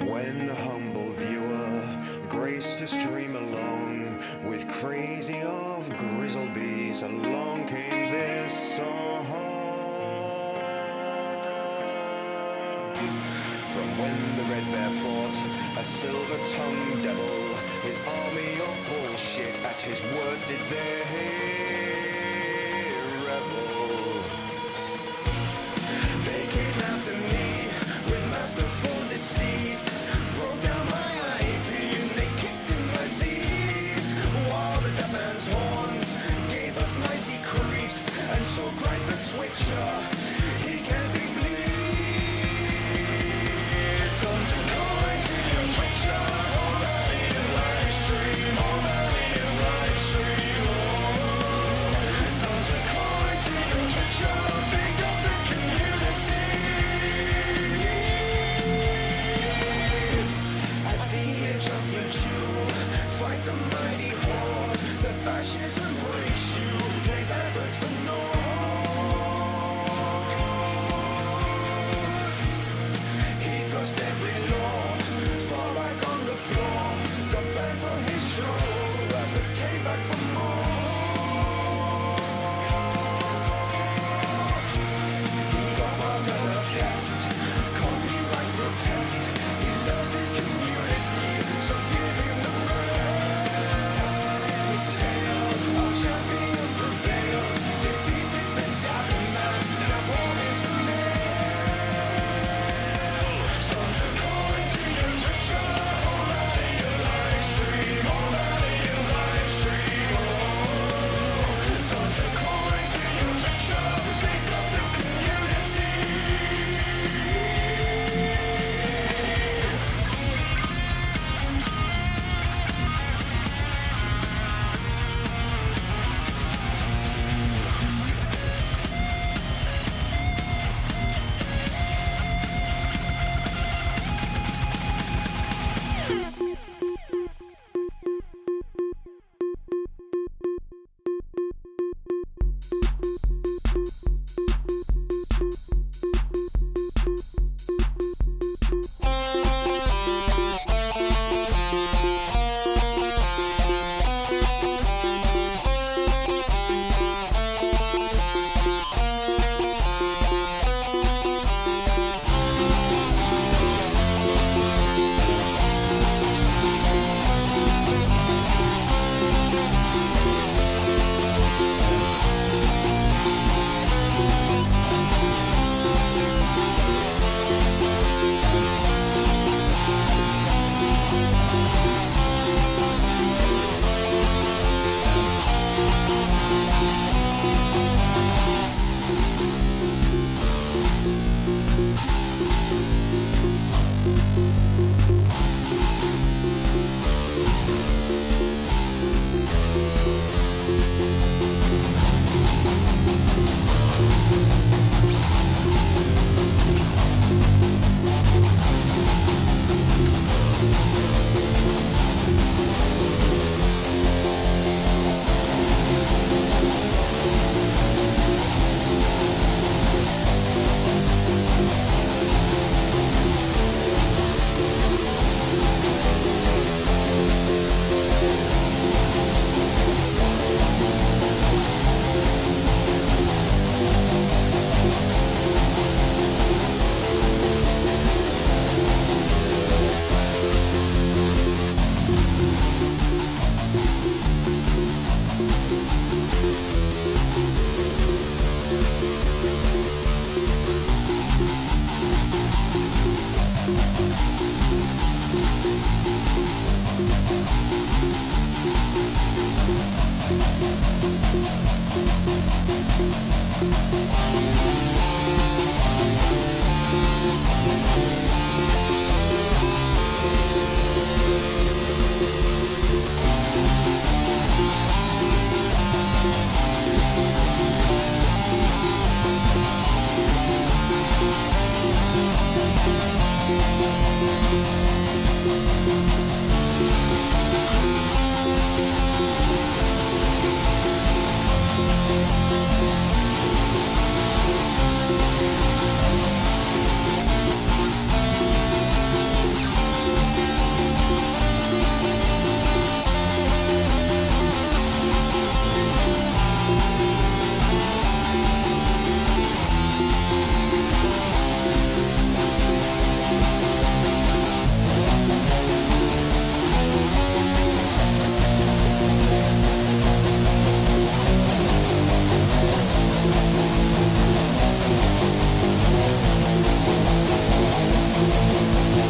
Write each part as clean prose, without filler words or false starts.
When humble viewer graced to stream along with crazy of grizzlebees, along came this song. From when the red bear fought a silver-tongued devil, his army of bullshit at his word did they revel. They came after me with masterful deceit, broke down my IP and they kicked in my teeth, while the deaf and horns gave us mighty creeps, and so cried the twitcher, he can't be bleed. Tons of coin to your twitcher, all that in live stream, all that in live stream. Tons of coin to your twitcher, big up the community.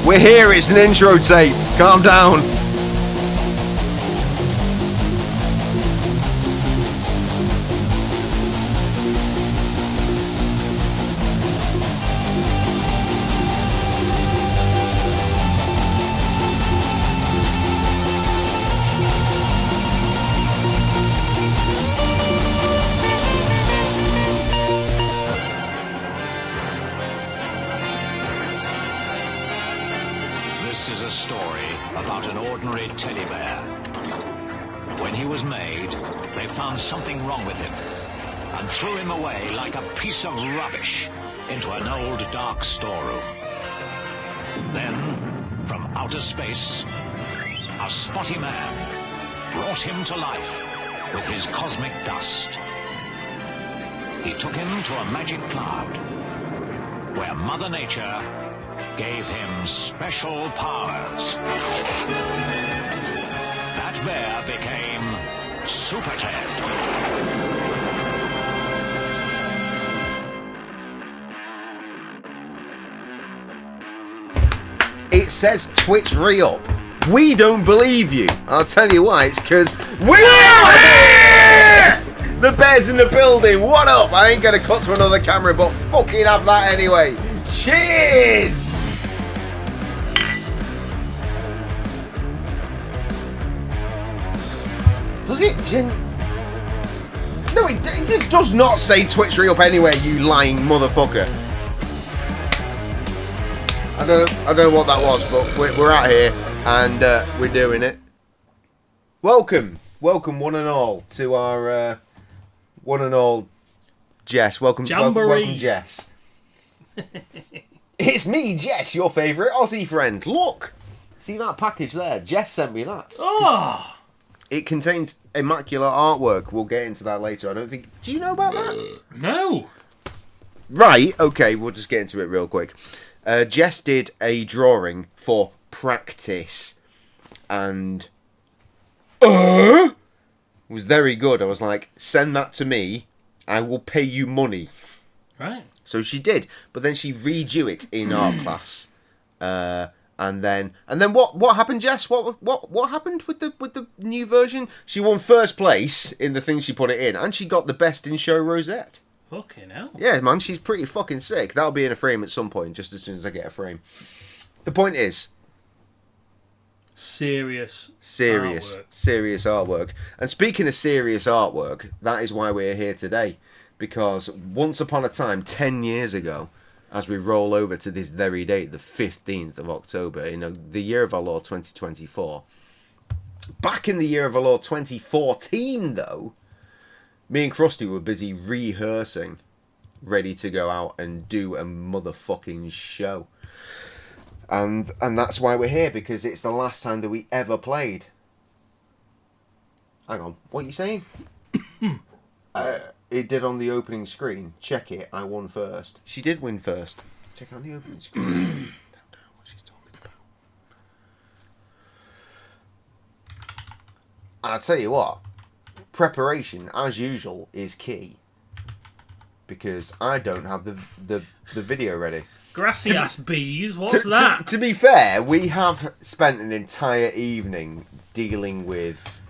We're here, it's an intro tape. Calm down. This is a story about an ordinary teddy bear. When he was made, they found something wrong with him and threw him away like a piece of rubbish into an old dark storeroom. Then, from outer space, a spotty man brought him to life with his cosmic dust. He took him to a magic cloud where Mother Nature gave him special powers. That bear became Super Ted. It says Twitch Real. We don't believe you. I'll tell you why. It's because we're here! The bear's in the building. What up? I ain't gonna cut to another camera, but fucking have that anyway. Cheers! Does it? No, it does not say Twitch Real anywhere, you lying motherfucker. I don't know what that was, but we're out here and we're doing it. Welcome one and all to our one and all Jess. Welcome, Jess. It's me, Jess, your favourite Aussie friend. Look, see that package there? Jess sent me that. Oh. It contains immaculate artwork. We'll get into that later. I don't think. Do you know about that? No. Right. Okay. We'll just get into it real quick. Jess did a drawing for practice, and was very good. I was like, send that to me. I will pay you money. Right. So she did, but then she redrew it in art class. And then what happened, Jess? What happened with the new version? She won first place in the thing she put it in, and she got the best in show rosette. Fucking hell. Yeah, man, she's pretty fucking sick. That'll be in a frame at some point, just as soon as I get a frame. The point is, serious artwork. And speaking of serious artwork, that is why we're here today, because once upon a time, 10 years ago, as we roll over to this very date, the 15th of October, the year of our Lord 2024. Back in the year of our Lord 2014, though, me and Krusty were busy rehearsing, ready to go out and do a motherfucking show. And that's why we're here, because it's the last time that we ever played. Hang on, what are you saying? It did on the opening screen. Check it. I won first. She did win first. Check on the opening screen. I don't know what she's talking about. And I'll tell you what. Preparation, as usual, is key. Because I don't have the video ready. Grassy ass bees. What's that? To be fair, we have spent an entire evening dealing with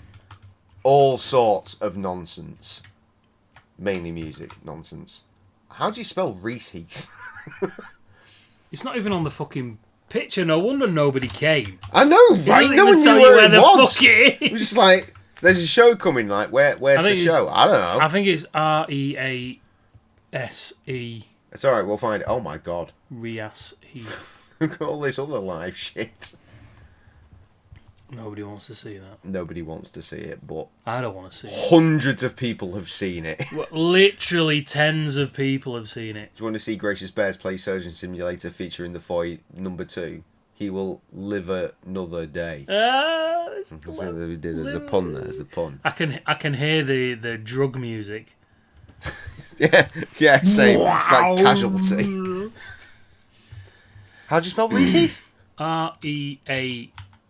all sorts of nonsense. Mainly music nonsense. How do you spell Reaseheath? It's not even on the fucking picture. No wonder nobody came. I know, right? No one knew where it was. It was just like, there's a show coming. Like, where's the show? I don't know. I think it's Rease. It's alright, we'll find it. Oh my god. Reaseheath. Look at all this other live shit. Nobody wants to see that. Nobody wants to see it, but I don't want to see it. Hundreds of people have seen it. Well, literally tens of people have seen it. Do you want to see Gracious Bears play Surgeon Simulator featuring the Foy number 2? He will live another day. There's a pun there. There's a pun. I can hear the drug music. yeah, same. Wow. It's like Casualty. How'd you spell Reaseheath?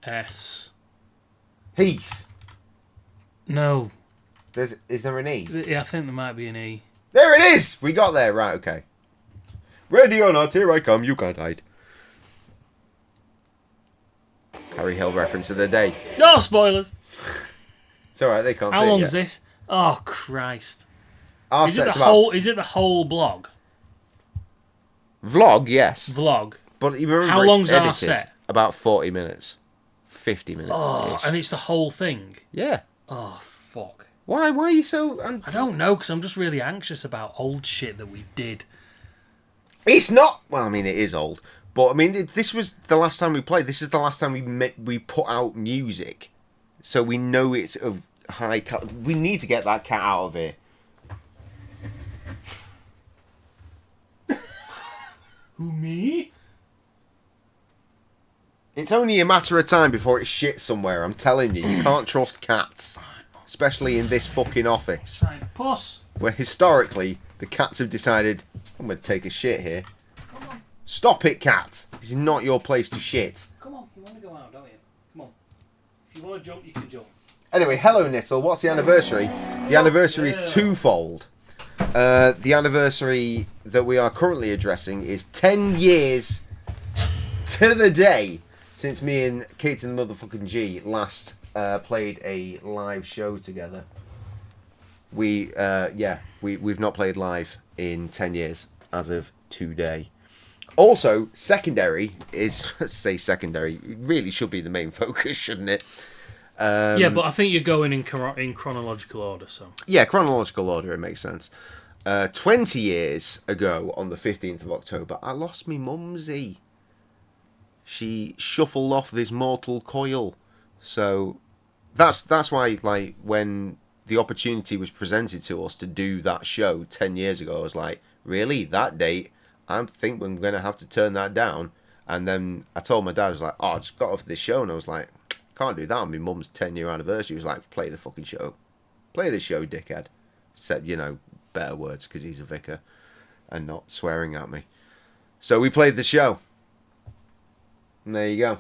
Reas. Heath. No. Is there an E? Yeah, I think there might be an E. There it is! We got there. Right, okay. Ready or not, here I come. You can't hide. Harry Hill reference of the day. No spoilers. It's alright, they can't How see long it is yet. this? Oh Christ! Our Is it set's the about... whole? Is it the whole blog? Vlog, yes. Vlog. But you remember How it's long's our edited set? About 40 minutes. 50 minutes. Oh, and it's the whole thing. Yeah. Oh fuck! Why are you so... I don't know, because I'm just really anxious about old shit that we did. It's not... Well, I mean, it is old. But, I mean, this was the last time we played. This is the last time we put out music. So we know it's of high... We need to get that cat out of here. Who, me? It's only a matter of time before it shits somewhere, I'm telling you. You can't trust cats. Especially in this fucking office. Time, puss. Where historically, the cats have decided, I'm going to take a shit here. Come on, Stop it, cat. This is not your place to shit. come on. You want to go out, don't you? Come on. If you want to jump, you can jump. Anyway, hello, Nittle. What's the anniversary? The anniversary is twofold. The anniversary that we are currently addressing is 10 years to the day since me and Kate and the motherfucking G last played a live show together. We've not played live in 10 years as of today. Also, secondary is secondary. It really should be the main focus, shouldn't it? Yeah, but I think you're going in chronological order, so. Yeah, chronological order, it makes sense. 20 years ago, on the 15th of October, I lost me mumsy. She shuffled off this mortal coil. So that's why, like, when the opportunity was presented to us to do that show 10 years ago, I was like, really? That date? I think we're going to have to turn that down. And then I told my dad, I was like, oh, I just got off this show. And I was like, can't do that on my mum's 10-year anniversary. He was like, play the fucking show. Play the show, dickhead. Said, better words because he's a vicar and not swearing at me. So we played the show. And there you go.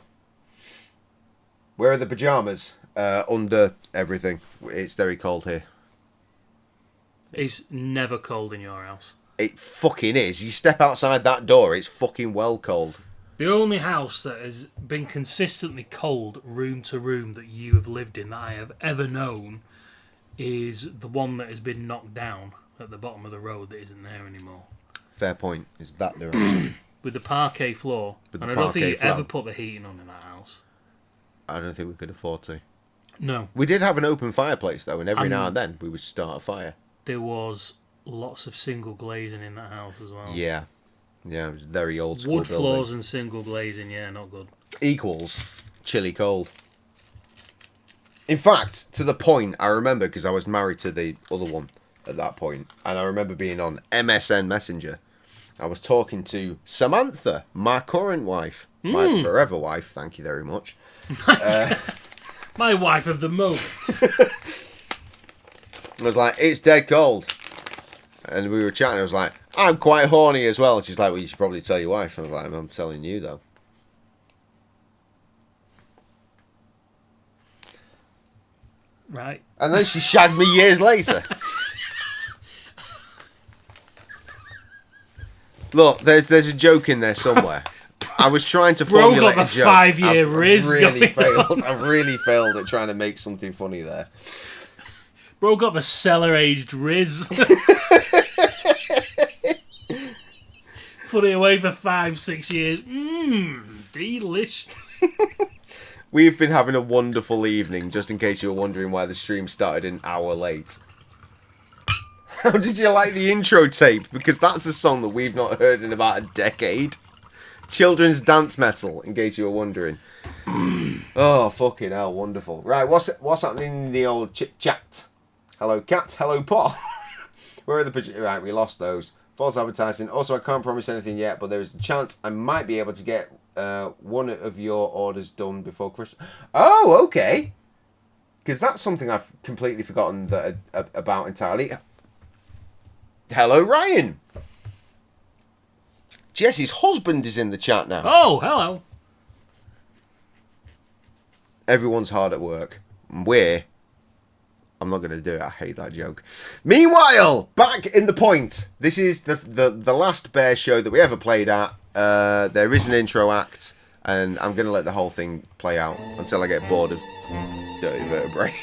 Where are the pyjamas? Under everything. It's very cold here. It's never cold in your house. It fucking is. You step outside that door, it's fucking well cold. The only house that has been consistently cold room to room that you have lived in that I have ever known is the one that has been knocked down at the bottom of the road that isn't there anymore. Fair point. Is that direction? With the parquet floor. With And the I don't think parquet you floor. ever put the heating on in that house. I don't think we could afford to. No. We did have an open fireplace though, and every now and then we would start a fire. There was lots of single glazing in that house as well. Yeah. Yeah, it was very old school Wood building. floors and single glazing, yeah, not good. Equals chilly cold. In fact, to the point, I remember, because I was married to the other one at that point, and I remember being on MSN Messenger. I was talking to Samantha, my current wife. My forever wife, thank you very much. My wife of the moment. I was like, it's dead cold. And we were chatting, I was like, I'm quite horny as well. And she's like, well, you should probably tell your wife. I was like, I'm telling you, though. Right. And then she shagged me years later. Look, there's a joke in there somewhere. I was trying to Bro formulate got a the joke. 5-year Riz really going failed. on. I've really failed at trying to make something funny there. Bro got the cellar-aged Riz. Put it away for 5-6 years. Delicious. We've been having a wonderful evening, just in case you were wondering why the stream started an hour late. How did you like the intro tape? Because that's a song that we've not heard in about a decade. Children's dance metal, in case you were wondering. Oh, fucking hell, wonderful. Right, what's happening in the old chit-chat? Hello, cat. Hello, Paul. Where are the... Right, we lost those. False advertising. Also, I can't promise anything yet, but there is a chance I might be able to get one of your orders done before Christmas. Oh, okay. Because that's something I've completely forgotten about entirely. Hello, Ryan. Jesse's husband is in the chat now. Oh, hello. Everyone's hard at work. I'm not going to do it. I hate that joke. Meanwhile, back in the point. This is the last Bear show that we ever played at. There is an intro act. And I'm going to let the whole thing play out until I get bored of Dirty Vertebrae.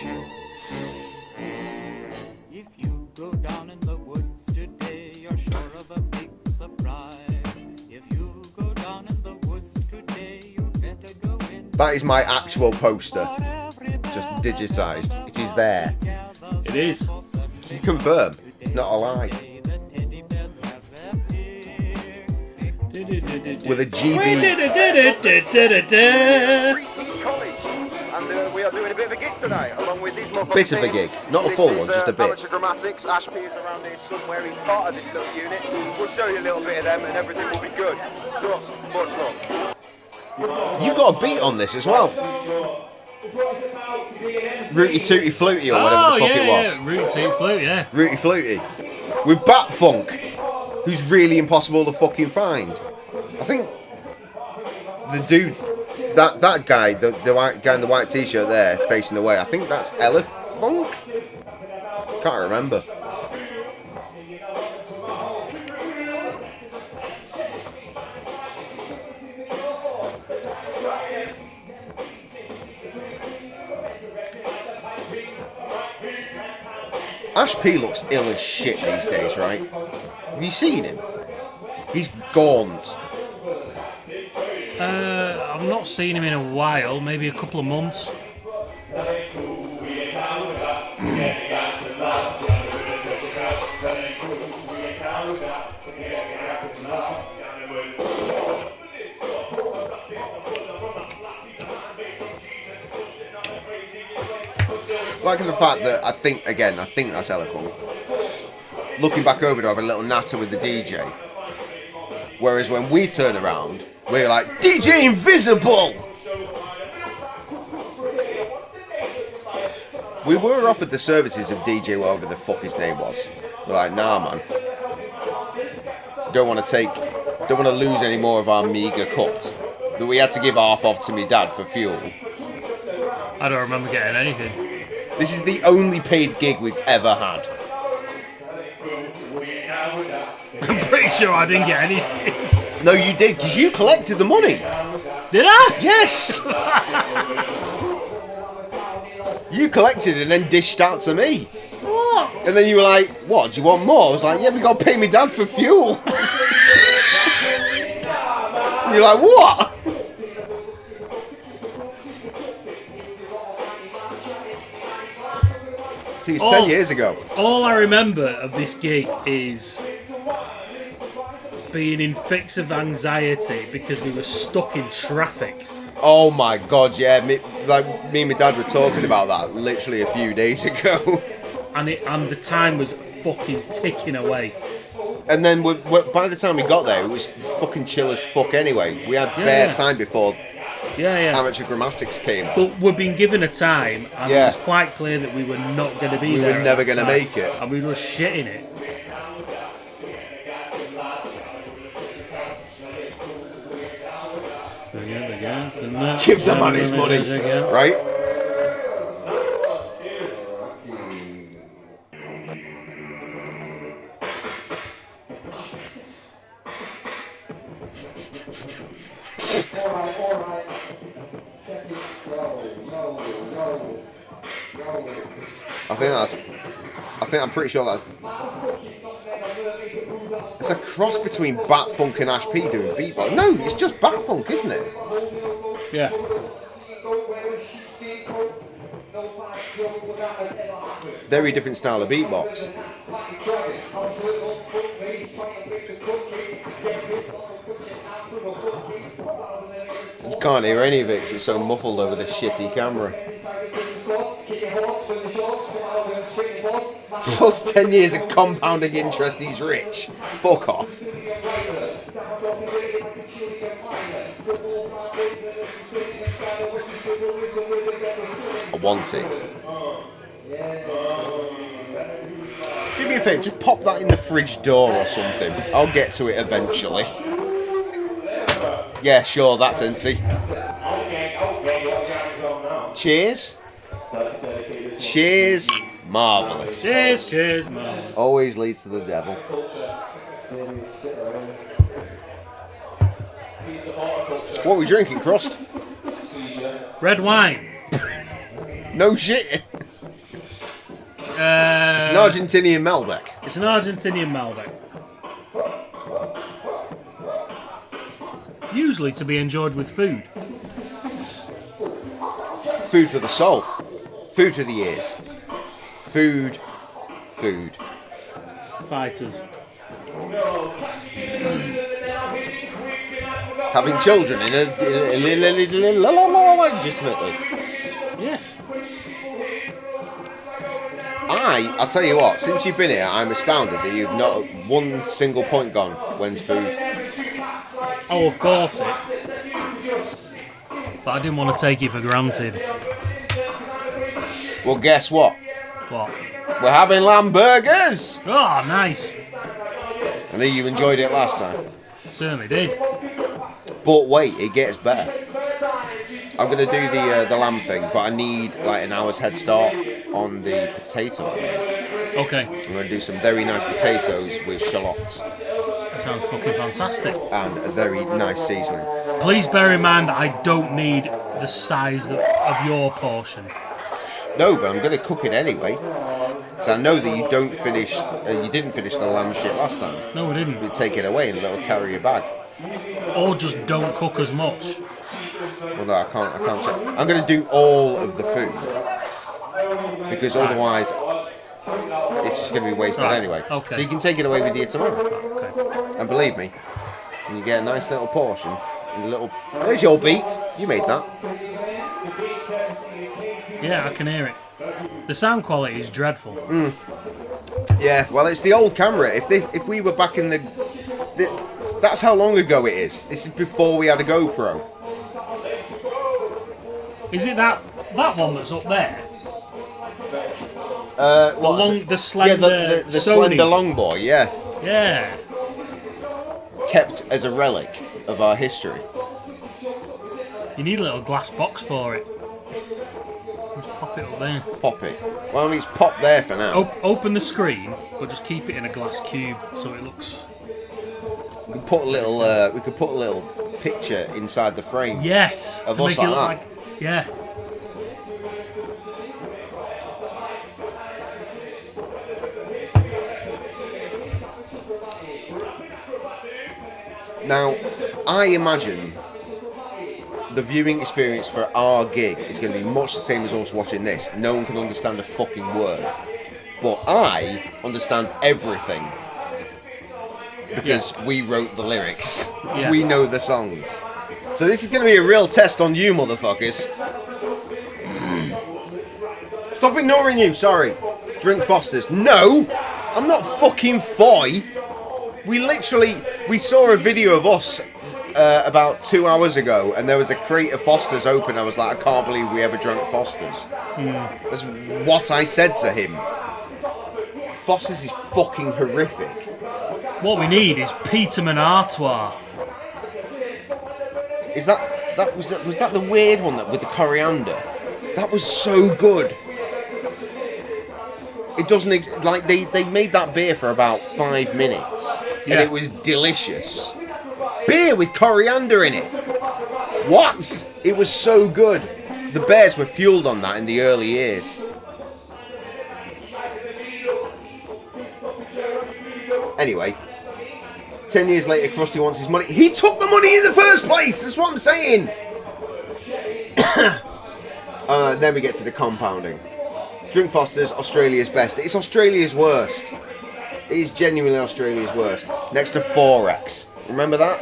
If you go down in the woods today, you're sure of a big surprise. If you go down in the woods today, you better go in. That is my actual poster, just digitised. It is there. It is. Can you confirm? It's not a lie. With a GB. College, and we are doing a bit of a gig tonight, along with these motherfuckers. Bit of a gig, not a full one, just a bit. Amateur Dramatics. Ashby is around here somewhere. He's part of this little unit. We'll show you a little bit of them, and everything will be good. Trust, much love. You've got a beat on this as well. Rooty Tooty Fluty or whatever the fuck it was. Yeah, Rooty Tooty Flute, yeah. Rooty Fluty. With Bat Funk, who's really impossible to fucking find. I think the dude, that guy, the white guy in the white t-shirt there, facing away, I think that's Elif Funk? Can't remember. Ash P looks ill as shit these days, right? Have you seen him? He's gaunt. I've not seen him in a while, maybe a couple of months. Like the fact that I think that's Elephant. Looking back over to have a little natter with the DJ. Whereas when we turn around, we're like, DJ Invisible! We were offered the services of DJ whatever the fuck his name was. We're like, nah man. Don't want to lose any more of our meagre cut that we had to give half of to me dad for fuel. I don't remember getting anything. This is the only paid gig we've ever had. I'm pretty sure I didn't get anything. No, you did, because you collected the money. Did I? Yes! You collected it and then dished out to me. What? And then you were like, what, do you want more? I was like, yeah, we got to pay me dad for fuel. And you're like, what? See, it's 10 years ago. All I remember of this gig is being in fits of anxiety because we were stuck in traffic. Oh my god, yeah. Me and my dad were talking about that literally a few days ago. And the time was fucking ticking away. And then by the time we got there, it was fucking chill as fuck anyway. We had bare time before Amateur Grammatics came on. But we've been given a time, and it was quite clear that we were not going to be there. We were never going to make it. And we were shitting it. Give the man his money, right? I'm pretty sure that's... It's a cross between Bat Funk and Ash P doing beatbox. No, it's just Bat Funk, isn't it? Yeah. Very different style of beatbox. You can't hear any of it because it's so muffled over the shitty camera. Plus 10 years of compounding interest, he's rich. Fuck off. I want it. Do me a favour, just pop that in the fridge door or something. I'll get to it eventually. Yeah, sure, that's empty. Cheers. Cheers. Marvellous. Cheers, marvellous. Always leads to the devil. What are we drinking, Crust? Red wine. No shit. It's an Argentinian Malbec. It's an Argentinian Malbec. Usually to be enjoyed with food. Food for the soul. Food for the ears. Food. Fighters. Having children legitimately. Yes. I'll tell you what, since you've been here, I'm astounded that you've not one single point gone. When's food? Oh, of course it. But I didn't want to take it for granted. Well, guess what? What? We're having lamb burgers! Oh, nice. I know you enjoyed it last time. Certainly did. But wait, it gets better. I'm going to do the lamb thing, but I need like an hour's head start on the potato. Okay. I'm going to do some very nice potatoes with shallots That sounds fucking fantastic. and a very nice seasoning. Please bear in mind that I don't need the size of your portion. No, but I'm going to cook it anyway. So I know that you didn't finish the lamb shit last time. No, we didn't. You take it away in a little carrier bag. Or just don't cook as much. Well, no, I can't check. I'm going to do all of the food because otherwise it's just going to be wasted Right, anyway. okay. So you can take it away with you tomorrow. Okay. And believe me, when you get a nice little portion, and a little. There's your beat. You made that. Yeah, I can hear it. The sound quality is dreadful. Yeah. Well, it's the old camera. If we were back in the that's how long ago it is. This is before we had a GoPro. Is it that one that's up there? The slender, the Sony. slender long boy. Yeah. Yeah. Kept as a relic of our history. You need a little glass box for it. Just pop it up there. Pop it. Well, I mean, it's popped there for now. Open the screen, but just keep it in a glass cube so it looks. We could put a little. We could put a little picture inside the frame. Yes. Of To us make it like look that. like. Yeah. Now, I imagine the viewing experience for our gig is going to be much the same as us watching this. No one can understand a fucking word. But I understand everything. Because we wrote the lyrics. Yeah. We know the songs. So this is going to be a real test on you, motherfuckers. Stop ignoring you, sorry. Drink Foster's. No! I'm not fucking Foy. We saw a video of us about 2 hours ago, and there was a crate of Foster's open. I was like, I can't believe we ever drank Foster's. That's what I said to him. Foster's is fucking horrific. What we need is Peterman Artois. Was that the weird one with the coriander? That was so good. It doesn't like they made that beer for about 5 minutes, and it was delicious. Beer with coriander in it. What? It was so good. The bears were fueled on that in the early years. Anyway, 10 years later, Krusty wants his money. He took the money in the first place. That's what I'm saying. Then we get to the compounding. Drink Foster's, Australia's best. It's Australia's worst. It is genuinely Australia's worst. Next to 4X. Remember that?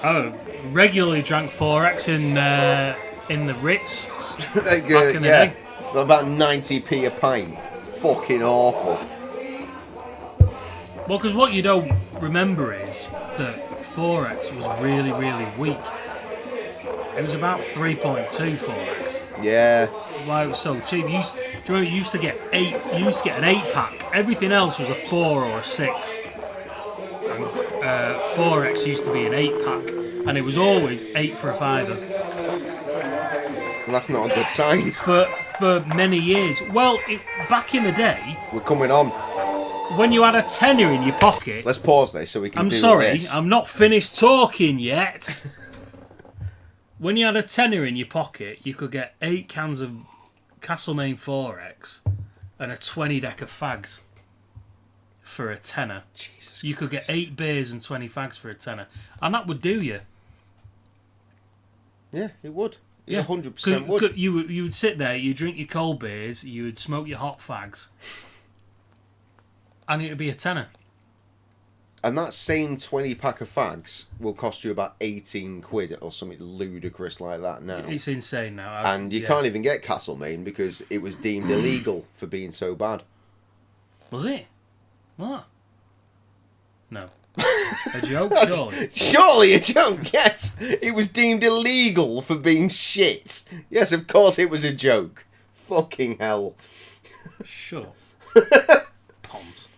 Oh, regularly drank 4X in the Ritz. Back in the day. About 90p a pint. Fucking awful. Well, because what you don't remember is that 4X was really, really weak. It was about 3.2 4X. Yeah. Why it was so cheap. Do you remember you used to get an 8-pack. Everything else was a 4 or a 6. And 4X used to be an 8-pack, and it was always 8 for a £5. Well, that's not a good sign. For many years. Well, back in the day, We're coming on. when you had a tenner in your pocket. Let's pause this so we can I'm do sorry, this. I'm not finished talking yet. when you had a tenner in your pocket, you could get 8 cans of Castlemaine 4X and a 20 deck of fags for a tenner. Jesus. You could get 8 beers and 20 fags for a tenner, and that would do you. Yeah, it would. It Yeah, 100% would. You would sit there, you drink your cold beers, you would smoke your hot fags, and it would be a tenner. And that same 20 pack of fags will cost you about 18 quid or something ludicrous like that now. It's insane now. And you can't even get Castlemaine because it was deemed illegal for being so bad. Was it? What? No. A joke, surely? Surely a joke, yes. It was deemed illegal for being shit. Yes, of course it was a joke. Fucking hell. Shut up. Pons.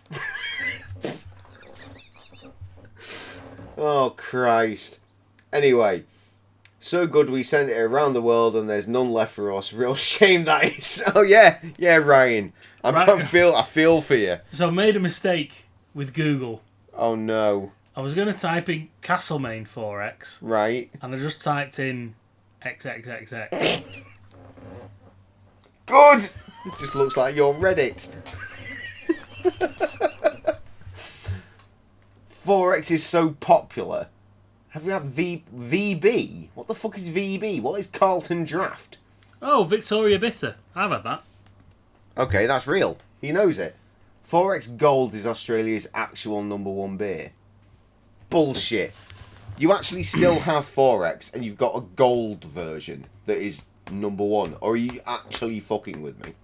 Oh, Christ. Anyway, so good we sent it around the world and there's none left for us. Real shame that is. Oh, yeah. Yeah, Ryan. I feel for you. So I made a mistake with Google. Oh, no. I was going to type in Castlemaine 4X. Right. And I just typed in XXXX. Good! It just looks like your Reddit. 4X is so popular. Have you had VB? What the fuck is VB? What is Carlton Draft? Oh, Victoria Bitter. I've had that. Okay, that's real. He knows it. 4X Gold is Australia's actual #1 beer. Bullshit. You actually still have 4X and you've got a gold version that is #1. Or are you actually fucking with me?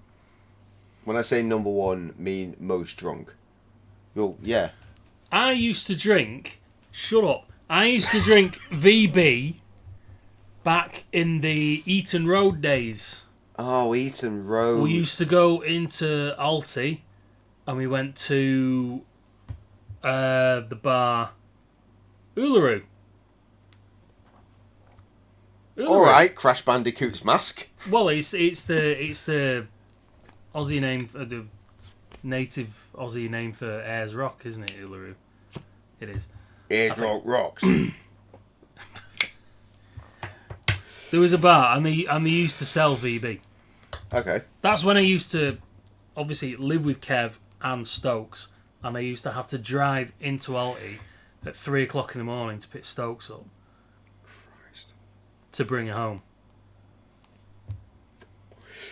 When I say #1, mean most drunk. Well, yeah. I used to drink... Shut up. I used to drink VB back in the Eton Road days. Oh, Eton Road. We used to go into Alti and we went to the bar Uluru. All right, Crash Bandicoot's mask. Well, it's the Aussie name, the native Aussie name for Ayers Rock, isn't it? Uluru. It is. Ayers Rock rocks. There was a bar and they used to sell VB. Okay. That's when I used to obviously live with Kev and Stokes, and I used to have to drive into Alti at 3 o'clock in the morning to pick Stokes up. Christ. To bring her home.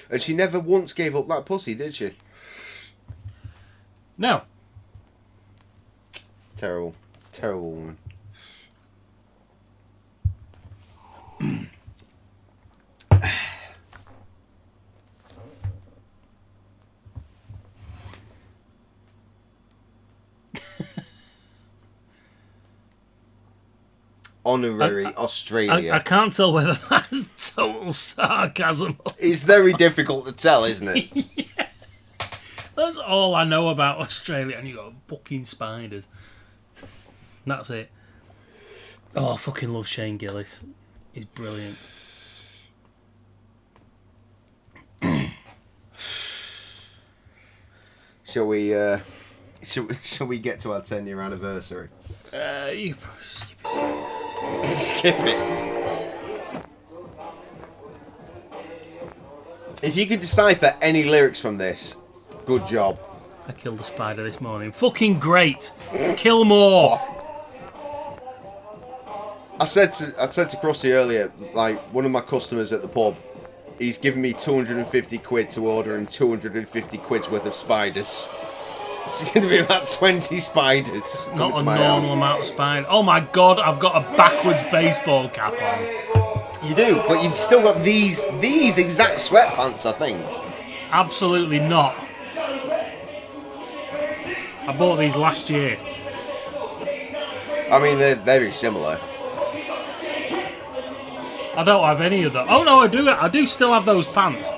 And she never once gave up that pussy, did she? No. Terrible. Terrible woman. Honorary Australia. I can't tell whether that's total sarcasm. It's very difficult to tell, isn't it? Yeah. That's all I know about Australia, and you got fucking spiders. That's it. Oh, I fucking love Shane Gillis. He's brilliant. Shall we get to our 10-year anniversary? You skip it. Skip it. If you could decipher any lyrics from this, good job. I killed a spider this morning. Fucking great. Kill more. I said to Krusty earlier, like, one of my customers at the pub, he's given me 250 quid to order him 250 quid's worth of spiders. It's going to be about 20 spiders. Not a normal amount of spine. Oh my god, I've got a backwards baseball cap on. You do, but you've still got these exact sweatpants, I think. Absolutely not. I bought these last year. I mean, they're very similar. I don't have any of them. Oh no, I do. I do still have those pants.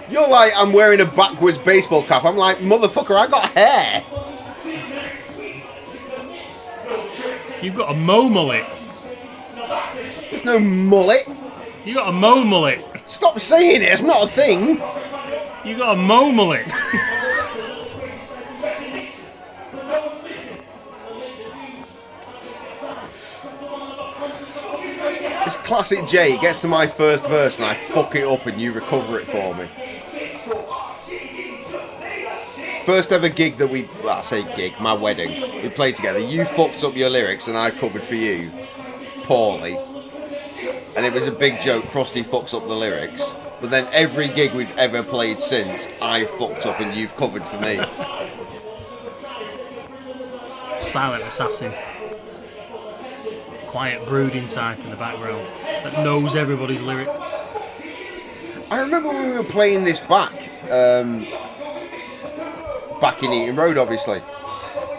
You're like, I'm wearing a backwards baseball cap. I'm like, motherfucker, I got hair. You've got a mo mullet. There's no mullet. You got a mo mullet. Stop saying it. It's not a thing. You got a mo mullet. classic Jay. It gets to my first verse and I fuck it up and you recover it for me. First ever gig that I say gig, my wedding, we played together. You fucked up your lyrics and I covered for you, poorly. And it was a big joke, Krusty fucks up the lyrics. But then every gig we've ever played since, I fucked up and you've covered for me. Silent assassin. Quiet brooding type in the background that knows everybody's lyric. I remember when we were playing this back in Eaton Road, obviously.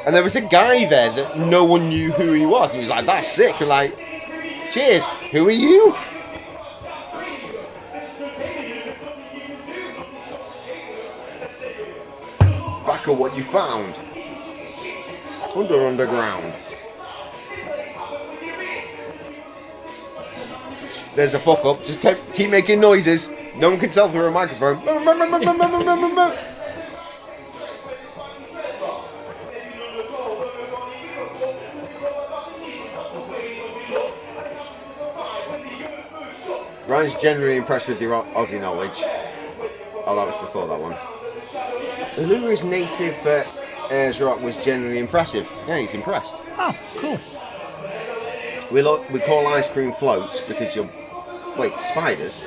And there was a guy there that no one knew who he was. And he was like, that's sick. We're like, cheers, who are you? Back at what you found. Underground. There's a fuck up. Just keep making noises. No one can tell through a microphone. Ryan's generally impressed with your Aussie knowledge. Oh, that was before that one. Allura's native Ayers Rock was generally impressive. Yeah, he's impressed. Oh, cool. We call ice cream floats because you're... Wait, spiders?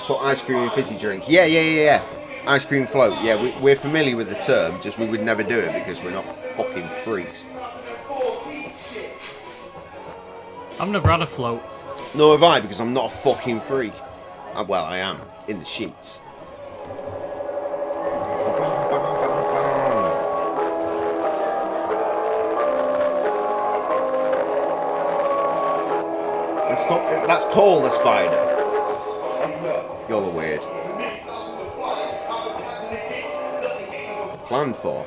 Put ice cream in fizzy drink. Yeah. Ice cream float. Yeah, we're familiar with the term, just we would never do it because we're not fucking freaks. I've never had a float. Nor have I, because I'm not a fucking freak. Well, I am. In the sheets. That's called a spider. You're the weird. Planned for.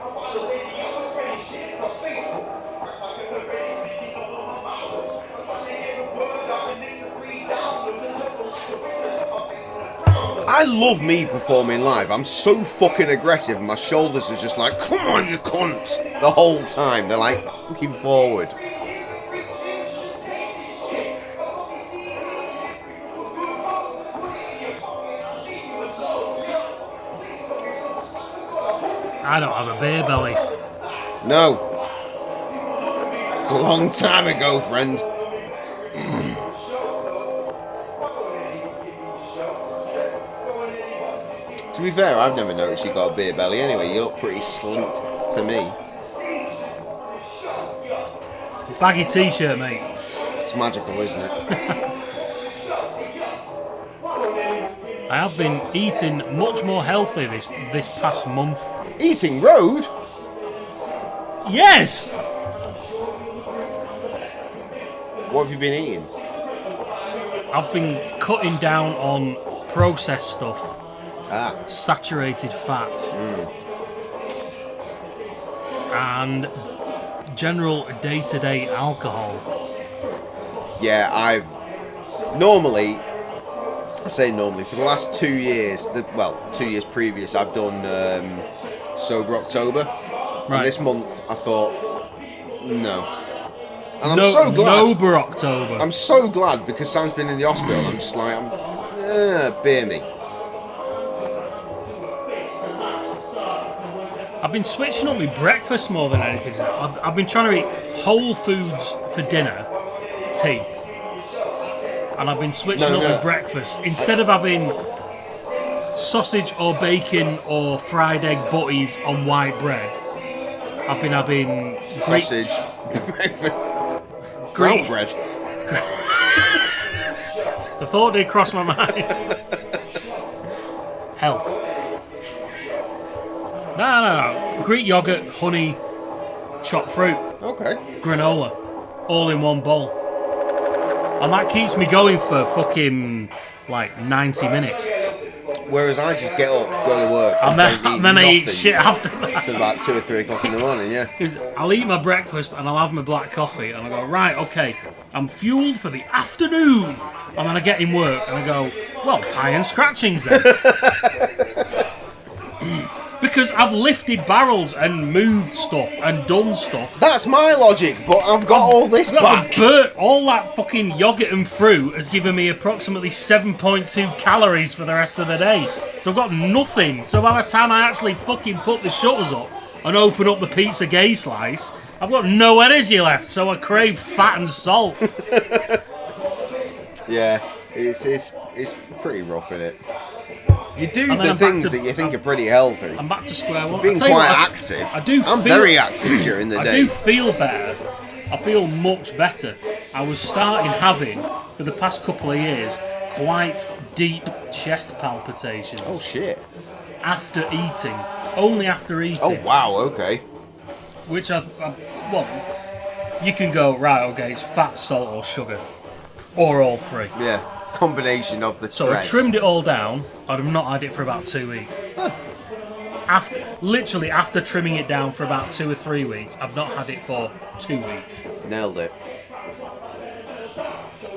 I love me performing live. I'm so fucking aggressive and my shoulders are just like, come on you cunt, the whole time. They're like looking forward. I don't have a beer belly. No. It's a long time ago, friend. To be fair, I've never noticed you got a beer belly anyway. You look pretty slint to me. Baggy t-shirt, mate. It's magical, isn't it? I have been eating much more healthy this past month. Eating road? Yes! What have you been eating? I've been cutting down on processed stuff. Saturated fat. And general day-to-day alcohol. Yeah, I say normally, for the last 2 years, 2 years previous, I've done Sober October. Right. And this month, I thought, no. And I'm No, so glad. Sober October. I'm so glad because Sam's been in the hospital. I'm just like, beer me. I've been switching up my breakfast more than anything. I've been trying to eat whole foods for dinner, tea. And I've been switching up my breakfast. Instead of having sausage or bacon or fried egg butties on white bread, I've been having sausage, breakfast, Greek bread. The thought did cross my mind. Health. No. Greek yogurt, honey, chopped fruit. Okay. Granola. All in one bowl. And that keeps me going for fucking, 90 minutes. Whereas I just get up, go to work, And then I eat shit after that. Till about 2 or 3 o'clock in the morning, yeah. I'll eat my breakfast and I'll have my black coffee and I go, right, okay, I'm fueled for the afternoon. And then I get in work and I go, well, pie and scratchings then. Because I've lifted barrels and moved stuff and done stuff. That's my logic, but I've got all this back. All that fucking yogurt and fruit has given me approximately 7.2 calories for the rest of the day. So I've got nothing. So by the time I actually fucking put the shutters up and open up the pizza gay slice, I've got no energy left. So I crave fat and salt. Yeah, it's pretty rough, isn't it? You do And then the I'm things back to- that you think are pretty healthy. I'm back to square one. Being I'll tell you quite what, active. I'm very active during the I day. do feel better. I feel much better. I was starting having, for the past couple of years, quite deep chest palpitations. Oh shit. After eating. Only after eating. Oh wow, okay. Which you can go, right, okay, it's fat, salt or sugar. Or all three. Yeah, combination of the So I tres. trimmed it all down. I'd have not had it for about 2 weeks. After trimming it down for about 2 or 3 weeks, I've not had it for 2 weeks. Nailed it.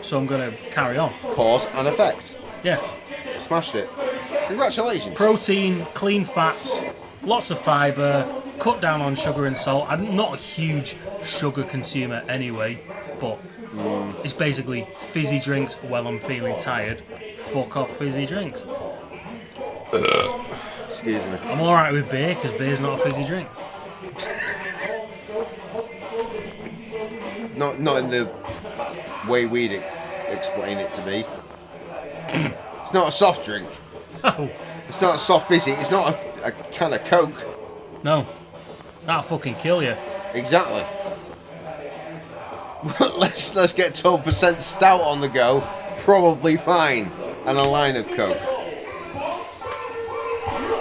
So I'm going to carry on. Cause and effect. Yes. Smashed it. Congratulations. Protein, clean fats, lots of fibre, cut down on sugar and salt. I'm not a huge sugar consumer anyway, but it's basically fizzy drinks while I'm feeling tired. Fuck off fizzy drinks. Excuse me. I'm alright with beer because beer's not a fizzy drink. Not in the way we'd explain it to me. It's not a soft drink. Oh, It's not a soft fizzy. It's not a can of Coke. no. That'll fucking kill you. Exactly. let's get 12% stout on the go. Probably fine. And a line of Coke.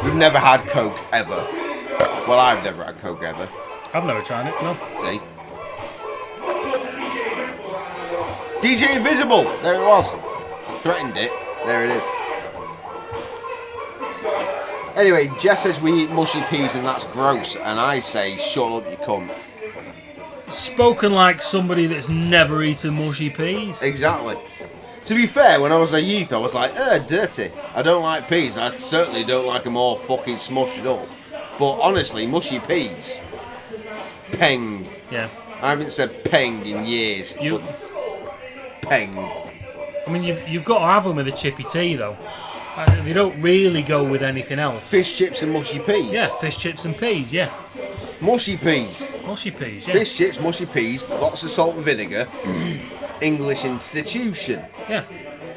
You've never had Coke ever. Well, I've never had Coke ever. I've never tried it, no. See? DJ Invisible! There it was. I threatened it. There it is. Anyway, Jess says we eat mushy peas and that's gross. And I say, shut up, you cunt. Spoken like somebody that's never eaten mushy peas. Exactly. To be fair, when I was a youth, I was like, dirty. I don't like peas. I certainly don't like them all fucking smushed up. But honestly, mushy peas. Peng. Yeah. I haven't said peng in years. But peng. I mean, you've got to have them with a chippy tea, though. They don't really go with anything else. Fish chips and mushy peas. Yeah, fish chips and peas, yeah. Mushy peas. Mushy peas, yeah. Fish chips, mushy peas, lots of salt and vinegar. English institution. Yeah.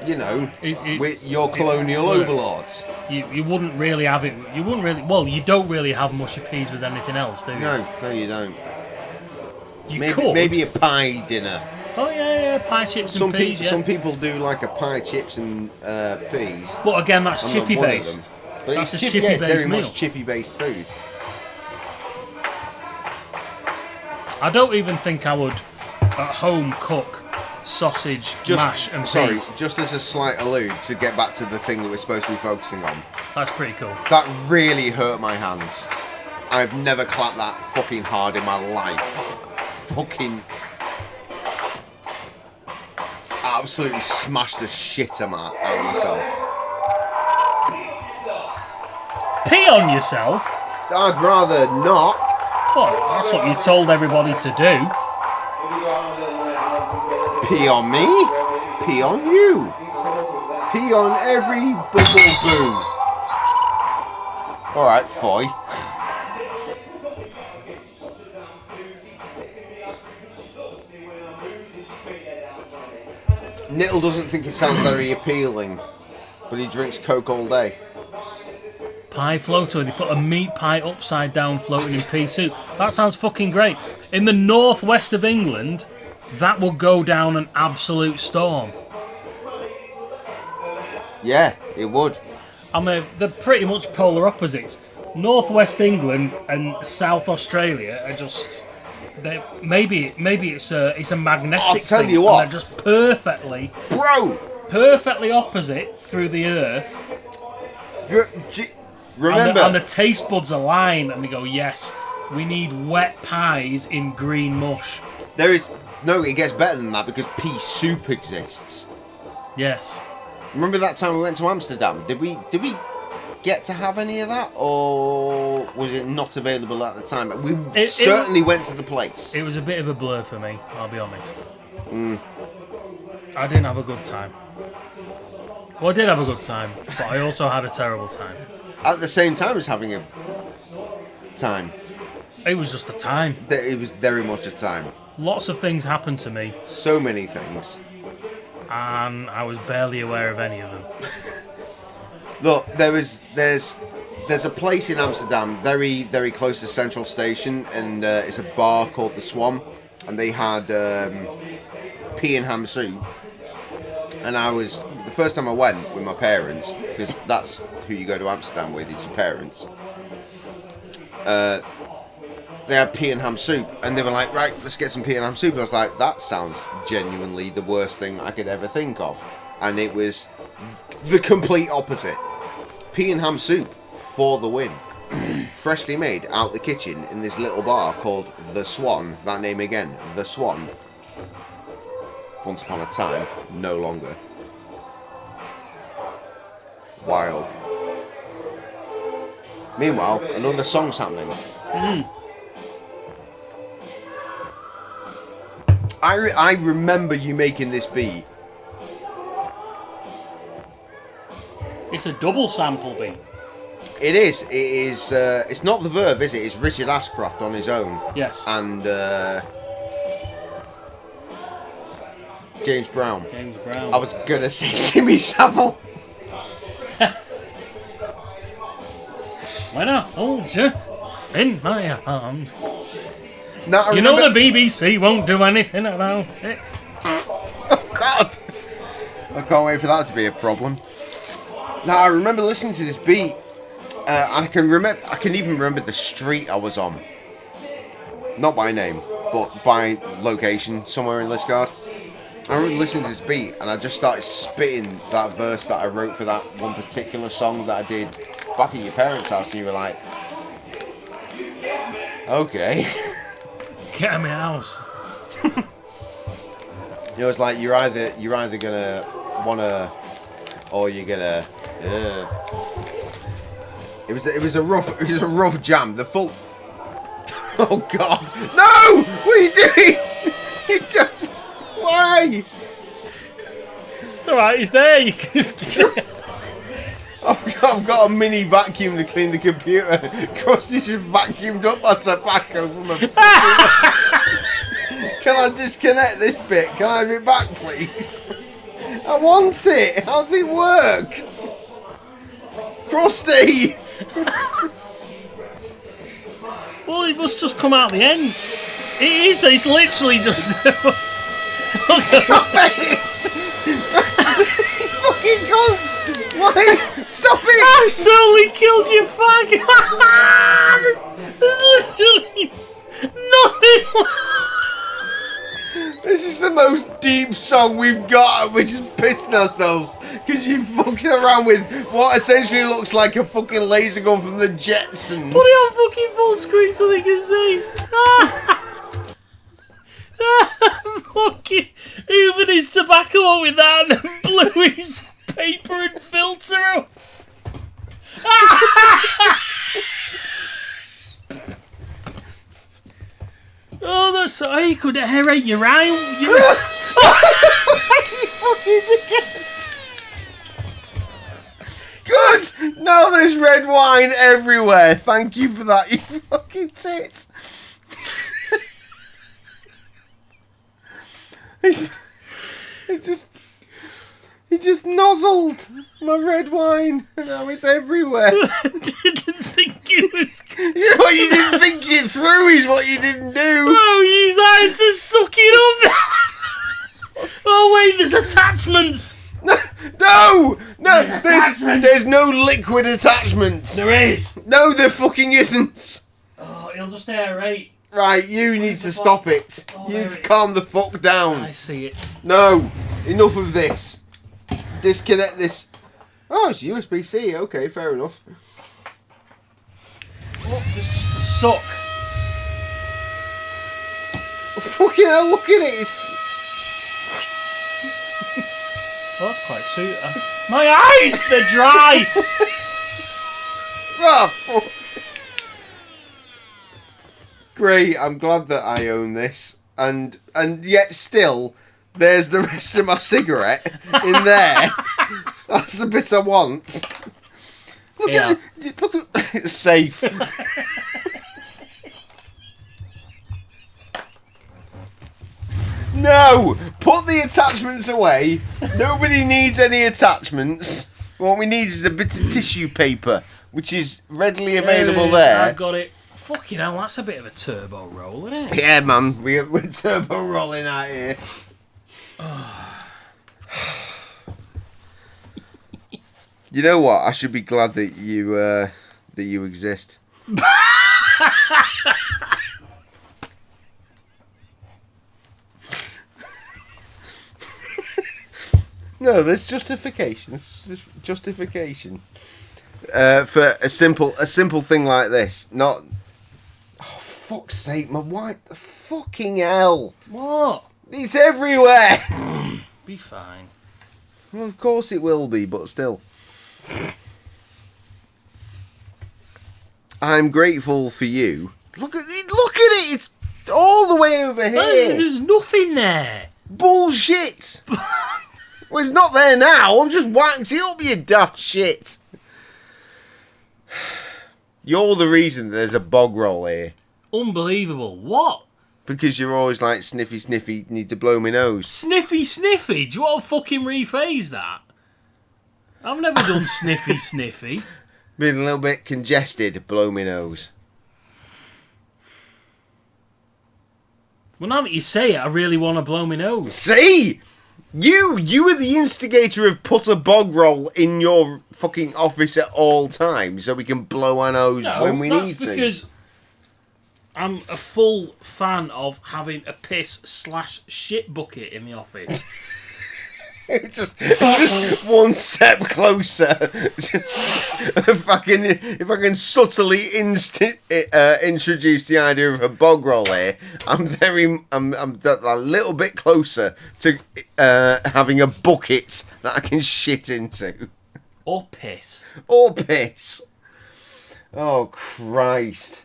You know, It- with your colonial works. overlords. You wouldn't really have it. You wouldn't really. Well, you don't really have mushy peas with anything else, do you? No, you don't. You Maybe, could. maybe a pie dinner. Oh yeah, pie chips and peas. Yeah. Some people do like a pie, chips, and peas. But again, that's I'm chippy not one of based. them. But That's it's a chippy. Yeah, it's chippy-based very meal. much chippy-based food. I don't even think I would at home cook sausage, mash, and sorry, peas. just as a slight allude to get back to the thing that we're supposed to be focusing on. That's pretty cool. That really hurt my hands. I've never clapped that fucking hard in my life. Fucking absolutely smashed the shit out of myself. Pee on yourself? I'd rather not. Well, that's what you told everybody to do. Pee on me, pee on you, pee on every bubble boo. Alright, foy. Nittle doesn't think it sounds very appealing, but he drinks Coke all day. Pie floater, they put a meat pie upside down floating in pea soup. That sounds fucking great. In the northwest of England, that will go down an absolute storm. Yeah, it would. And they're pretty much polar opposites. Northwest England and South Australia are just... Maybe it's a magnetic I'll tell thing, you what. and they're just perfectly opposite through the earth. Remember, And the taste buds align and they go, yes, we need wet pies in green mush. it gets better than that because pea soup exists. Yes. Remember that time we went to Amsterdam? Did we get to have any of that, or was it not available at the time? We certainly went to the place. It was a bit of a blur for me, I'll be honest. I didn't have a good time. Well, I did have a good time, but I also had a terrible time. At the same time as having a time. It was just a time. It was very much a time. Lots of things happened to me, So many things. and I was barely aware of any of them. Look, there's a place in Amsterdam, very, very close to Central Station, and it's a bar called the Swan, and they had pea and ham soup. And the first time I went with my parents, because that's who you go to Amsterdam with, is your parents. They had pea and ham soup, and they were like, right, let's get some pea and ham soup. And I was like, that sounds genuinely the worst thing I could ever think of. And it was the complete opposite. Pea and ham soup for the win. Freshly made out the kitchen in this little bar called The Swan. That name again, The Swan. Once upon a time, no longer. Wild. Meanwhile, another song's happening. I remember you making this beat. It's a double sample beat. It is. It is. It's not the Verve, is it? It's Richard Ashcroft on his own. Yes. And James Brown. James Brown. I was gonna say Jimmy Savile. When I hold you in my arms. Now, You know the BBC won't do anything about it. Oh God! I can't wait for that to be a problem. Now I remember listening to this beat, and I can even remember the street I was on. Not by name, but by location, somewhere in Liskeard. I remember listening to this beat, and I just started spitting that verse that I wrote for that one particular song that I did back at your parents' house, and you were like, okay. Get out of my house. It was like you're either gonna wanna, or you're gonna. It was a rough jam. The full. Oh God! No! What are you doing? Why? It's alright, he's there. You can just get it. I've got a mini vacuum to clean the computer. Krusty's just vacuumed up my tobacco from a. Can I disconnect this bit? Can I have it back, please? I want it. How does it work? Krusty! Well, it must just come out the end. It is. It's literally just. Fucking cunt! Why? Stop it! I've totally killed you, fuck! There's literally nothing. This is the most deep song we've got, and we're just pissing ourselves because you fucking around with what essentially looks like a fucking laser gun from the Jetsons. Put it on fucking full screen so they can see. Fucking hoovered his tobacco with that and then blew his paper and filter up. Oh, that's so you could aerate your eye. You fucking dickheads. Good! Now there's red wine everywhere. Thank you for that, you fucking tits. He just nozzled my red wine, and now it's everywhere. I didn't think it was. You know, you didn't think it through is what you didn't do. Bro, use that to suck it up. Oh wait, there's attachments. No! attachments. There's no liquid attachments. There is. No, there fucking isn't. Oh, it'll just aerate. Right, you need to stop it. Oh, You there need to it calm the fuck down. I see it. No, enough of this. Disconnect this. Oh, it's USB-C. Okay, fair enough. Look, there's just a suck. Fucking hell, look at it. Oh, that's quite sweet. My eyes, they're dry. Oh, great, I'm glad that I own this. And yet still, there's the rest of my cigarette in there. That's the bit I want. Look at it's safe. No! Put the attachments away. Nobody needs any attachments. What we need is a bit of tissue paper, which is readily available there. I've got it. Fucking hell, that's a bit of a turbo roll, isn't it? Yeah, man. We're turbo rolling out here. You know what? I should be glad that you exist. No, there's justification. There's justification for a simple thing like this. Not. Oh, fuck's sake, my wife! Fucking hell! What? It's everywhere. Be fine. Well, of course it will be, but still. I'm grateful for you. Look at it! Look at it! It's all the way over here. There's nothing there. Bullshit! Well, it's not there now. I've just whacked it up, you daft shit. You're the reason there's a bog roll here. Unbelievable. What? Because you're always like, sniffy, sniffy, need to blow my nose. Sniffy, sniffy. Do you want to fucking rephrase that? I've never done sniffy, sniffy. Been a little bit congested, blow my nose. Well, now that you say it, I really want to blow my nose. See? You were the instigator of put a bog roll in your fucking office at all times so we can blow our nose when we need to. Because I'm a full fan of having a piss/shit bucket in the office. just one step closer. If I can subtly introduce the idea of a bog roll here, I'm a little bit closer to having a bucket that I can shit into. Or piss. Or piss. Oh Christ!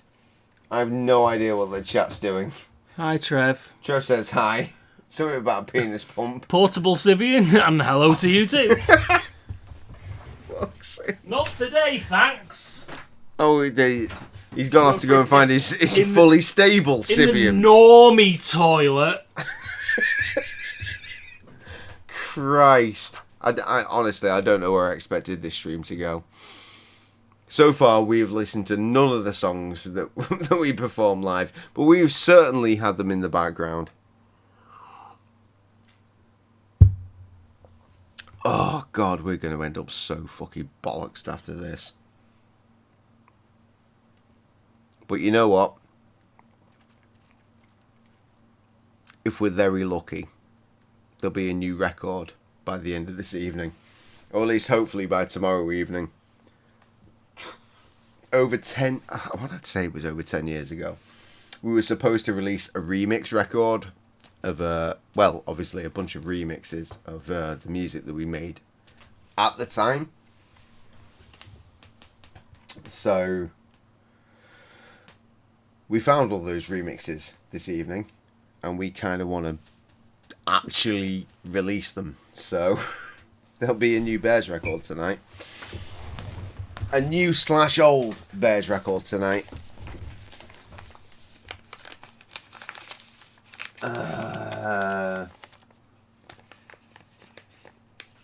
I have no idea what the chat's doing. Hi, Trev. Trev says hi. Something about a penis pump. Portable Sivian, and hello to you too. Fuck's sake. Not today, thanks. Oh, he's gone off to go and find his fully stable Sibian. In the normie toilet. Christ. I honestly, I don't know where I expected this stream to go. So far, we've listened to none of the songs that we perform live, but we've certainly had them in the background. Oh, God, we're going to end up so fucking bollocksed after this. But you know what? If we're very lucky, there'll be a new record by the end of this evening. Or at least, hopefully, by tomorrow evening. Over 10... What I'd say it was over 10 years ago. We were supposed to release a remix record of well, obviously a bunch of remixes of the music that we made at the time. So we found all those remixes this evening, and we kind of want to actually release them. So there'll be a new Bears record tonight, a new / old Bears record tonight.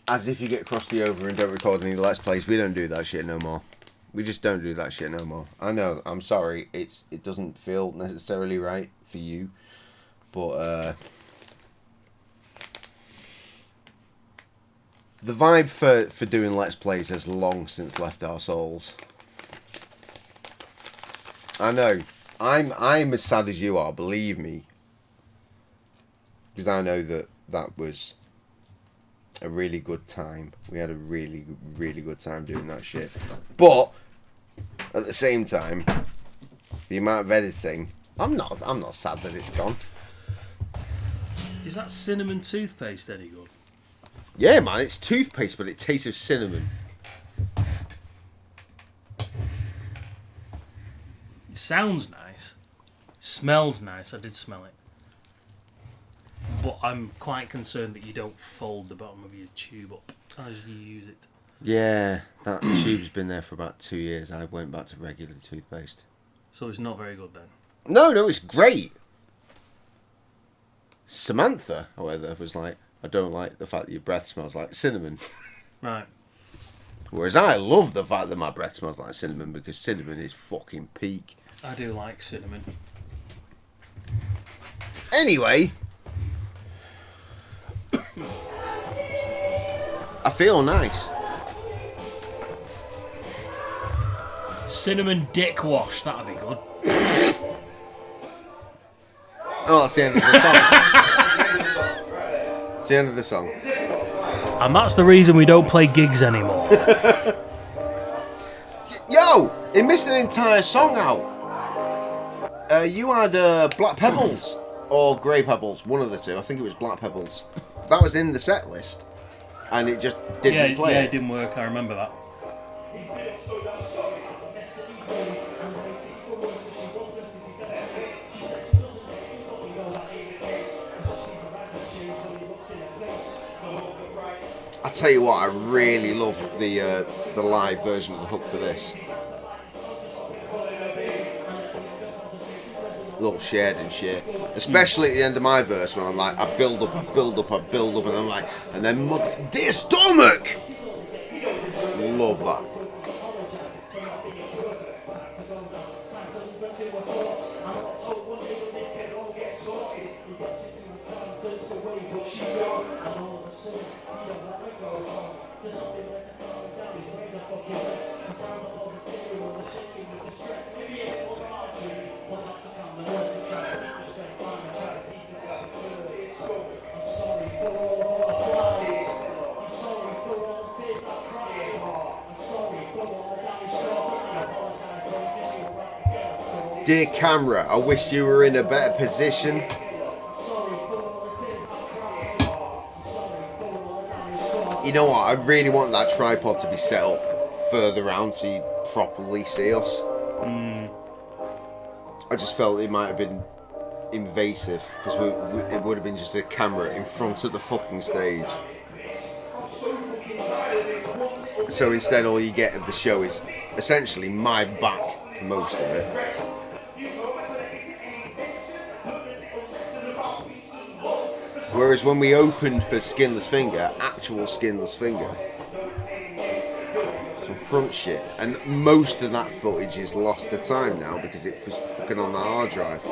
As if you get crusty over and don't record any Let's Plays. We don't do that shit no more. We just don't do that shit no more. I know, I'm sorry, it doesn't feel necessarily right for you, but the vibe for doing Let's Plays has long since left our souls. I know, I'm as sad as you are, believe me. Because I know that was a really good time. We had a really, really good time doing that shit. But at the same time, the amount of editing, I'm not sad that it's gone. Is that cinnamon toothpaste any good? Yeah, man, it's toothpaste, but it tastes of cinnamon. It sounds nice. Smells nice. I did smell it. But I'm quite concerned that you don't fold the bottom of your tube up as you use it. Yeah, that tube's been there for about 2 years. I went back to regular toothpaste. So it's not very good then. No, it's great. Samantha, however, was like, I don't like the fact that your breath smells like cinnamon. Right. Whereas I love the fact that my breath smells like cinnamon because cinnamon is fucking peak. I do like cinnamon. Anyway, I feel nice. Cinnamon dick wash, that'd be good. Oh, that's the end of the song. It's the end of the song. And that's the reason we don't play gigs anymore. Yo, it missed an entire song out. You had Black Pebbles or Grey Pebbles, one of the two. I think it was Black Pebbles. That was in the set list, and it just didn't play. Yeah, it didn't work. I remember that. I tell you what, I really love the live version of the hook for this. Little shared and shit. Especially at the end of my verse when I'm like, I build up, and I'm like, and then dear stomach! Love that. Dear camera, I wish you were in a better position. You know what, I really want that tripod to be set up further around so you properly see us. I just felt it might have been invasive because it would have been just a camera in front of the fucking stage. So instead all you get of the show is essentially my back for most of it. Whereas when we opened for Skinless Finger, actual Skinless Finger, some front shit, and most of that footage is lost to time now because it was fucking on the hard drive.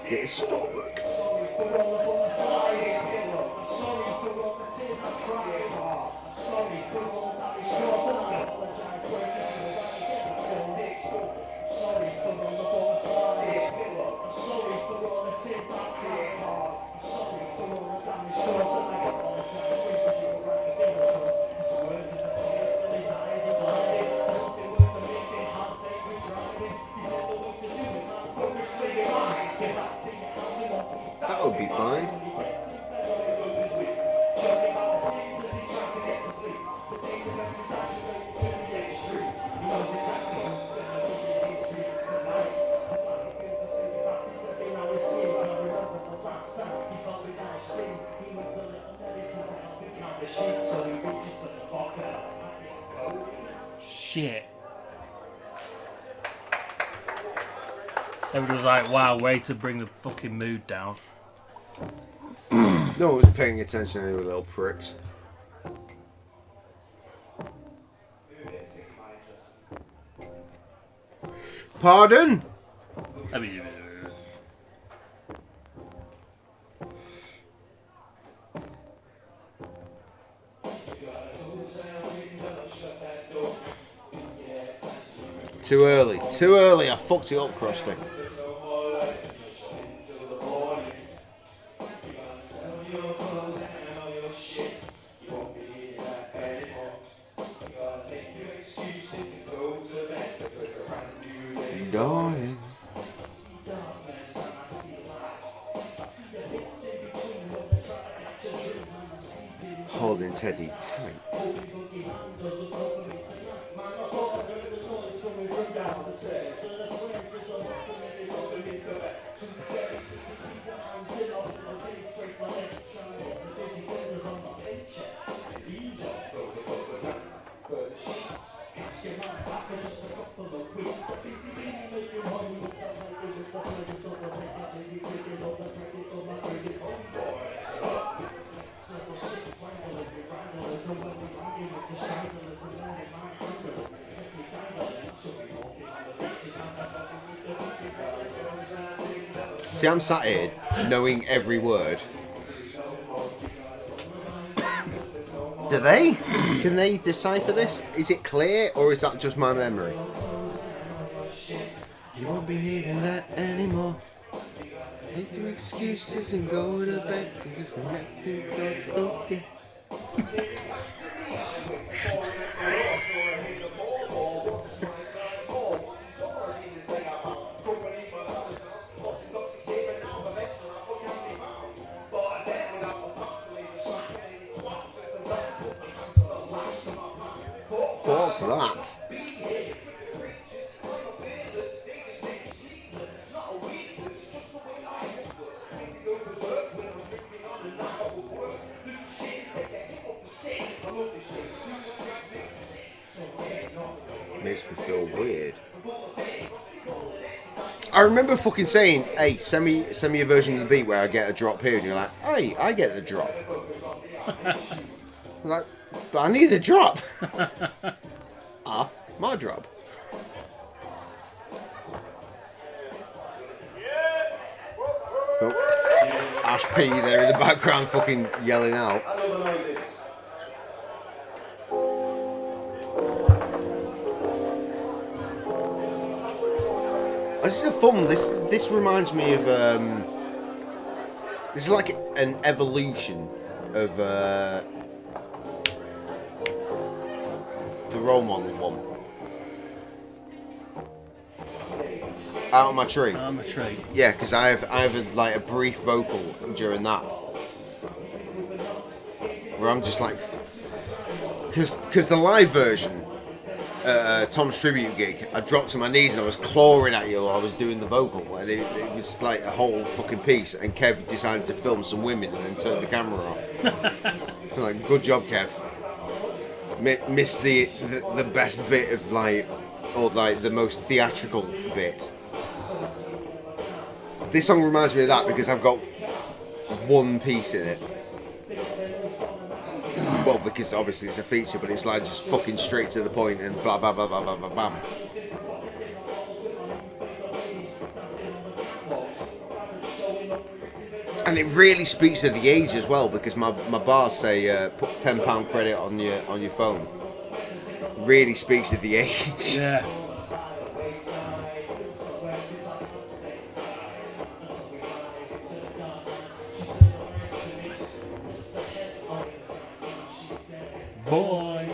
Get a stomach. That would be fine. Shit. Everybody was like, wow, way to bring the fucking mood down. No one was paying attention to any little pricks. Pardon? I mean, Too early. Too early. I fucked it up, Krusty. darling. Holding Teddy tight. See, I'm sat here knowing every word. Do they? Can they decipher this? Is it clear, or is that just my memory? You won't be needing that anymore. Make your excuses and go to bed because I'm not too good. Fuck that. Makes me feel weird. I remember fucking saying, hey, send me a version of the beat where I get a drop here, and you're like, hey, I get the drop. I'm like, but I need a drop. My drop. Oh. Ash P there in the background fucking yelling out. This is fun. This reminds me of this is like an evolution of the role model one. Out of my tree. I'm a tree. Yeah, because I have a brief vocal during that, where I'm just like, because the live version, Tom's tribute gig, I dropped to my knees and I was clawing at you while I was doing the vocal, and it was like a whole fucking piece. And Kev decided to film some women and then turn the camera off. I'm like, good job, Kev. Missed the best bit of the most theatrical bit. This song reminds me of that because I've got one piece in it. Well, because obviously it's a feature, but it's like just fucking straight to the point and blah blah blah blah blah blah bam. And it really speaks to the age as well, because my bars say put £10 credit on your phone. Really speaks to the age. Yeah. Boy.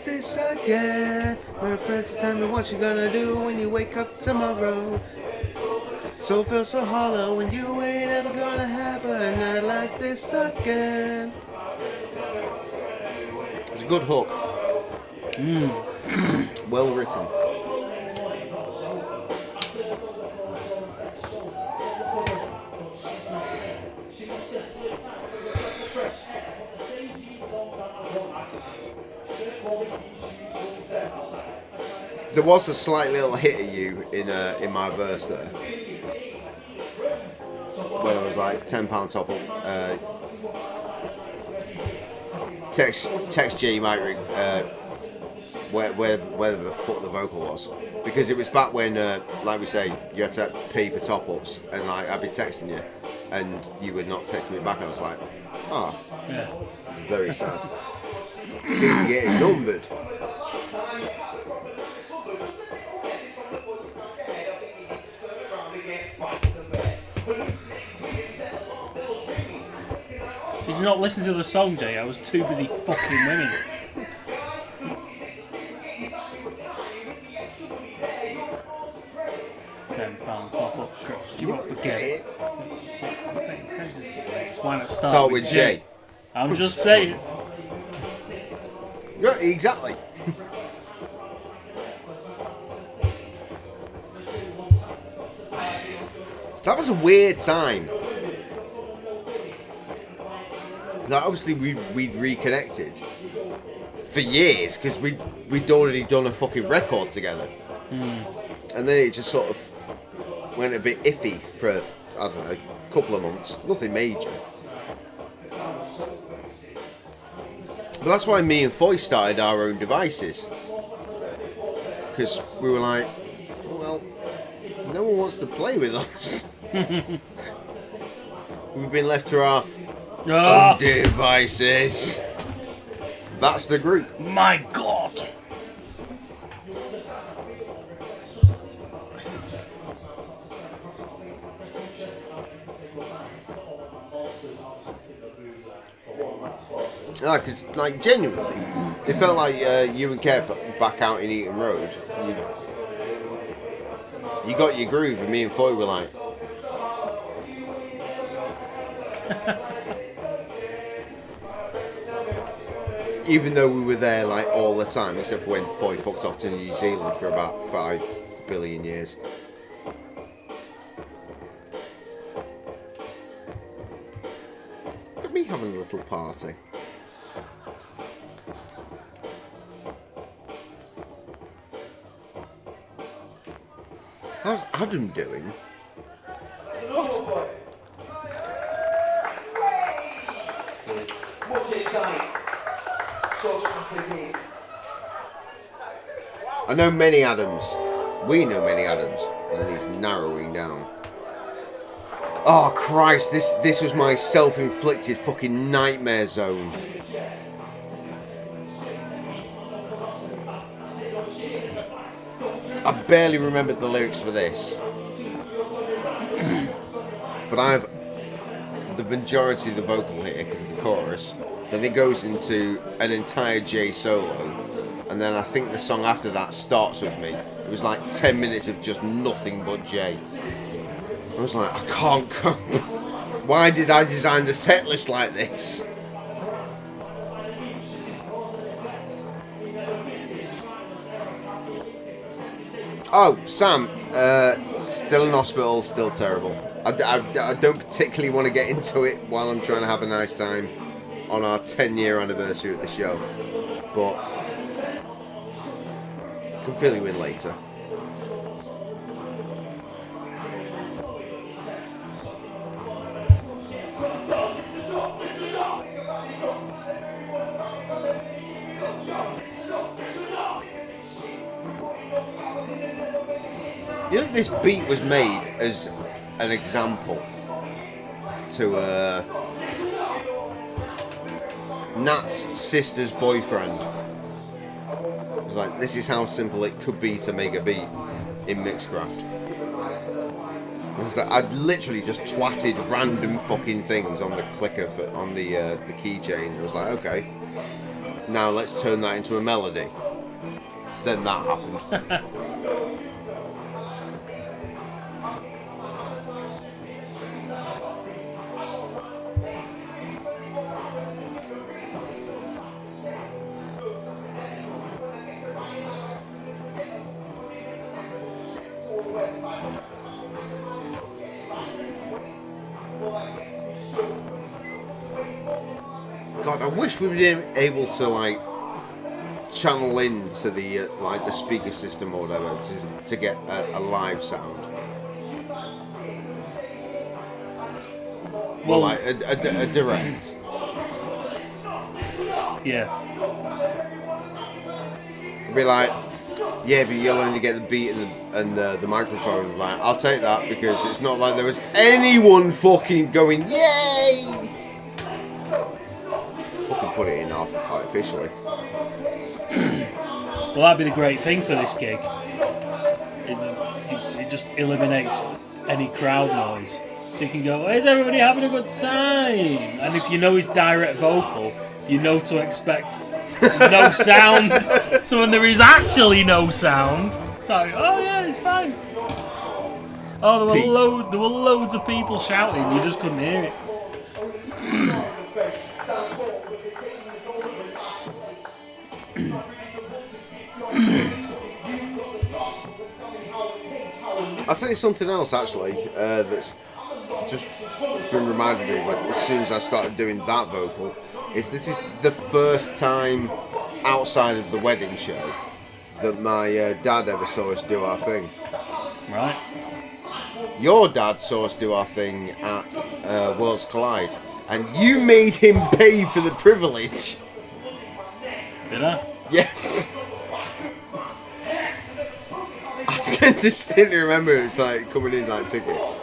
This again. My friends tell me what you gonna do when you wake up tomorrow. So feel so hollow when you ain't ever gonna have a night like this again. It's a good hook. Well written. There was a slight little hit at you in my verse there. When I was like £10 top up. Text J, you might ring where the fuck the vocal was, because it was back when like we say you had to pay for top ups, and like I'd be texting you and you would not text me back. I was like, oh, Yeah. very sad. He's getting numbered. Did you not listen to the song, Jay? I was too busy fucking winning. Okay. So, I'm paying attention to it. Why not start, Start with J. I'm just saying. Yeah, exactly. That was a weird time. That obviously we'd reconnected for years because we'd already done a fucking record together, and then it just sort of went a bit iffy for I don't know, a couple of months. Nothing major. But that's why me and Foy started our own devices, because we were like, well, no one wants to play with us. We've been left to our own devices. That's the group. My God. Because, like, genuinely, it felt like you and Kev back out in Eaton Road. You got your groove, and me and Foy were like... Even though we were there, like, all the time, except for when Foy fucked off to New Zealand for about 5 billion years. Look at me having a little party. How's Adam doing? What? I know many Adams. We know many Adams. And he's narrowing down. Oh Christ, this was my self-inflicted fucking nightmare zone. I barely remembered the lyrics for this. But I have the majority of the vocal here because of the chorus. Then it goes into an entire J solo. And then I think the song after that starts with me. It was like 10 minutes of just nothing but J. I was like, I can't cope. Why did I design the set list like this? Oh, Sam, still in hospital, still terrible. I don't particularly want to get into it while I'm trying to have a nice time on our 10-year anniversary at the show. But I can fill you in later. You know, this beat was made as an example to Nat's sister's boyfriend. It was like, this is how simple it could be to make a beat in Mixcraft. Like, I'd literally just twatted random fucking things on the clicker on the keychain. It was like, okay, now let's turn that into a melody. Then that happened. God, I wish we'd been able to like channel into the like the speaker system or whatever to get a live sound. Well, like a direct. Yeah. Be like, yeah, but you'll only get the beat and the microphone. Like, I'll take that because it's not like there was anyone fucking going, yay! Fucking put it in artificially. Well, that'd be the great thing for this gig. It just eliminates any crowd noise. So you can go, is everybody having a good time? And if you know his direct vocal, you know to expect no sound. So when there is actually no sound, it's like, oh yeah, it's fine. Oh, there peak. were loads of people shouting. You just couldn't hear it. I'll say something else actually that's just been reminded me when, as soon as I started doing that vocal, is this is the first time outside of the wedding show that my dad ever saw us do our thing. Right. Your dad saw us do our thing at Worlds Collide, and you made him pay for the privilege. Did I? Yes. I distinctly remember it was like coming in like tickets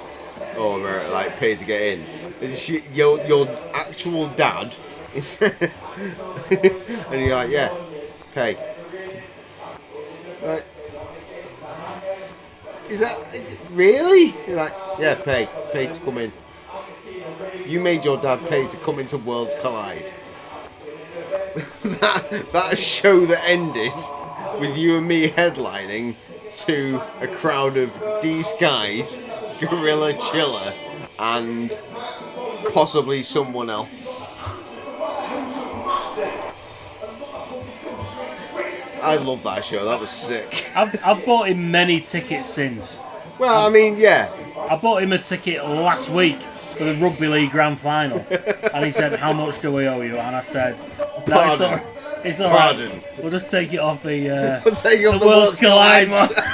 or like pay to get in. And your actual dad is and you're like, yeah, pay. Like, is that really? You're like, yeah, pay to come in. You made your dad pay to come into Worlds Collide. that show that ended with you and me headlining to a crowd of D-Skies, Gorilla Chiller, and possibly someone else. I love that show. That was sick. I've bought him many tickets since. Well, I mean, yeah. I bought him a ticket last week for the Rugby League Grand Final, and he said, "How much do we owe you?" And I said, "No, Pardon. it's all Pardon. right. We'll just take it off the We'll take it off the Worlds Worlds Collide Collide." one."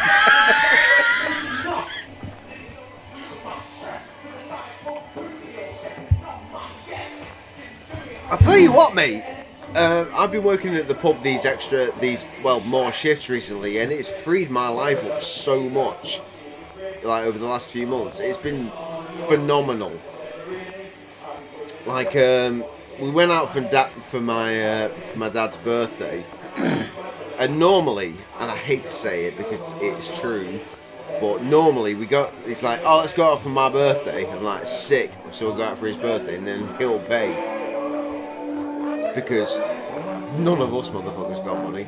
I'll tell you what, mate. I've been working at the pub more shifts recently, and it's freed my life up so much. Like over the last few months, it's been phenomenal. Like we went out for my dad's birthday, and normally, and I hate to say it because it's true, but normally it's like, oh, let's go out for my birthday. I'm like, sick. So we'll go out for his birthday, and then he'll pay because none of us motherfuckers got money.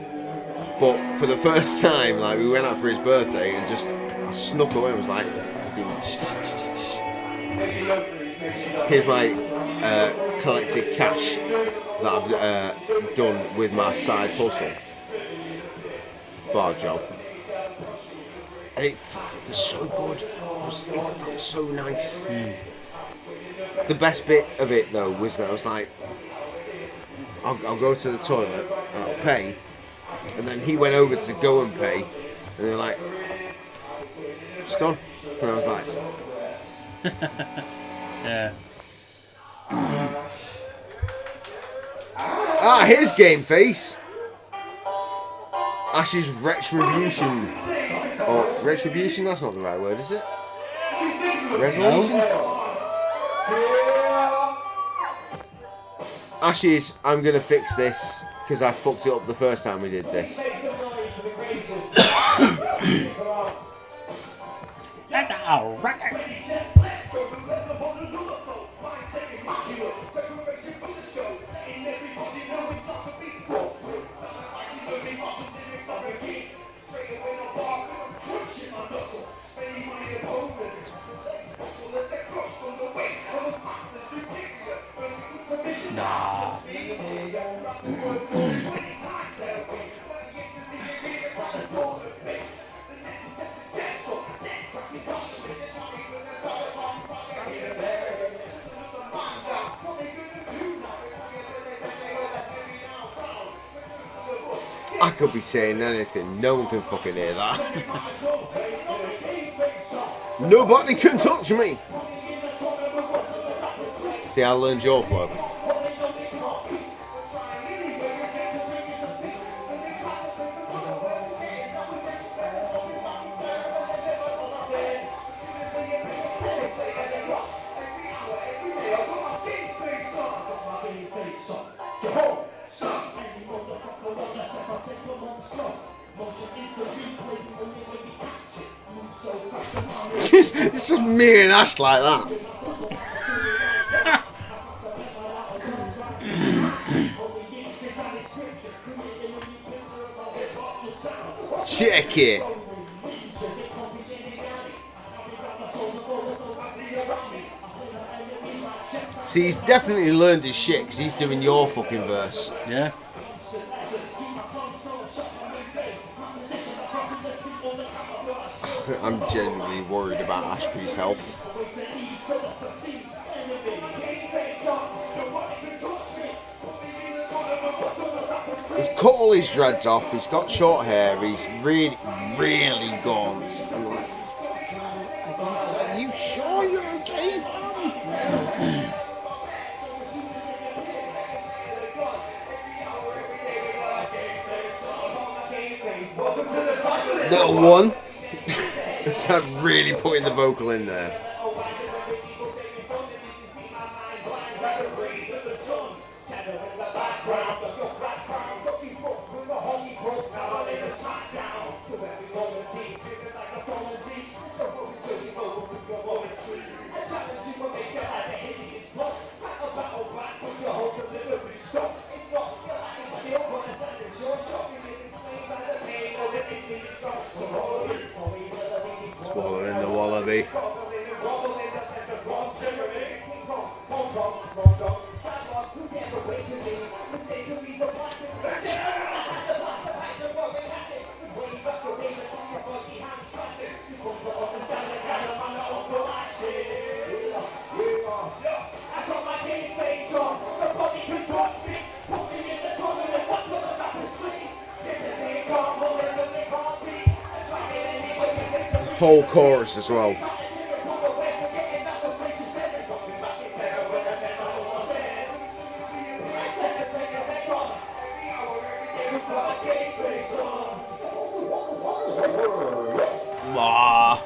But for the first time, like, we went out for his birthday and just I snuck away and was like, here's my collected cash that I've done with my side hustle. Bar job. And it was so good. It felt so nice. The best bit of it, though, was that I was like, I'll go to the toilet and I'll pay. And then he went over to go and pay. And they were like, it's done. And I was like, Yeah. here's Game Face. Ash's Retribution. Or Retribution? That's not the right word, is it? Resolution? Ash's I'm gonna fix this because I fucked it up the first time we did this. Nah. I could be saying anything. No one can fucking hear that. Nobody can touch me. See, I learned your flow. It's just me and Ash like that. Check it. See, he's definitely learned his shit because he's doing your fucking verse. Yeah. I'm genuinely worried about Ashby's health. He's cut all his dreads off, he's got short hair, he's really, really gaunt. I'm like, fucking hell, are you sure you're okay, fam? Little one. Is that really putting the vocal in there? Swallowing the wallaby. Whole chorus as well. Ah.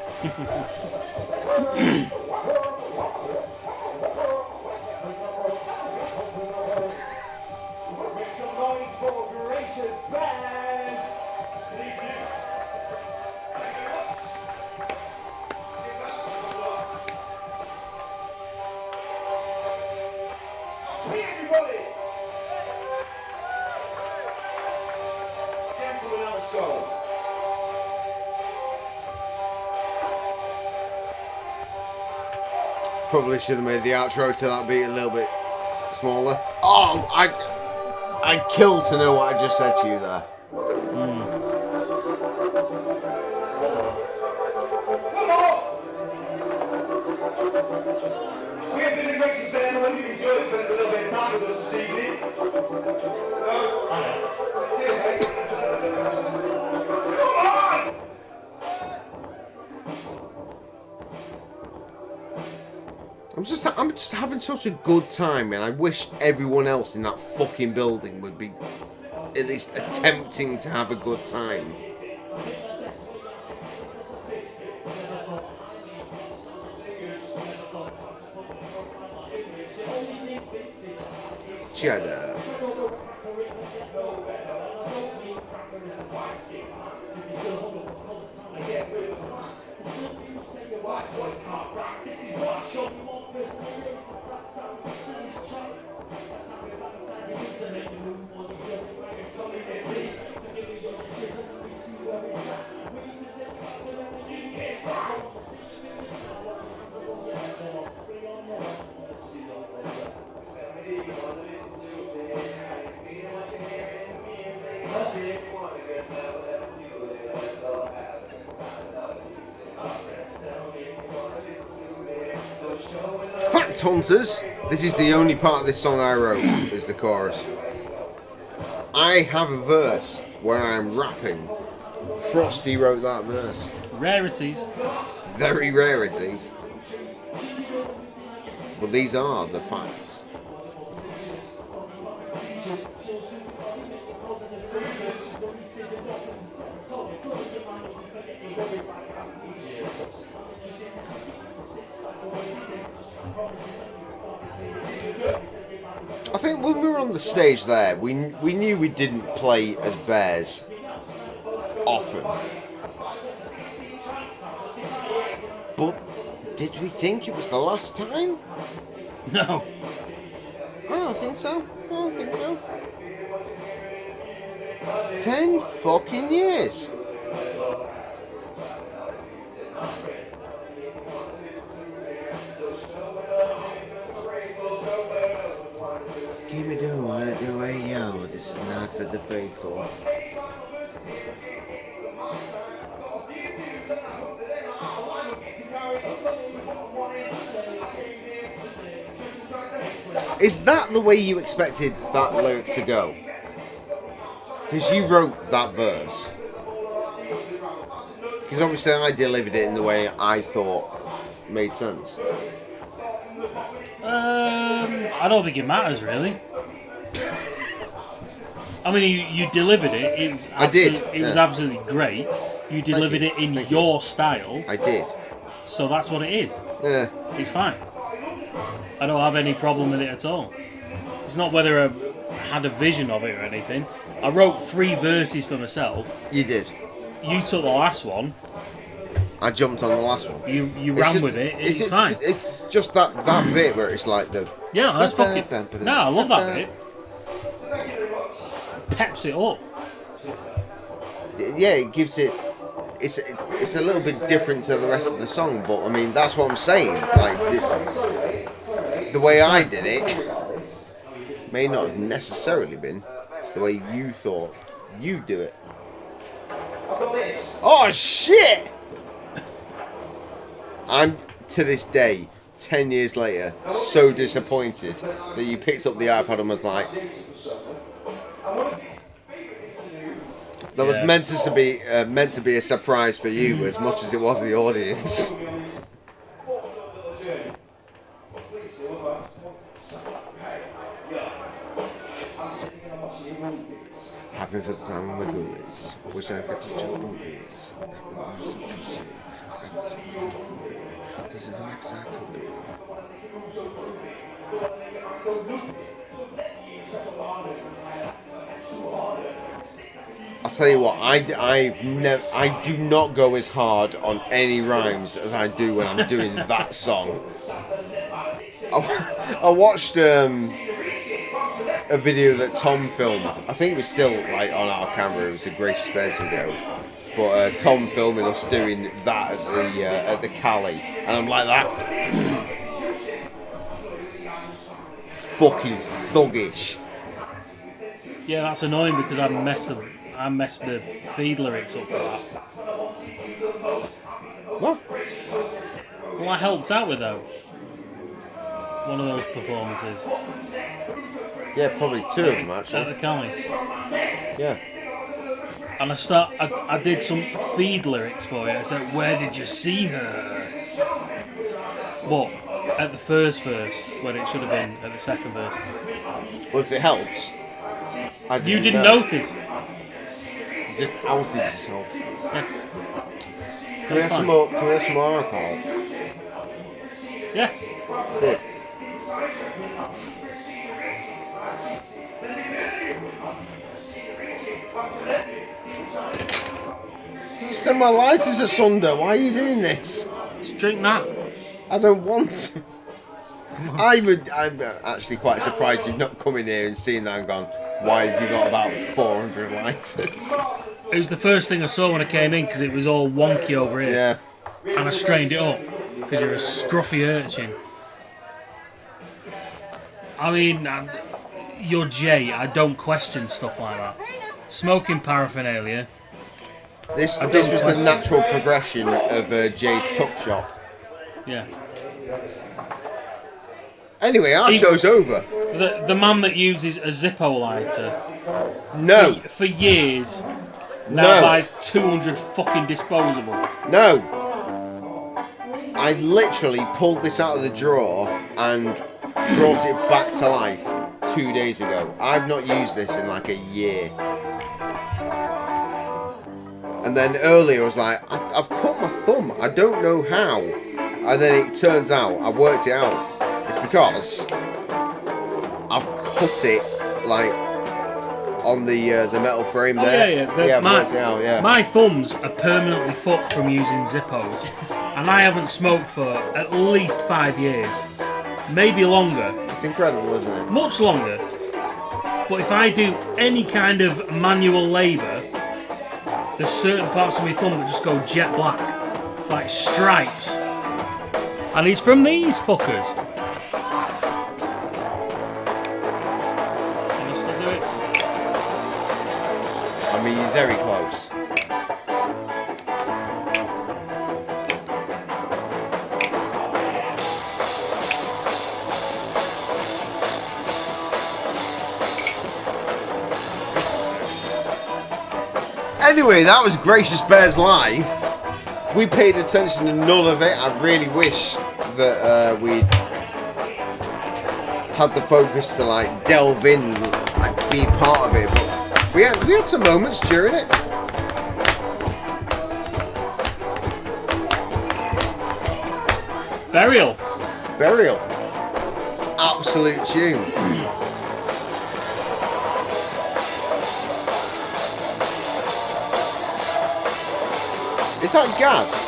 Probably should have made the outro to that beat a little bit smaller. Oh, I'd kill to know what I just said to you there. We have been in Racing Band. I hope you enjoyed it. Spent a little bit of time with us this evening. Cheers, mate. Come on! I'm just having such a good time, and I wish everyone else in that fucking building would be at least attempting to have a good time. Cheddar. Fact hunters, this is the only part of this song I wrote, is the chorus. I have a verse where I'm rapping. Frosty wrote that verse. Rarities. Very rarities. But these are the facts. I think when we were on the stage there, we knew we didn't play as Bears often. But did we think it was the last time? No. I don't think so. 10 fucking years. Is that the way you expected that lyric to go? Because you wrote that verse. Because obviously I delivered it in the way I thought made sense. I don't think it matters really. I mean, you delivered it. It was I did, It was absolutely great. You delivered you, it in thank your style, I did. so that's what it is. Yeah. It's fine. I don't have any problem with it at all. It's not whether I had a vision of it or anything. I wrote 3 verses for myself. You did. You took the last one. I jumped on the last one. You It's ran just- with it. It's fine. It's just that bit where it's like the... Yeah, that's fucking. No, I love that bit. Peps it up. Yeah, it gives it... It's a little bit different to the rest of the song, but I mean, that's what I'm saying. Like, the way I did it may not have necessarily been the way you thought you'd do it. Oh, shit! I'm, to this day, 10 years later, so disappointed that you picked up the iPod and was like... That was Yeah. meant to be a surprise for you as much as it was the audience. Happy for the time of my goodies. Wish I could touch your boobies. This is the max I could be. I'll tell you what, I do not go as hard on any rhymes as I do when I'm doing that song. I watched a video that Tom filmed. I think it was still like on our camera. It was a Gracious Bears video, but Tom filming us doing that at the Cali, and I'm like that, fucking thuggish. Yeah, that's annoying because I messed the feed lyrics up for that. What? Well, I helped out with that. One of those performances Yeah, probably 2 of them at actually. the Cali. Yeah. And I did some feed lyrics for you. I said, "Where did you see her?" But at the first verse, when it should have been at the second verse. Well, if it helps. You didn't notice. You just outed yourself. Yeah. Can we have some more? Can we have some more alcohol? Yeah. Good. You sent my lights asunder. Why are you doing this? Just drink that. I don't want to. I'm actually quite surprised you've not come in here and seen that and gone, why have you got about 400 lighters? It was the first thing I saw when I came in because it was all wonky over here. Yeah. And I strained it up because you're a scruffy urchin. I mean, you're Jay. I don't question stuff like that. Smoking paraphernalia. This don't was the question. natural progression of Jay's tuck shop. Yeah. Anyway, our show's over. The man that uses a Zippo lighter No. for years now No. buys 200 fucking disposable. No. I literally pulled this out of the drawer and brought it back to life 2 days ago. I've not used this in like a year. And then earlier I was like, I've cut my thumb. I don't know how. And then it turns out, I worked it out. It's because I've cut it like on the metal frame there. Yeah. I've worked it out, yeah. My thumbs are permanently fucked from using Zippos. And I haven't smoked for at least 5 years. Maybe longer. It's incredible, isn't it? Much longer. But if I do any kind of manual labour, there's certain parts of my thumb that just go jet black. Like stripes. And it's from these fuckers. Can I still do it? I mean, you're very close. Anyway, that was Gracious Bears Live. We paid attention to none of it. I really wish that we'd had the focus to like delve in, like be part of it. But we had some moments during it. Burial. Absolute tune. Is that Gaz?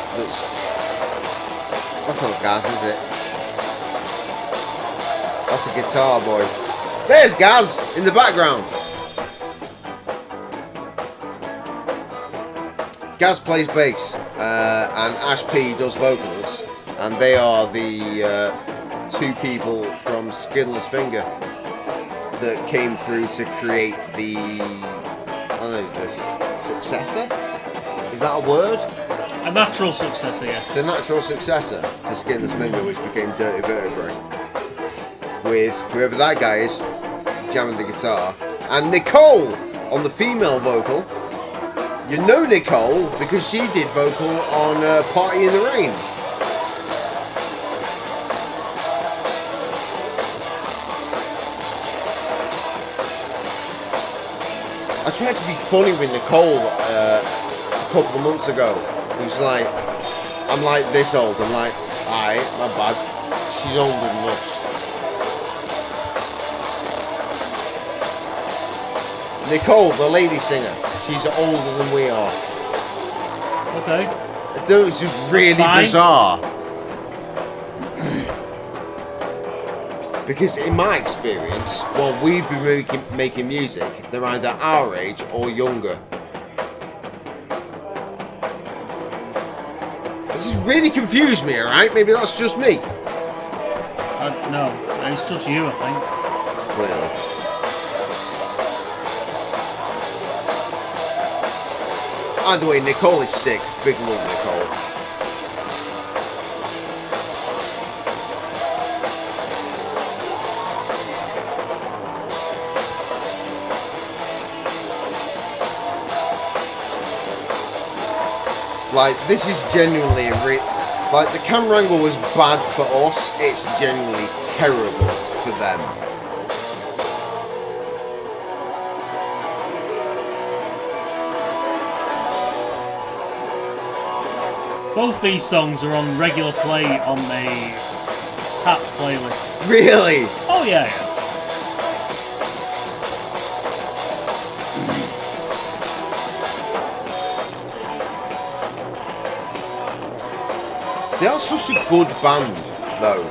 That's not Gaz, is it? That's a guitar boy. There's Gaz in the background. Gaz plays bass, and Ash P does vocals, and they are the two people from Skinless Finger that came through to create the, I don't know, the successor? Is that a word? A natural successor, yeah. The natural successor to Skinless Finger, which became Dirty Vertebrae. With whoever that guy is, jamming the guitar. And Nicole on the female vocal. You know Nicole because she did vocal on Party in the Rain. I tried to be funny with Nicole a couple of months ago. It was like, I'm like this old. I'm like, alright, my bad. She's older than us. Nicole, the lady singer, she's older than we are. Okay. It was just really bizarre. Because in my experience, while we've been making music, they're either our age or younger. This has really confused me, alright? Maybe that's just me. No, it's just you, I think. Clearly. Either way, Nicole is sick. Big love, Nicole. Like, this is genuinely like, the camera angle was bad for us, it's genuinely terrible for them. Both these songs are on regular play on the Tap playlist. Really? Oh yeah. They are such a good band, though.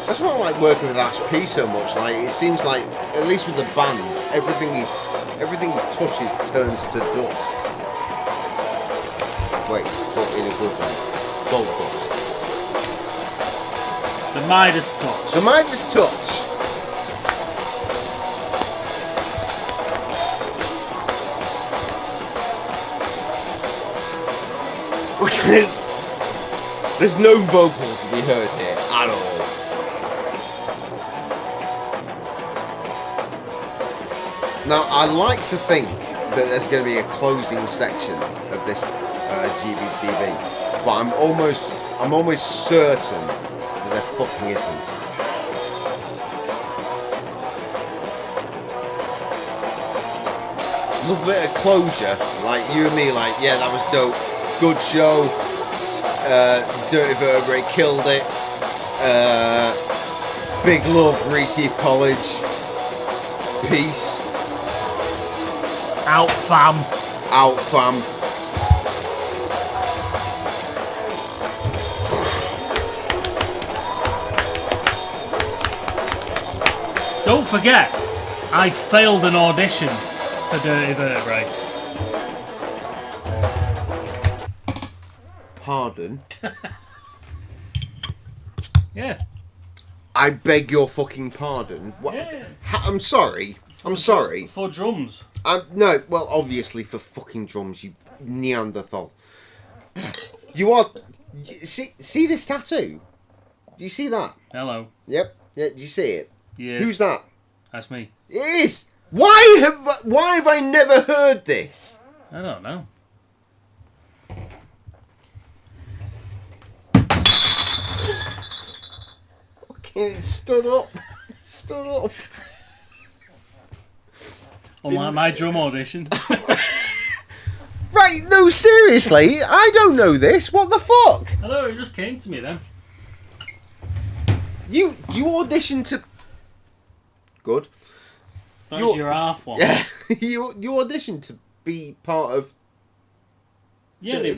That's why I like working with Ash P so much. Like, it seems like, at least with the bands, everything he touches turns to dust. Wait, but in a good way. Gold dust. The Midas touch. The Midas touch. There's no vocals to be heard here at all. Now, I like to think that there's going to be a closing section of this GBTV, but I'm almost certain that there fucking isn't. Love a bit of closure, like you and me, like, yeah, that was dope. Good show. Dirty Vertebrae killed it. Big love, Reaseheath College. Peace. Out fam. Out fam. Don't forget, I failed an audition for Dirty Vertebrae. Pardon? Yeah. I beg your fucking pardon. What? Yeah. I'm sorry. I'm sorry. For drums. No, well, obviously for fucking drums, you Neanderthal. You are... See this tattoo? Do you see that? Hello. Yep. Yeah, do you see it? Yeah. Who's that? That's me. It is! Why have I never heard this? I don't know. Fucking stood up. Stood up. Unlike my drum audition. Right, no, seriously, I don't know this. What the fuck? I know, it just came to me then. You auditioned to... Good. That was your half one. Yeah, you auditioned to be part of... Yeah, they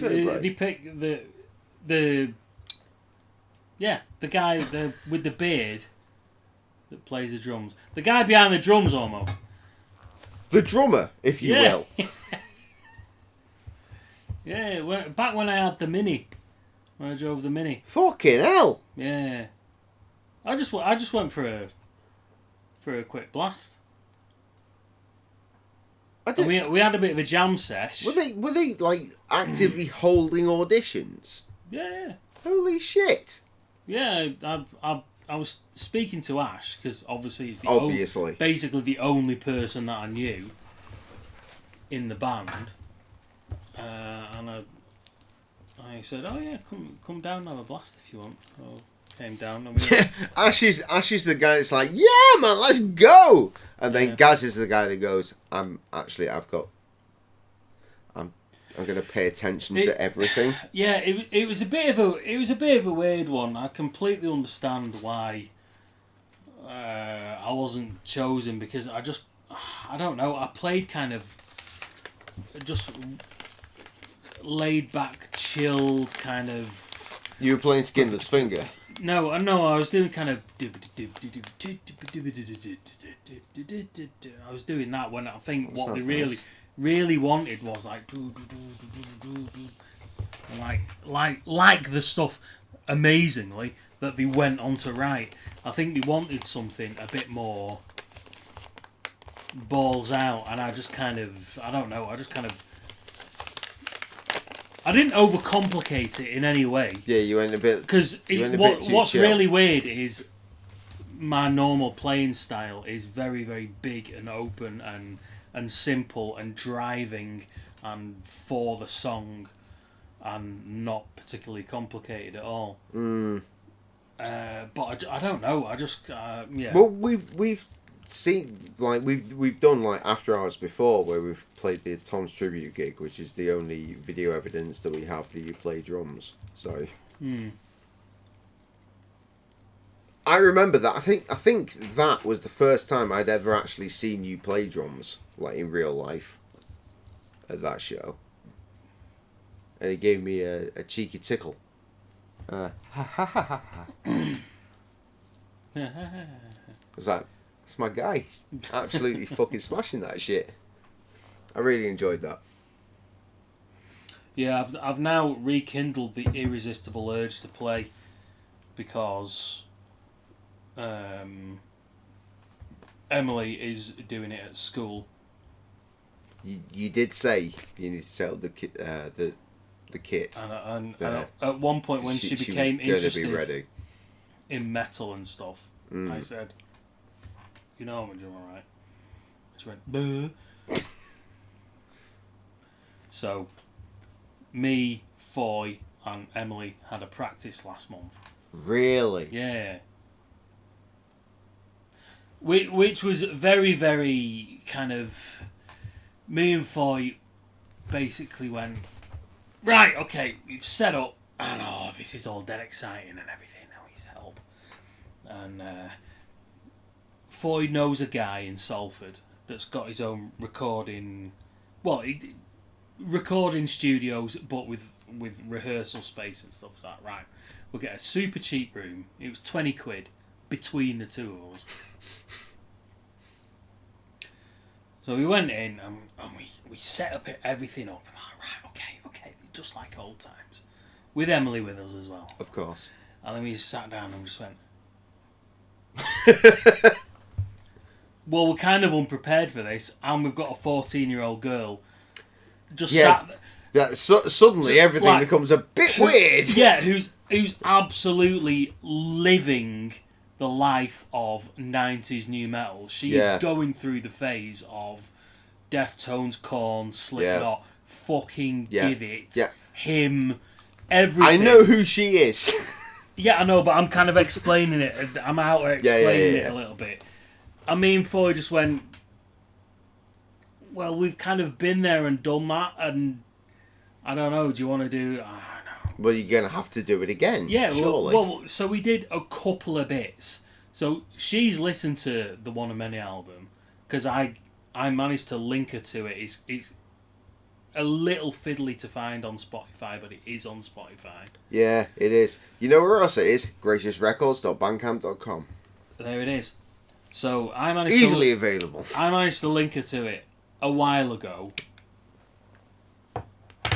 pick the guy with the beard that plays the drums. The guy behind the drums, almost. The drummer, if you will. Yeah, back when I had the Mini, when I drove the Mini. Fucking hell. Yeah, I just went for a quick blast. And we had a bit of a jam sesh. Were they like actively holding auditions? Yeah. Holy shit. Yeah, I was speaking to Ash because obviously he's basically the only person that I knew in the band, and I said, "Oh yeah, come down and have a blast if you want." So came down and we Ash is the guy that's like, "Yeah, man, let's go," and then Gaz is the guy that goes, I'm going to pay attention to everything. Yeah, it was a bit of a weird one. I completely understand why I wasn't chosen because I don't know. I played kind of just laid back, chilled kind of. You were playing Skinless Finger. No, I was doing kind of. I was doing that when I think what they really wanted was like the stuff amazingly that they went on to write. I think they wanted something a bit more balls out, and I just kind of I didn't overcomplicate it in any way. Yeah, you went a bit. Because what's really weird is my normal playing style is very, very big and open and simple and driving and for the song and not particularly complicated at all. But I don't know. I just yeah. Well, we've seen we've done after hours before where we've played the Tom's tribute gig, which is the only video evidence that we have that you play drums. So I remember that. I think that was the first time I'd ever actually seen you play drums in real life at that show, and it gave me a cheeky tickle. I was like, that's my guy. Absolutely fucking smashing that shit. I really enjoyed that. Yeah, I've now rekindled the irresistible urge to play because Emily is doing it at school. You did say you need to sell the kit. The kit. And at one point when she became interested be ready. in metal and stuff, I said, "You know I'm a drummer, right?" She went, "Buh." So, me, Foy, and Emily had a practice last month. Really? Yeah. Which was very, very kind of... Me and Foy basically went, right, okay, we've set up, and this is all dead exciting and everything, now he's help. And Foy knows a guy in Salford that's got his own recording studios, but with rehearsal space and stuff like that. Right, we'll get a super cheap room. It was 20 quid between the two of us. So we went in and we set up everything up. Right, okay, just like old times, with Emily with us as well, of course. And then we just sat down and just went, well, we're kind of unprepared for this, and we've got a 14-year-old girl sat there. That suddenly everything becomes a bit weird. Yeah, who's absolutely living the life of 90s new metal. She's Yeah. going through the phase of Deftones, Korn, Slipknot, fucking Yeah. Give It, Yeah. Him, everything. I know who she is. Yeah, I know, but I'm kind of explaining it. I'm out there explaining it a little bit. And me and Foy just went, well, we've kind of been there and done that, and I don't know, do you want to do... I don't know. Well, you're going to have to do it again, Yeah, surely. well, so we did a couple of bits. So she's listened to the One of Many album, because I managed to link her to it. It's a little fiddly to find on Spotify, but it is on Spotify. Yeah, it is. You know where else it is? graciousrecords.bandcamp.com. There it is. So I managed Easily available. I managed to link her to it a while ago,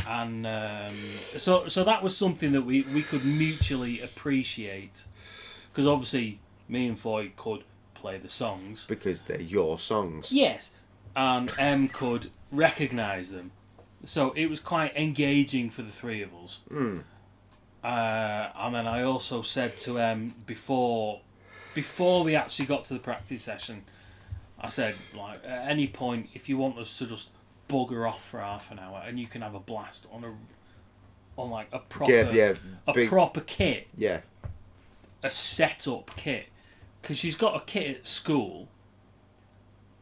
and so that was something that we could mutually appreciate, because obviously me and Foy could play the songs Because they're your songs. yes, and M could recognise them, so it was quite engaging for the three of us. And then I also said to M before we actually got to the practice session, I said, like, at any point, if you want us to just bugger off for half an hour and you can have a blast on like a proper proper kit, Yeah. a set up kit, because she's got a kit at school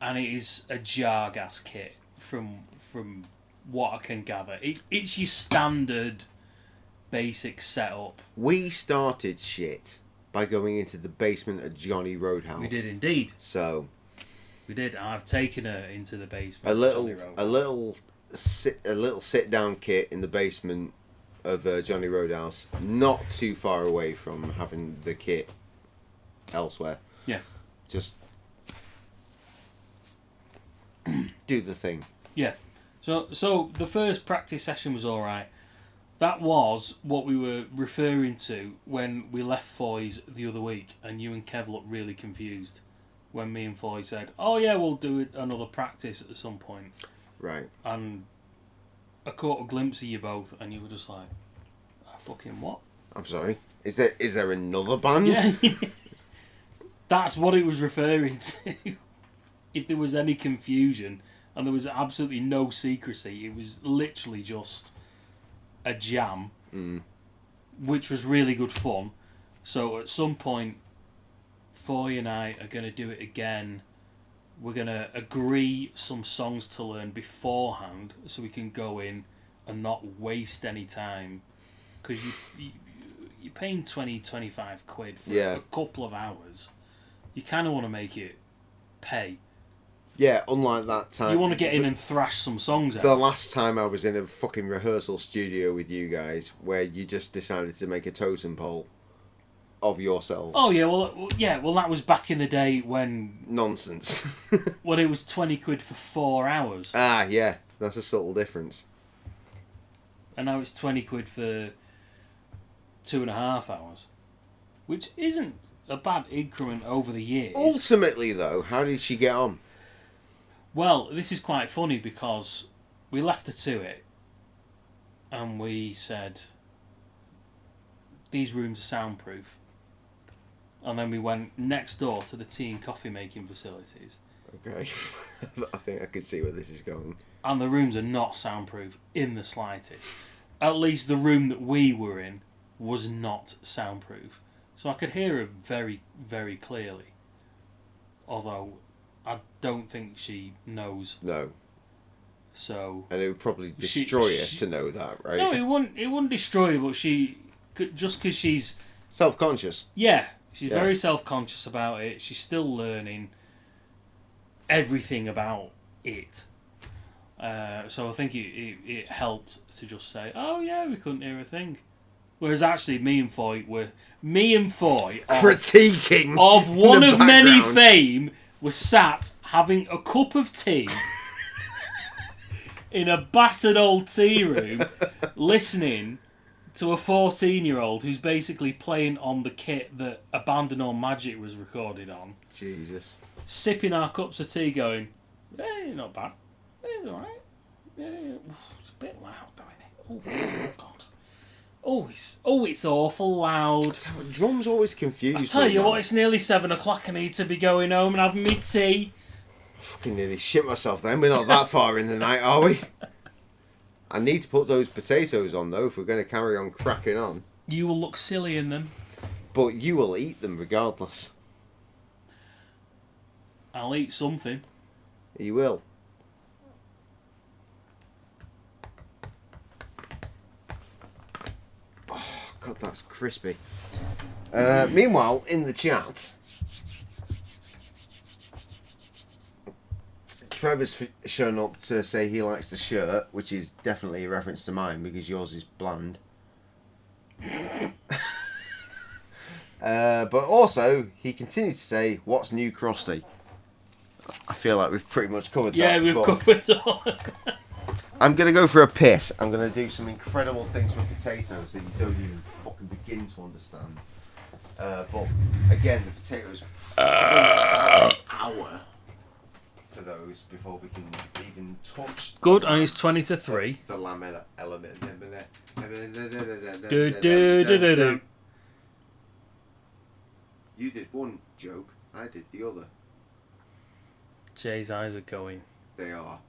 and it is a jar-gas kit from what I can gather. It's your standard basic setup. We started shit by going into the basement at Johnny Roadhouse. We did indeed. So We did. I've taken her into the basement. a Johnny Road. little sit down kit in the basement of Johnny Roadhouse, not too far away from having the kit elsewhere. Yeah. Just do the thing. Yeah. So the first practice session was all right. That was what we were referring to when we left Foy's the other week, and you and Kev looked really confused when me and Foy said, "Oh yeah, we'll do it another practice at some point." Right. And I caught a glimpse of you both, and you were just like, "Fucking what?" I'm sorry. Is there another band? Yeah. That's what it was referring to. If there was any confusion, and there was absolutely no secrecy, it was literally just a jam, which was really good fun. So at some point, Foy and I are going to do it again. We're going to agree some songs to learn beforehand so we can go in and not waste any time. Because you're paying 20-25 quid for a couple of hours. You kind of want to make it pay. Yeah, unlike that time. You want to get in and thrash some songs out. The last time I was in a fucking rehearsal studio with you guys, where you just decided to make a totem pole of yourselves. Oh yeah, well that was back in the day when Nonsense. when it was 20 quid for 4 hours, Ah, yeah, that's a subtle difference. and now it's 20 quid for 2.5 hours, which isn't a bad increment over the years. Ultimately, though, how did she get on? Well, this is quite funny because we left her to it, and we said, these rooms are soundproof. And then we went next door to the tea and coffee making facilities. Okay. I think I could see where this is going. And the rooms are not soundproof in the slightest. At least the room that we were in was not soundproof. So I could hear her very, very clearly. Although I don't think she knows. No. So. And it would probably destroy her to know that, right? No, it wouldn't destroy her, but just because she's self-conscious. Yeah, she's very self-conscious about it. She's still learning everything about it. So I think it helped to just say, "Oh yeah, we couldn't hear a thing." Whereas actually, me and Foy critiquing of One of Many background. fame was sat having a cup of tea in a battered old tea room, listening to a 14-year-old who's basically playing on the kit that Abandon All Magic was recorded on. Jesus. Sipping our cups of tea, going, not bad. It's alright. Yeah, it's a bit loud, though, isn't it? Oh, God. It's awful loud. Drums always confuse me. I tell you man. what, it's nearly 7 o'clock. I need to be going home and having me tea. Fucking nearly shit myself then. We're not that far in the night, are we? I need to put those potatoes on, though, if we're going to carry on cracking on. You will look silly in them. But you will eat them regardless. I'll eat something. You will. Oh, God, that's crispy. Meanwhile, in the chat, Trevor's shown up to say he likes the shirt, which is definitely a reference to mine because yours is bland. But also, he continued to say, "What's new, Krusty?" I feel like we've pretty much covered that. Yeah, we've covered all. I'm going to go for a piss. I'm going to do some incredible things with potatoes that you don't even fucking begin to understand. But, again, the potatoes... an hour for those before we can even touch... Good, and it's 20 to 3. The lamb element. Do. You did one joke, I did the other. Jay's eyes are going. They are.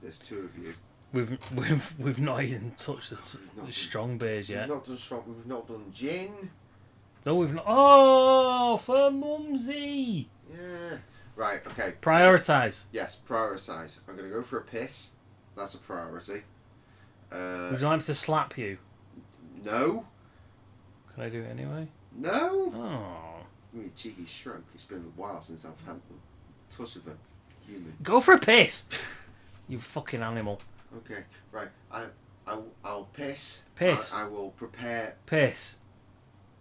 There's two of you. We've not even touched the strong beers yet. We've not done strong. We've not done gin. No, we've not. Oh, for Mumsy. Yeah. Right. Okay. Prioritise. Yes. Prioritise. I'm gonna go for a piss. That's a priority. Would you like me to slap you? No. Can I do it anyway? No. Oh. Give me a cheeky stroke. It's been a while since I've had the touch of a human. Go for a piss. You fucking animal. Okay. Right. I'll piss. Piss. I will prepare. Piss.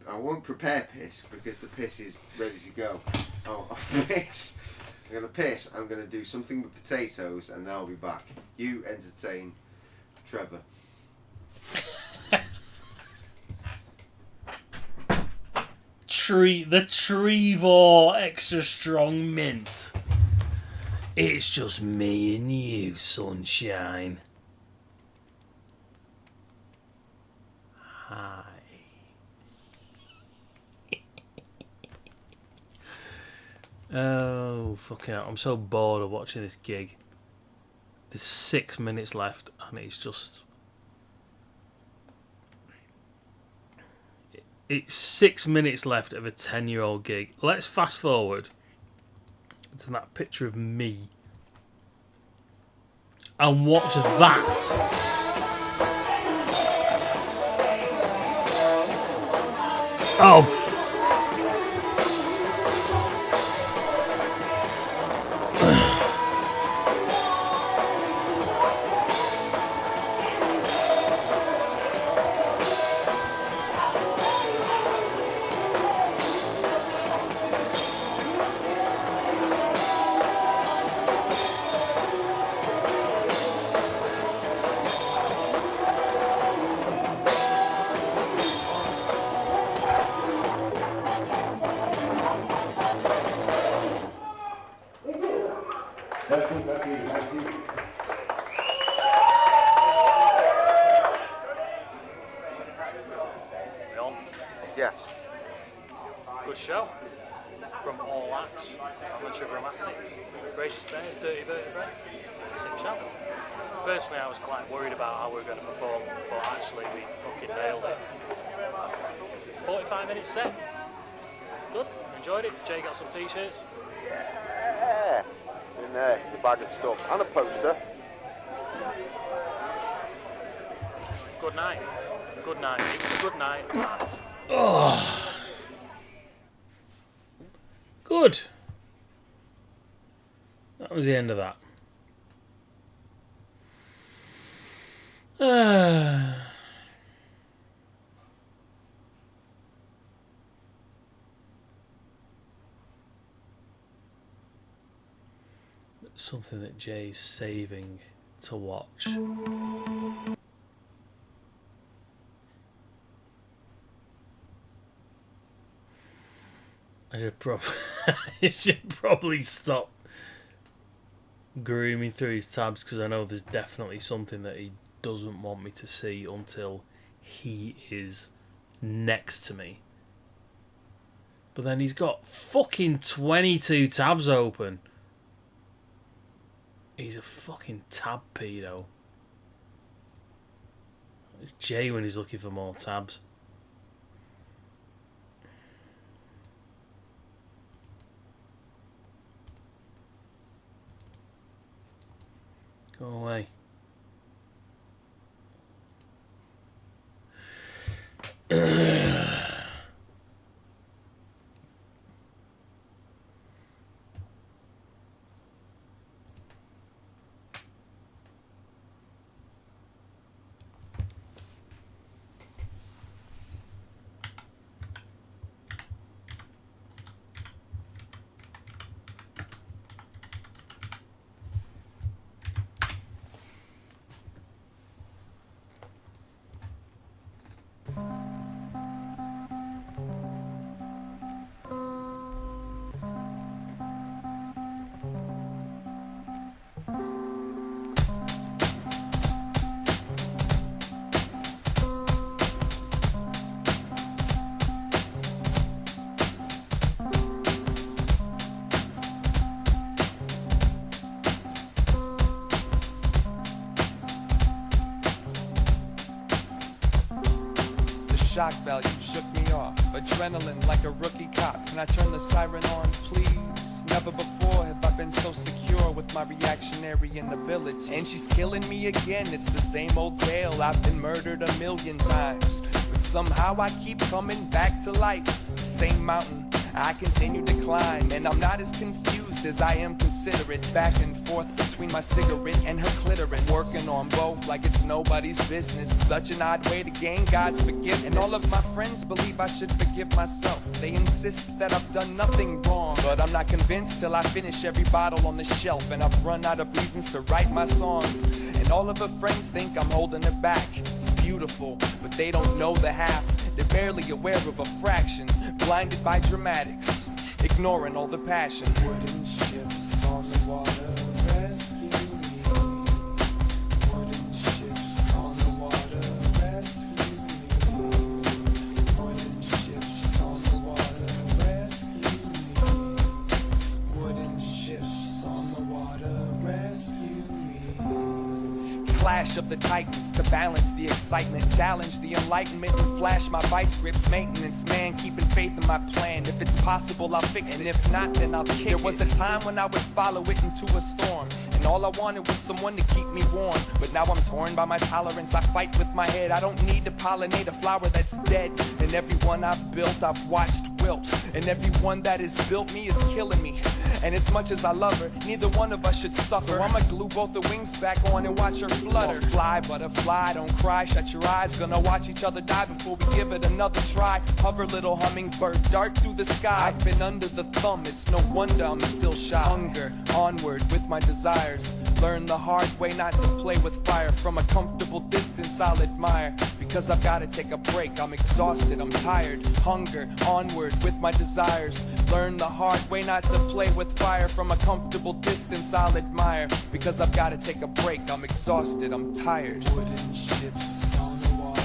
I won't prepare piss because the piss is ready to go. I'll piss. I'm going to piss. I'm going to do something with potatoes and then I'll be back. You entertain Trevor. The Trevor extra strong mint. It's just me and you, sunshine. Hi. Oh, fucking hell. I'm so bored of watching this gig. There's 6 minutes left and it's just... It's 6 minutes left of a 10-year-old gig. Let's fast forward to that picture of me and watch that. Oh. Yes. Good show from all acts, amateurgrammatics, Gracious Bears, Dirty Vertebrae, sick show. Personally, I was quite worried about how we were going to perform, but actually we fucking nailed it. 45-minute set. Good, enjoyed it. Jay got some t-shirts. Yeah. In there, the bag of stuff. And a poster. Good night. Good night. It was a good night. Oh. Good. That was the end of that. Something that Jay's saving to watch. I should probably stop grooming through his tabs because I know there's definitely something that he doesn't want me to see until he is next to me. But then he's got fucking 22 tabs open. He's a fucking tab pedo. It's Jay when he's looking for more tabs. Go away. Shock value shook me off. Adrenaline like a rookie cop. Can I turn the siren on, please? Never before have I been so secure with my reactionary inability. And she's killing me again. It's the same old tale. I've been murdered a million times, but somehow I keep coming back to life. The same mountain I continue to climb, and I'm not as confused as I am considerate. Back and forth between my cigarette and her clitoris, working on both like it's nobody's business. Such an odd way to gain God's forgiveness. And all of my friends believe I should forgive myself. They insist that I've done nothing wrong, but I'm not convinced till I finish every bottle on the shelf. And I've run out of reasons to write my songs, and all of her friends think I'm holding it back. It's beautiful, but they don't know the half. They're barely aware of a fraction, blinded by dramatics, ignoring all the passion. Wooden ships on the water, rescue me. Wooden ships on the water, rescue me. Wooden ships on the water, rescue me. Wooden ships on the water, rescue me. Clash of the titans to balance the excitement, challenge the enlightenment and flash my vice grips. Maintenance man, keeping faith in my plan. If it's possible, I'll fix it, and if not, then I'll kick it. There was a time when I would follow it into a storm, and all I wanted was someone to keep me warm. But now I'm torn by my tolerance, I fight with my head. I don't need to pollinate a flower that's dead. And everyone I've built, I've watched wilt, and everyone that has built me is killing me. And as much as I love her, neither one of us should suffer. So I'ma glue both the wings back on and watch her flutter. Fly, butterfly, don't cry, shut your eyes. Gonna watch each other die before we give it another try. Hover, little hummingbird, dart through the sky. I've been under the thumb, it's no wonder I'm still shy. Hunger, onward with my desires. Learn the hard way not to play with fire. From a comfortable distance I'll admire, because I've gotta take a break, I'm exhausted, I'm tired. Hunger, onward with my desires. Learn the hard way not to play with fire. From a comfortable distance I'll admire, because I've gotta take a break, I'm exhausted, I'm tired. Wooden ships on the water,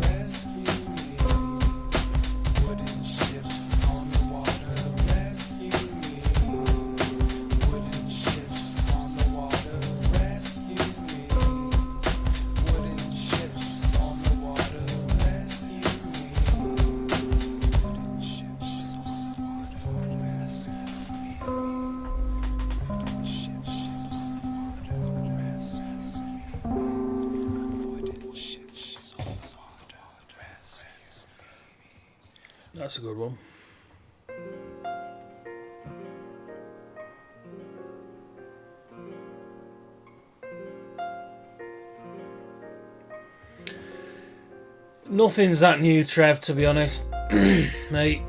rescue me. Wooden ships on the water, rescue me. Wooden ships on the water, rescue me. Wooden ships on the water, rescue me. Wooden ships on the water, rescue me. Wooden ships on the water, rescue me. Wooden ships on the water, rescue me. That's a good one. Nothing's that new, Trev, to be honest. Mate.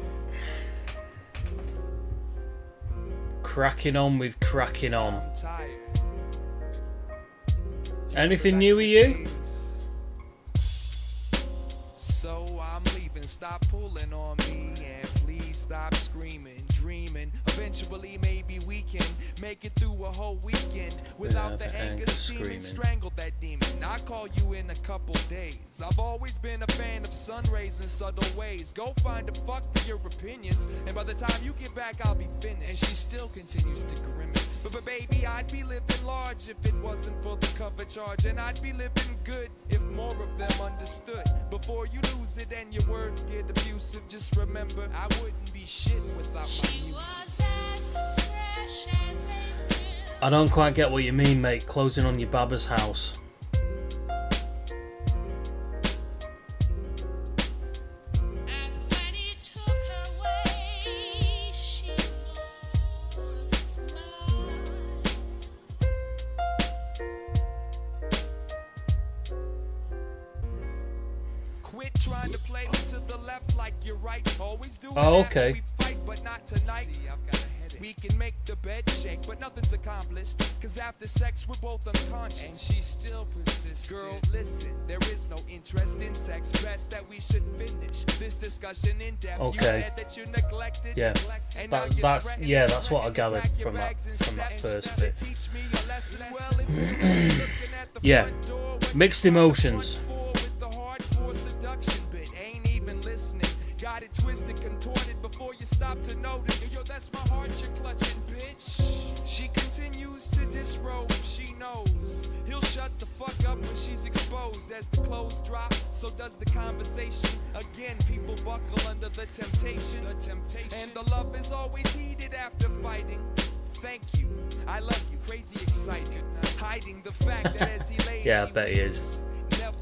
Cracking on with cracking on. I'm tired. Anything new with you? So I'm leaving, stop pulling on me, and please stop screaming. dreaming. Eventually, maybe we can make it through a whole weekend without the anger steaming. Strangle that demon. I'll call you in a couple days. I've always been a fan of sun rays in subtle ways. Go find a fuck for your opinions, and by the time you get back, I'll be finished. And she still continues to grimace. But baby, I'd be living large if it wasn't for the cover charge, and I'd be living good if more of them understood. Before you lose it and your words get abusive, just remember I wouldn't be shit without my music. I don't quite get what you mean, mate. Closing on your baba's house. Quit trying to play to the left like you're right. Always do it Oh, after okay. we fight, but not tonight. See, I've got a headache. We can make the bed shake, but nothing's accomplished. Cause after sex, we're both unconscious. And she still persists. Girl, listen, there is no interest in sex. Best that we should finish this discussion in depth. You Okay. said that you neglected. Yeah. And now you're That's threatening yeah. to That's what I threaten to gathered pack your from that bags and first steps bit. to teach me a lesson. Well, if you're looking at the Yeah. front door, what Mixed you find the emotions. front door with the hardcore seduction bit. Ain't even listening. Got it twisted, contorted before you stop to notice. Yo, that's my heart you're clutching, bitch. She continues to disrobe, she knows he'll shut the fuck up when she's exposed. As the clothes drop, so does the conversation. Again, people buckle under the temptation. And the love is always heated after fighting. Thank you, I love you, crazy excited. Hiding the fact that as he lays, Yeah, I bet he is.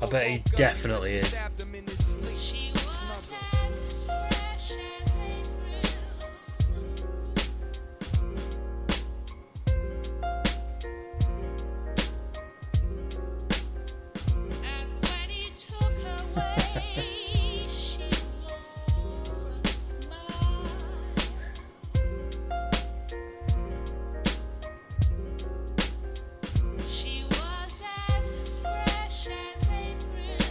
I bet he definitely is. Stabbed him in his sleep. She was as fresh as April. And when he took her away, she wore a smile. She was as fresh as April.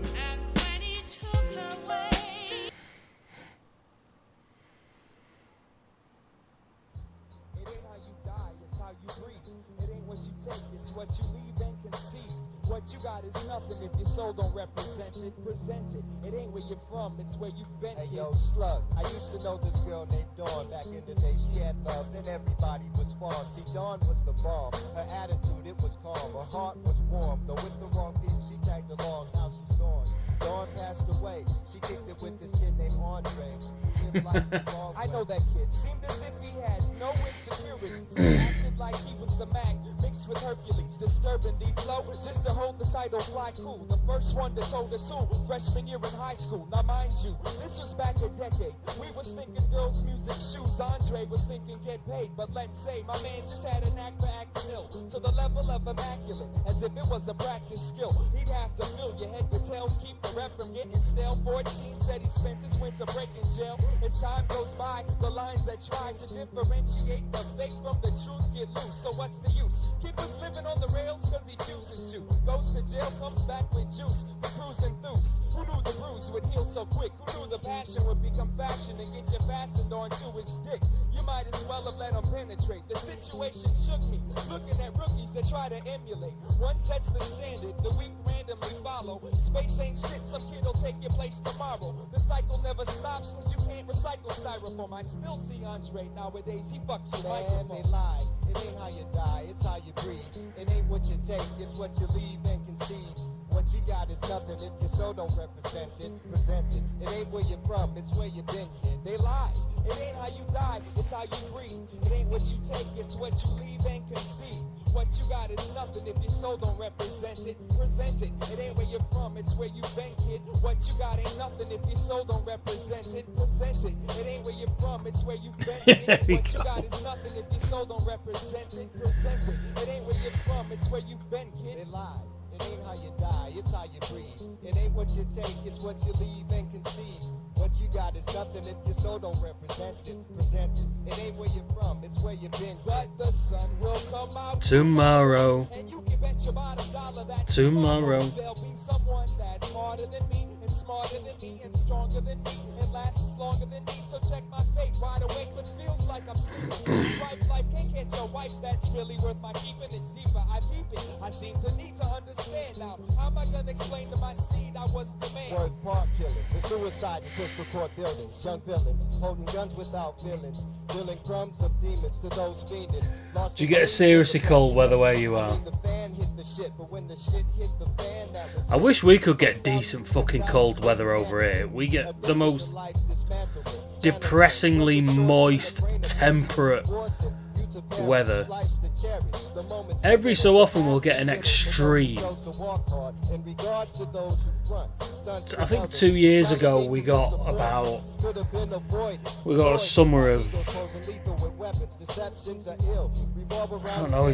And when he took her away, It ain't how you die, it's how you breathe. It ain't what you take, it's what you leave and conceive. What you got is nothing if your soul don't represent it. Present it. It ain't where you're from, it's where you've been. Hey kid. yo, Slug, I used to know this girl named Dawn. Back in the day, she had love and everybody was fond. See, Dawn was the bomb. Her attitude, it was calm. Her heart was warm. Though with the wrong people, she tagged along. Now she's gone. Dawn passed away. She kicked it with this kid named Andre. Who lived life the wrong I way. know that kid. Seemed as if he had no insecurities. Acted like he was the Mac mixed with Hercules. Disturbing the flow just to hold the title fly cool. The first one to hold the two. Freshman year in high school. Now mind you, this was back a decade. We was thinking girls, music, shoes. Andre was thinking get paid. But let's say my man just had a knack for acting ill. To the level of immaculate. As if it was a practice skill. He'd have to fill your head with tales. Keep the rep from getting stale. 14 said he spent his winter break in jail. As time goes by, the lines that try to differentiate the fake from the truth get loose. So what's the use? Kid was living on the rails cause he chooses to. Goes to jail, comes back with juice. The crew's enthused. Who knew the bruise would heal so quick? Who knew the passion would become fashion and get you fastened onto his dick? You might as well have let him penetrate. The situation shook me. Looking at rookies that try to emulate. One sets the standard, the weak randomly follow. Space ain't shit, some kid will take your place tomorrow. The cycle never stops cause you can't recycle styrofoam. I still see Andre nowadays, he fucks with Man, they microphones. lie. It ain't how you die, it's how you breathe. It ain't what you take, it's what you leave and conceive. What you got is nothing if your soul don't represent it. Present it. It ain't where you're from, it's where you've been, kid. They lie. It ain't how you die, it's how you breathe. It ain't what you take, it's what you leave and conceive. What you got is nothing if your soul don't represent it. Present it. It ain't where you're from, it's where you've been, kid. What you got ain't nothing if your soul don't represent it. Present it. It ain't where you're from, it's where you've been, kid. There we What you go. got is nothing if your soul don't represent it. Present it. It ain't where you're from, it's where you've been, They kid. lie. It ain't how you die, it's how you breathe. It ain't what you take, it's what you leave and conceive. What you got is nothing if your soul don't represent it. Present it. It ain't where you're from, it's where you've been. But the sun will come out Tomorrow. and you can bet your bottom dollar that Tomorrow. there'll be someone that's smarter than me and smarter than me and stronger than me and lasts longer than me. So check my fate, wide awake but feels like I'm sleeping. Life can't catch your wife, that's really worth my keeping. It's deeper, I peep it. I seem to need to understand now. How am I gonna explain to my seed I was the man? Word park killers, the suicide and pistol court buildings, young villains holding guns without feelings, dealing crumbs of demons to those fiending. Do you get a seriously cold weather where you are? The fan hit the shit, but when the shit hit the fan, that was I wish we could get decent fucking cold weather over here. We get the most depressingly moist, temperate weather. Every so often we'll get an extreme. I think 2 years ago we got a summer of, I don't know,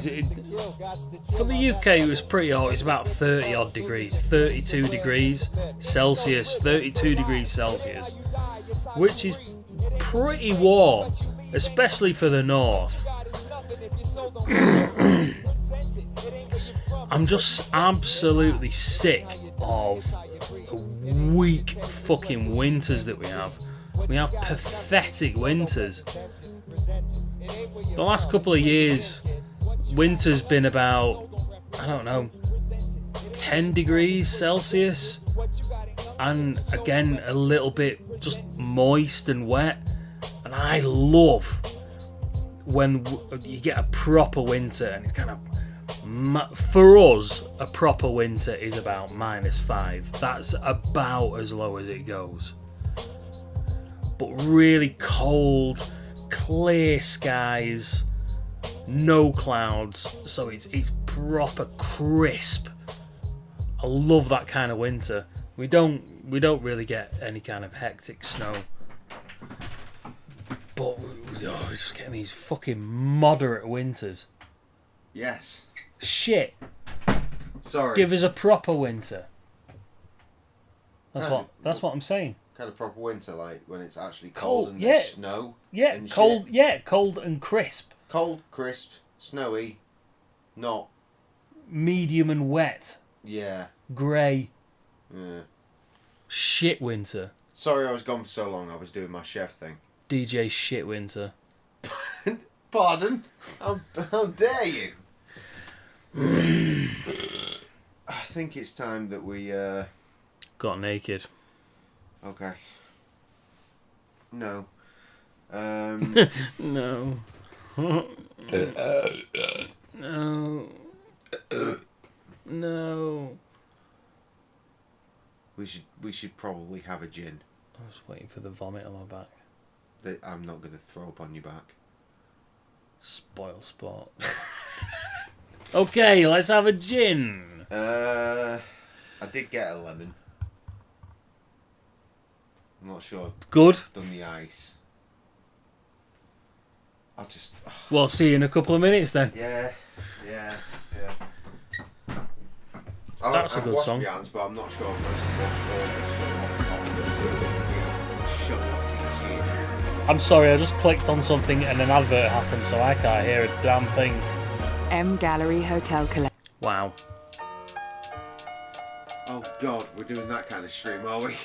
for the UK it was pretty hot. It's about 30 odd degrees, 32 degrees Celsius, 32 degrees Celsius, which is pretty warm, especially for the north. I'm just absolutely sick of weak fucking winters that we have. We have pathetic winters. The last couple of years, winter's been about, I don't know, 10 degrees Celsius, and again a little bit just moist and wet. And I love when you get a proper winter, and it's kind of, for us, a proper winter is about -5. That's about as low as it goes. But really cold, clear skies, no clouds, so it's proper crisp. I love that kind of winter. We don't really get any kind of hectic snow, but we're just getting these fucking moderate winters. Yes. Shit. Sorry. Give us a proper winter. That's what I'm saying. Kind of proper winter, like when it's actually Cold, cold and yeah. there's snow. Yeah, and cold. shit. Yeah, cold and crisp. Cold, crisp, snowy, not. Medium and wet. Yeah. Grey. Yeah. Shit winter. Sorry, I was gone for so long. I was doing my chef thing. DJ shit winter. Pardon? How dare you? I think it's time that we got naked. Okay. No. No. No. No. We should probably have a gin. I was waiting for the vomit on my back. I'm not going to throw up on your back. Spoil sport. Okay, let's have a gin. I did get a lemon. I'm not sure. Good. I've done the ice. I'll just. Well, see you in a couple of minutes then. Yeah. That's a good washed song. my hands, but I'm not sure if I just washed all this shut up to the sheet. I'm sorry, I just clicked on something and an advert happened, so I can't hear a damn thing. M Gallery Hotel Collect. Wow. Oh God, we're doing that kind of stream, are we?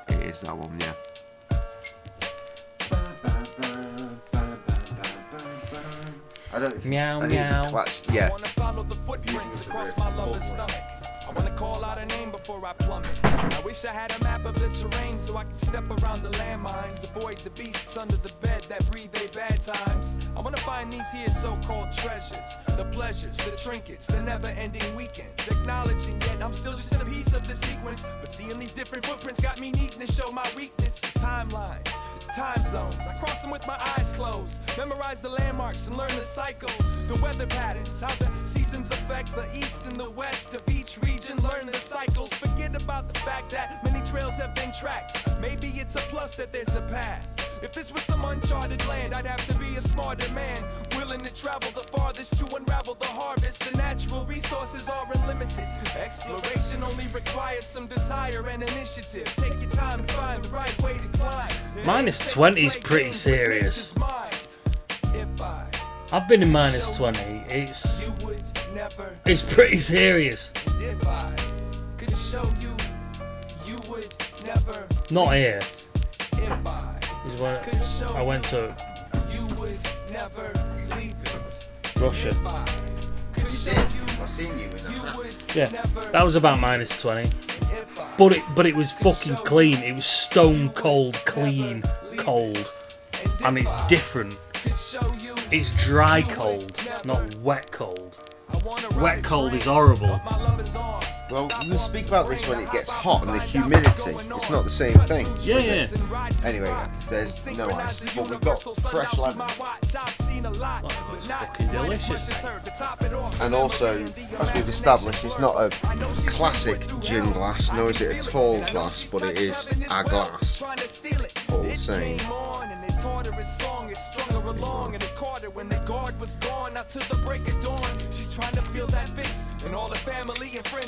It is that one, yeah. I don't. Meow, I need meow. the clutch. Yeah. I wanna follow the footprints across my lover's stomach. I wanna call out a name before I plummet. I wish I had a map of the terrain so I could step around the landmines, avoid the beasts under the bed that breathe they bad times. I wanna find these here so-called treasures, the pleasures, the trinkets, the never-ending weekends. Acknowledging yet I'm still just a piece of the sequence, but seeing these different footprints got me needing to show my weakness. The timelines, the time zones, I cross them with my eyes closed, memorize the landmarks and learn the cycles, the weather patterns, how the seasons affect the east and the west of each region. Learn the cycles, forget about the fact that many trails have been tracked. Maybe it's a plus that there's a path. If this was some uncharted land, I'd have to be a smarter man, willing to travel the farthest to unravel the harvest. The natural resources are unlimited. Exploration only requires some desire and initiative. Take your time to find the right way to climb. Minus 20 is pretty serious. I've been in minus 20. It's pretty serious. Not here. Is when I went to Russia. I've seen you in that. Yeah, that was about minus 20. But it was fucking clean. It was stone cold clean cold. And it's different. It's dry cold, not wet cold. Wet cold is horrible. Well, we speak about this when it gets hot and the humidity. It's not the same thing. Yeah, yeah. Anyway, there's no ice, but we've got fresh lemon. It's fucking delicious. And also, as we've established, it's not a classic gin glass, nor is it a tall glass, but it is a glass. All the same.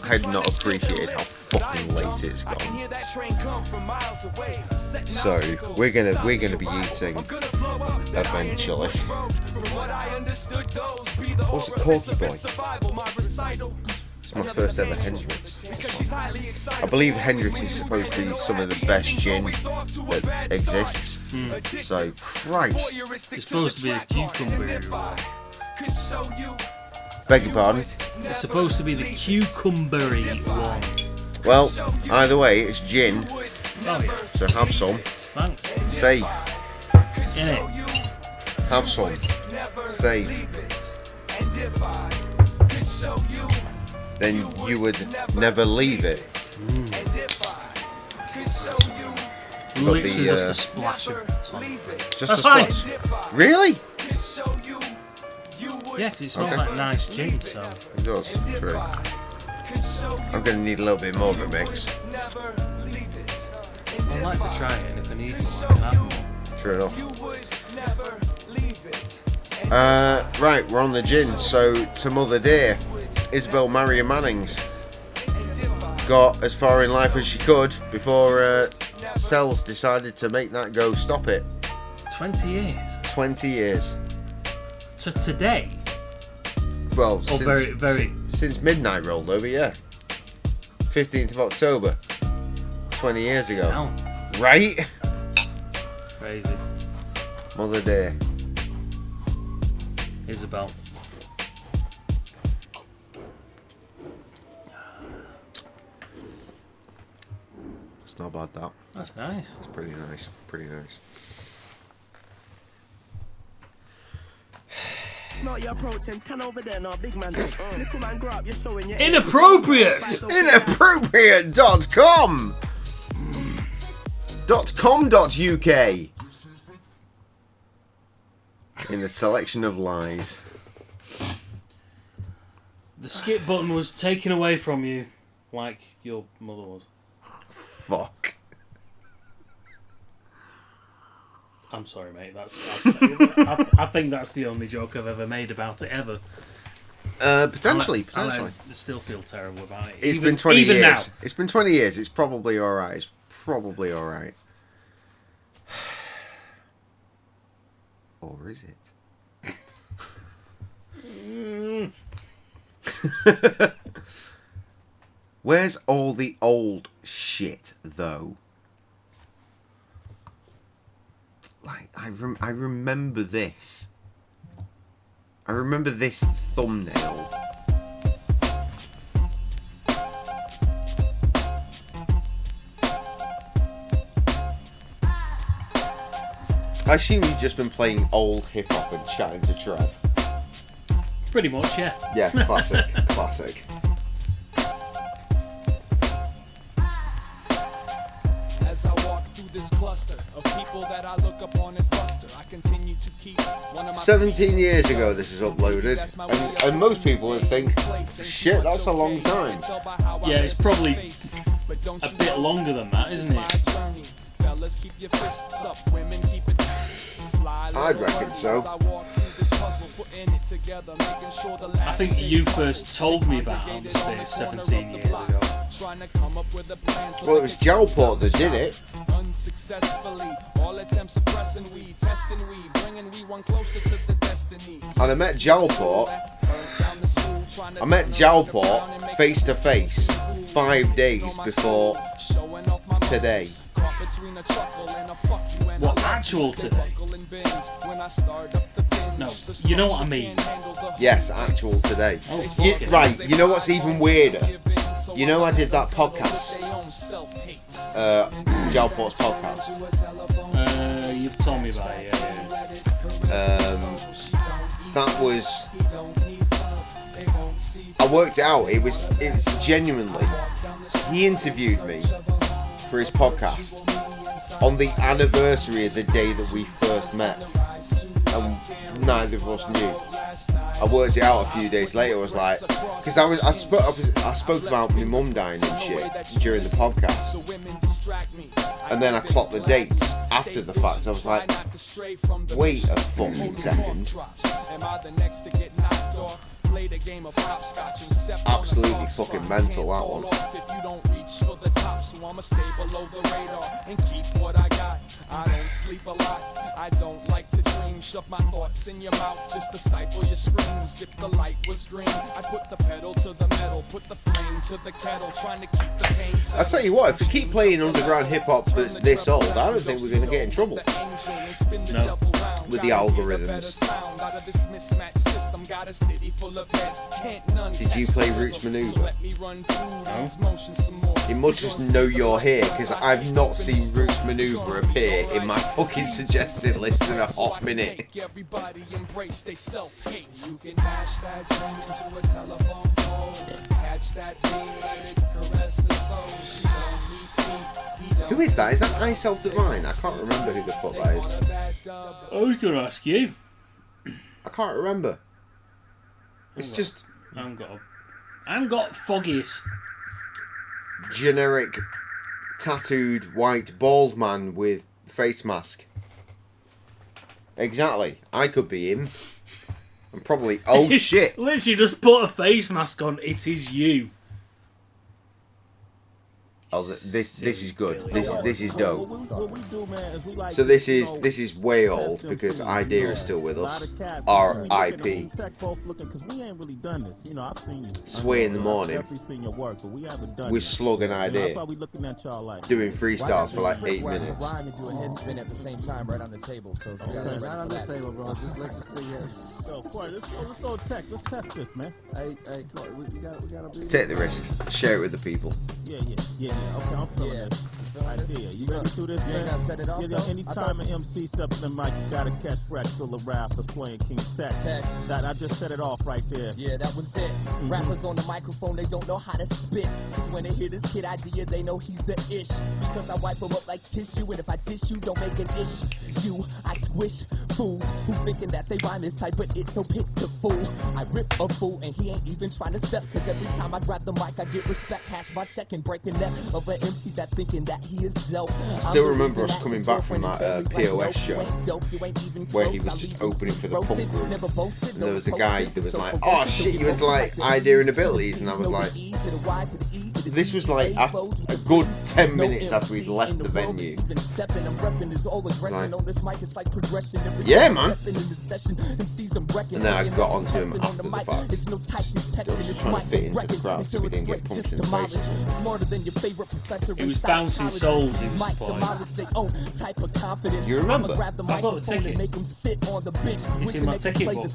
I had not appreciated how fucking late it's gone. So we're gonna be eating eventually. What's it, Corky Boy? It's my first ever Hendrix. I believe Hendrix is supposed to be some of the best gin that exists. So, Christ. It's supposed to be a cucumber. Beg your pardon? It's supposed to be the cucumbery one. Well, either way, it's gin. Oh yeah. So have some. Thanks. Safe. Innit? Have some. Safe. Then you would never leave it. Literally just a splash of something. Just a splash. Really? Yeah, because it smells like nice gin, so. It does, true. I'm going to need a little bit more of a mix. I'd like to try it, and if I need more, I can have more. True enough. Right, we're on the gin. So, to Mother Dear, Isabel Marion Mannings got as far in life as she could before Cells decided to make that go stop it. 20 years? 20 years. To today? Well, since midnight rolled over, yeah. 15th of October. 20 years ago. Down. Right? Crazy. Mother Dear. Isabel. It's not bad, that. That's nice. It's pretty nice. Pretty nice. Smart your approach and turn over there now, big man. Little man, grow up, you're showing your Inappropriate! Inappropriate.com! .com.uk in the selection of lies. The skip button was taken away from you, like your mother was. Fuck. I'm sorry, mate. I think that's the only joke I've ever made about it ever. Potentially. I still feel terrible about it. It's been 20 years. Now. It's been 20 years. It's probably alright. It's probably alright. Or is it? Where's all the old shit, though? Like, I remember this. I remember this thumbnail. I assume you've just been playing old hip-hop and chatting to Trev. Pretty much, yeah. Yeah, classic, classic. As I walk through this cluster of people that I look upon as buster, I continue to keep one of my 17 years ago this was uploaded, and most people would think, shit, that's a long time. Yeah, it's probably a bit longer than that, isn't it? Fellas, keep your fists up, women keep it down. I'd reckon so. I think you first told me about Atmosphere 17 years ago. Well, it was Jalport that did it. And I met Jalport face to face 5 days before today. What, actual today? No, you know what I mean. Yes, actual today. Oh, fucking right, you know what's even weirder? You know I did that podcast, Jalport's podcast. You've told me about it, yeah. That was, I worked it out. It was genuinely, he interviewed me for his podcast on the anniversary of the day that we first met, and neither of us knew. I worked it out a few days later. I was like, because I spoke about my mum dying and shit during the podcast, and then I clocked the dates after the fact. I was like, wait a fucking second. Absolutely fucking mental, that one. Shove my thoughts in your mouth just to stifle your screams. If the light was green, I put the pedal to the metal, put the flame to the kettle, trying to keep the pain. I tell you what, if we keep playing underground hip hop that's this old, I don't think we're going to get in trouble. No. With the algorithms. Did you play Roots Maneuver? No. You must just know you're here, because I've not seen Roots Maneuver appear in my fucking suggested list in a hot minute. Everybody embrace they self-hate. You can dash that dream into a telephone pole. Catch that beam, let it caress the soul. She don't need feet. Who is that? Is that I Self Divine? I can't remember who the fuck that is. I was going to ask you. I can't remember. It's just I haven't got foggiest. Generic tattooed white bald man with face mask. Exactly. I could be him. I'm probably... Oh, shit. Literally just put a face mask on. It is you. Oh, this is good. This is dope. What we do, man, is we like, So this is way old because Idea is still with us. R.I.P. Because we ain't really done this. You know, I've seen you. Sway in the morning. Seen your work, but we haven't done With Slug and Idea. That's why we looking at y'all like doing freestyles for like 8 minutes. Rhyme and do a head spin at the same time right on the table. So if you guys are not on this table, bro. Let's just stay here. Yo, Corey, let's go tech. Let's test this, man. Hey, Corey, we gotta be. Take the risk. Share it with the people. Yeah. Okay, I'm feeling this. Idea. You ready to do this, man? Set it off, anytime an MC steps in the mic, you gotta catch fresh, fill a rap, or swaying King Tech. That I just set it off right there. Yeah, that was it. Rappers on the microphone, they don't know how to spit. Cause when they hear this kid Idea, they know he's the ish. Because I wipe them up like tissue, and if I dish you, don't make an ish. I squish fools who thinking that they rhyme is tight, but it's so pitiful. I rip a fool, and he ain't even trying to step. Cause every time I grab the mic, I get respect. Hash my check and break a neck of an MC that thinking that he is dope. I still remember us coming back from that POS show where he was just opening for the punk group, and there was a guy that was like, oh shit, you into like Idea and Abilities, and I was like, this was like after a good 10 minutes after we'd left the venue. Like, yeah, man. And then I got onto him after the fact. I was just trying to fit into the crowd so we didn't get punched in the face. It was Bouncing Souls he was supplying. You remember? I got the ticket. It's in my ticket book.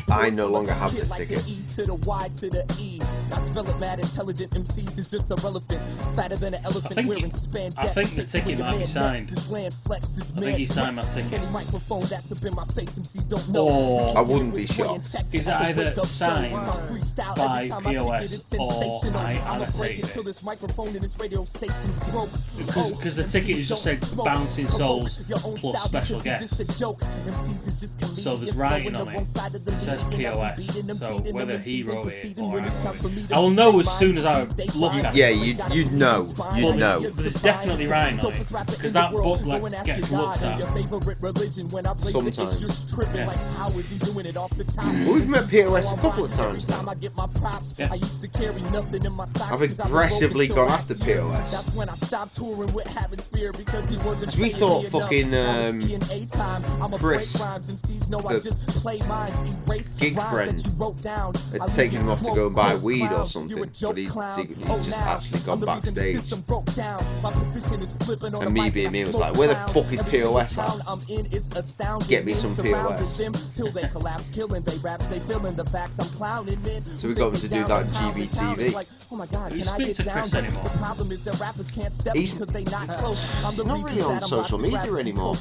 I no longer have the ticket. I think the ticket might be signed. I think he signed my ticket. Or I wouldn't be shocked. Is it either signed by POS or I annotated it? Because the ticket is just said Bouncing Souls plus special guest. So there's writing on it. It says POS. So whether he wrote wrote it. Or I will know as soon as I look at it. Yeah, you'd know. You'd know. But it's definitely right on it. Because that book like, gets looked at. Sometimes. Yeah. Well, we've met POS a couple of times now. Yeah. I've aggressively gone after POS. Because we thought fucking Chris, the gig friend, had taken him off to go and buy weed or something, but he'd just actually gone backstage. And me being me was like, where the fuck is POS at? Get me some POS. So we got him to do that GBTV. Do you speak to Chris anymore? He's not really on social media anymore.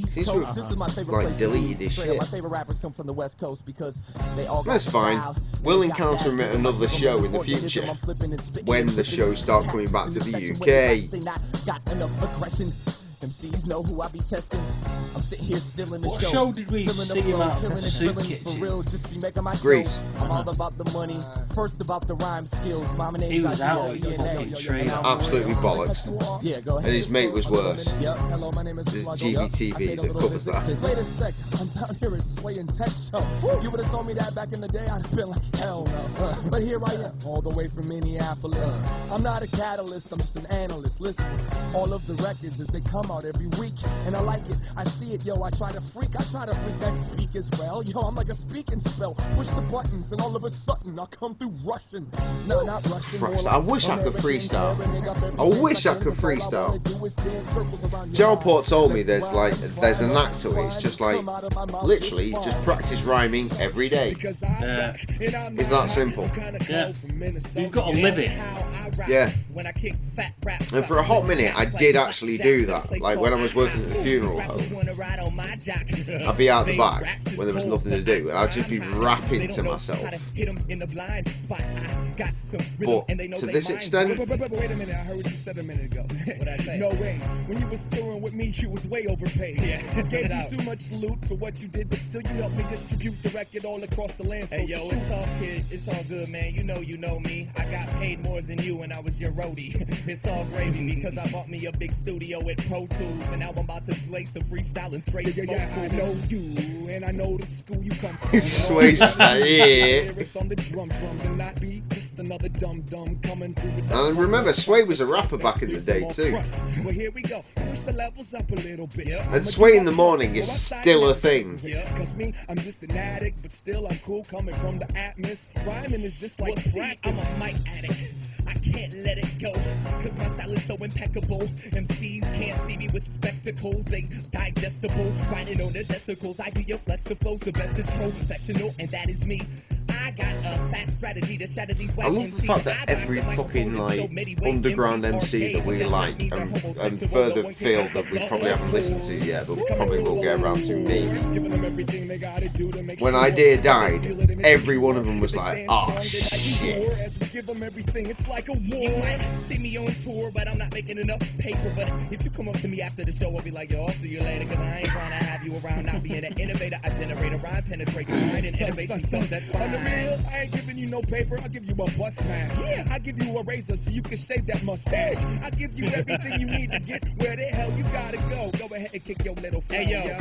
Seems to have like deleted his shit. My favorite rappers come from the West Coast because they all That's fine. We'll encounter him at another show in the future when the shows start coming back to the UK. MCs know who I be testing. I'm sitting here still in the What show. show did we see him at? Soup Kitchen. Greece. I'm all about the money. First about the rhyme skills. He was out with the fucking trailer. Absolutely bollocks. Yeah, go ahead. And his mate was worse. Yep. Hello, my name is This is GBTV that covers that. Wait a sec, I'm down here at Sway and Tech Show. If you would have told me that back in the day, I'd have been like, hell no. But here I am, all the way from Minneapolis. I'm not a catalyst, I'm just an analyst. Listen, all of the records as they come out every week, and I like it, I see it, yo. I try to freak that speak as well. Yo, I'm like a speaking spell. Push the buttons, and all of a sudden, I come through Russian. No, not Russian. Christ, I wish I could freestyle. I wish I could freestyle. Jalport told me there's an act to it. It's just like, literally, just practice rhyming every day. Yeah. It's that simple. Yeah. You've got to live it. Yeah. And for a hot minute, I did actually do that. Like when I was working at the funeral home, I'd be out the back when there was nothing to do, and I'd just be rapping to myself. But to this extent, Wait a minute, I heard what you said a minute ago. No way. When you was touring with me, you was way overpaid. Yeah. Gave you too much loot for what you did, but still you helped me distribute the record all across the land. So hey yo, it's all kid, it's all good, man. You know me. I got paid more than you when I was your roadie. It's all gravy because I bought me a big studio with Pro Tools, and now I'm about to play some freestyling straight. Yeah, I know you, and I know the school you come from. Sway's just like, yeah. Lyrics on the drums, and not be just another dumb coming through. And remember, Sway was a rapper back in the day too. Well, here we go. Push the levels up a little bit. And Sway in the morning is still a thing. Cause me, I'm just an addict, but still I'm cool coming from the atmosphere. Rhyming is just like I'm a mic addict. I can't let it go, cause my style is so impeccable. MCs can't see me with spectacles, they digestible. Riding on their testicles, I do your flex, the flows, the best is professional, and that is me. I got a fat strategy to shatter these I love the fact that every fucking like underground MC that we like and further field that we probably haven't listened to yet, but probably will get around to me. When Idea died, every one of them was like, oh shit. It's like a war. You might see me on tour, but I'm not making enough paper. But if you come up to me after the show, I'll be like, yo, I'll see you later, cause I ain't trying to have you around. Not being an innovator, I generate a rhyme, penetrate the mind, and innovate myself. That's fine. On the real, I ain't giving you no paper, I'll give you a bust mask. Yeah, I give you a razor so you can shave that mustache. I give you everything you need to get where the hell you gotta go. Go ahead and kick your little flow, hey, yo,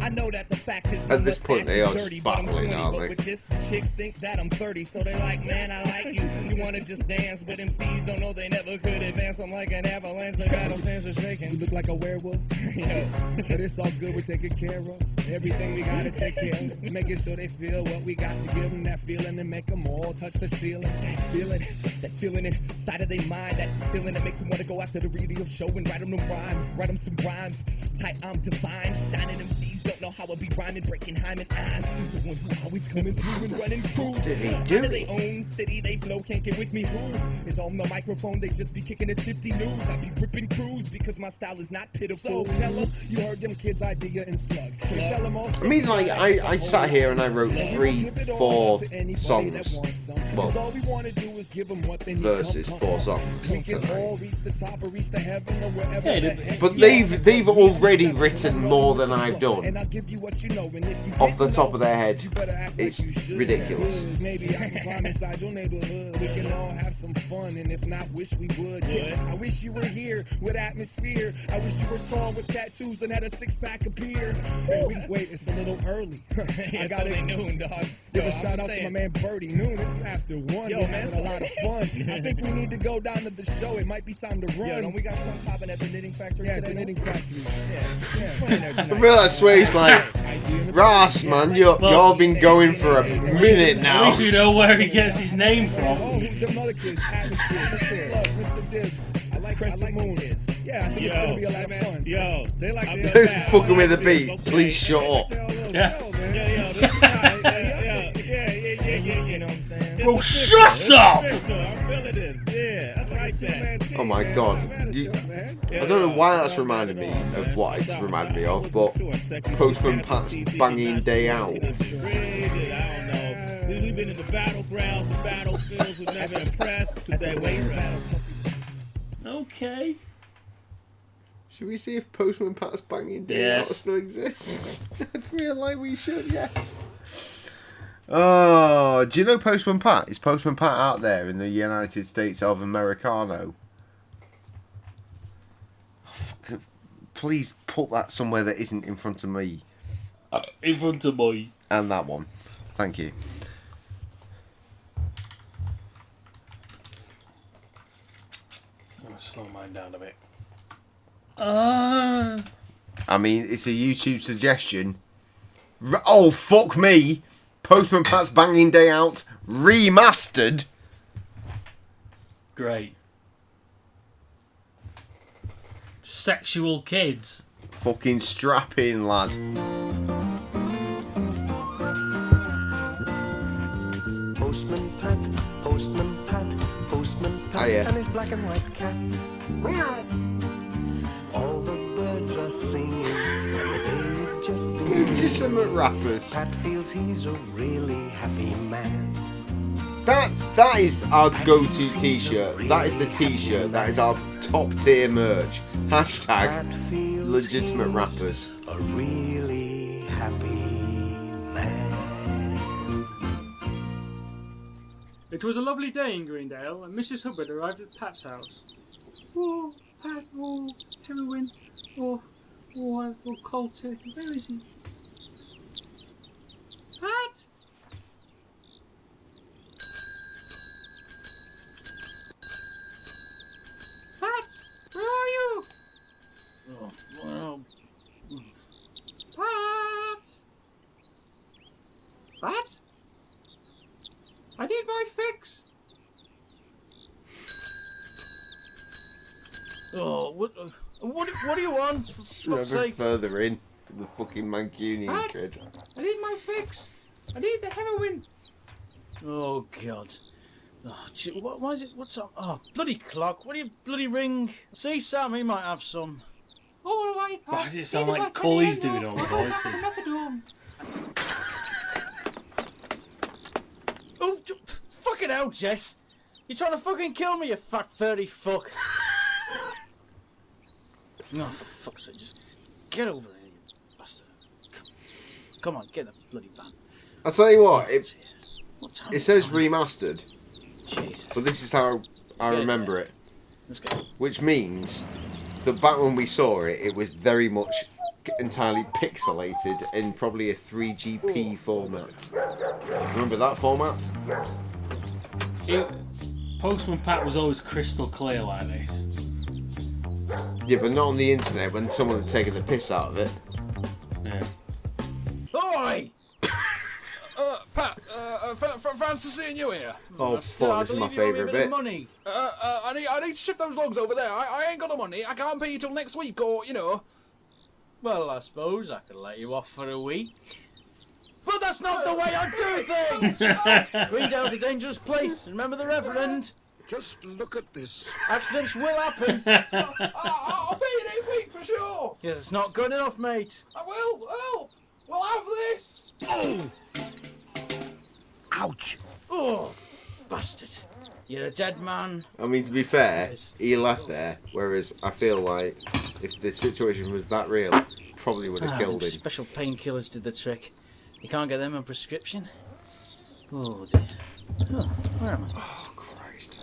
I know that the fact is at this point they are dirty, just battling, aren't they? But with this, the chicks think that I'm 30, so they're like, man, I like you. You wanna just dance, but MCs don't know they never could advance. I'm like an avalanche, the battle stands are shaking. You look like a werewolf. Yo, but it's all good, we're taking care of everything we gotta take care of. Making sure they feel what we got to give them, that feeling and make them all touch the ceiling. That feeling inside of their mind, that feeling that makes them want to go after the radio show and write them some rhymes. Tight, I'm divine, shining MCs don't know how I be rhyming, breaking hymen. I'm the one who always coming through and running through. Out of their own city, they flow, can't get with me. Who is on the microphone? They just be kicking the 50 news. I be ripping crews because my style is not pitiful. So tell them you heard them kids' idea and slugs. Tell them also. I mean, like, I sat here and I wrote 3-4 songs. Well, all we want to do is give them what they need. verses, 4 songs. We can all reach the top or reach the heaven or wherever. But they've already written more than I've done. and I'll give you what you know. And if you off the didn't top know, of their head, you better act it's like you should. ridiculous. Maybe I can climb inside your neighborhood. We can all have some fun, and if not, wish we would. Yeah. I wish you were here with atmosphere. I wish you were tall with tattoos and had a 6-pack of beer. Wait, it's a little early. I got it noon, dog. Give a shout out to my man Birdie. Noon, it's after 1. We're having a lot of fun. I think we need to go down to the show. It might be time to run. Don't we got some popping at the knitting factory Yeah, today? the knitting factory. I feel that Sway's like, Ross, man, you've been going for a minute At now. least we know where he gets his name from. Oh, the other kids, atmosphere, love, Mr. Dibs. I like Crescent Moon. Yeah, I think it's gonna be a lot of fun. Yo, they like Who's fucking with the beat? Please shut up. Yeah. You know what I'm saying? Bro, shut up! I'm feeling this. Yeah, I like that. Oh my god. I don't know why that's reminded me of what it's reminded me of, but Postman Pat's Banging Day Out. I don't know. We've been in the battlegrounds, the battlefields. We've never impressed. Today, Okay. Should we see if Postman Pat's Banging Day Out still exists? I feel like we should, yes. Oh, do you know Postman Pat? Is Postman Pat out there in the United States of Americano? Oh, please put that somewhere that isn't in front of me. In front of me. And that one. Thank you. I'm going to slow mine down a bit. I mean, it's a YouTube suggestion. Oh, fuck me! Postman Pat's Banging Day Out remastered. Great. Sexual kids. Fucking strap in, lad. Postman Pat, Postman Pat, Postman Pat, and his black and white cat. All the birds are singing, and the day is just beginning. Just some rappers. Pat feels he's a really happy man. That is our go-to t-shirt. That is the t-shirt. That is our top tier merch. Hashtag legitimate rappers. A really happy man. It was a lovely day in Greendale, and Mrs. Hubbard arrived at Pat's house. Oh, Pat, oh, heroin, oh, I feel cold turkey. Where is he? Pat? Pat, where are you? Oh, well. Pat? Pat? I need my fix. Oh, what do you want? For fuck's Ever sake. further in, the fucking Mancunian Pat, kid. I need my fix. I need the heroin. Oh, God. Oh, gee, why is it? What's up? Oh, bloody clock. What do you bloody ring? See, Sam, he might have some. All right, Pat. Why does it sound like Colley's doing all the voices? I'm at the door. Oh, fucking hell, Jess. You're trying to fucking kill me, you fat furry fuck. No, for fuck's sake, just get over here, you bastard. Come on, get the bloody van. I'll tell you what, What's it says remastered, Jesus. but this is how I remember it. Let's go. Which means that back when we saw it, it was very much entirely pixelated in probably a 3GP format. Remember that format? Postman Pat was always crystal clear like this. Yeah, but not on the internet when someone had taken the piss out of it. Yeah. Oi! Pat, fancy seeing you here. Oh, fuck, this is my favourite bit. Money. I need to shift those logs over there. I ain't got the money. I can't pay you till next week, or, you know. Well, I suppose I could let you off for a week. But that's not the way I do things! Greendale's a dangerous place. Remember the Reverend? Just look at this. Accidents will happen. I'll pay you next week for sure. Yes, it's not good enough, mate. I will. Help. We'll have this. Oh! Ouch! Oh, bastard. You're a dead man. I mean, to be fair, he left there, whereas I feel like if the situation was that real, Probably would have killed him. Special painkillers did the trick. You can't get them on prescription. Oh dear. Oh, where am I? Oh, Christ.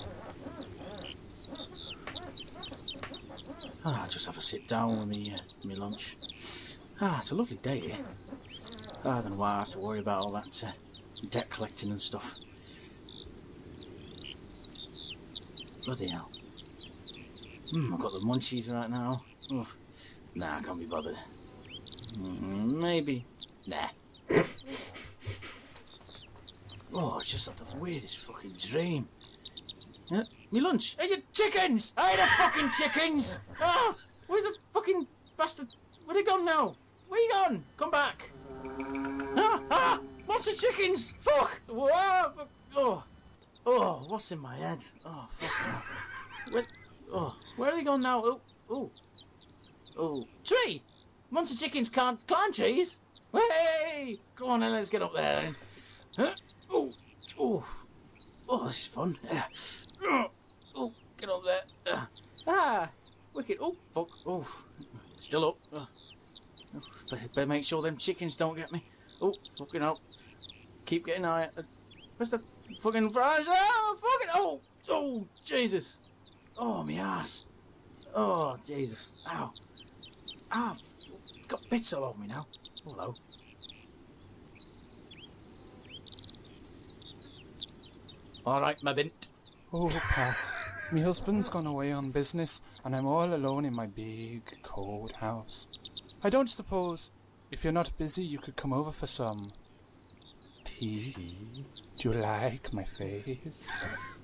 I'll just have a sit down with me lunch. It's a lovely day here. I don't know why I have to worry about all that debt collecting and stuff. Bloody hell. I've got the munchies right now. Oof. Nah, I can't be bothered. Maybe. Nah. Oh, I just had the weirdest fucking dream. Me lunch. Hey, you chickens! I had the fucking chickens! Where's the fucking bastard? Where they gone now? Where you gone? Come back. What's the chickens? Fuck! Oh, what's in my head? Oh, fuck. Where are they gone now? Oh, tree! Monster chickens can't climb trees. Hey! Go on then, let's get up there then. This is fun. Get up there. Wicked. Oh, fuck. Oh, still up. Better make sure them chickens don't get me. Oh, fucking hell. Keep getting higher. Where's the fucking fries? Oh, Jesus. Oh, my ass. Oh, Jesus. Ow. I've got bits all over me now. Hello. All right, my bint. Oh, Pat. My husband's gone away on business, and I'm all alone in my big, cold house. I don't suppose, if you're not busy, you could come over for some tea. Do you like my face?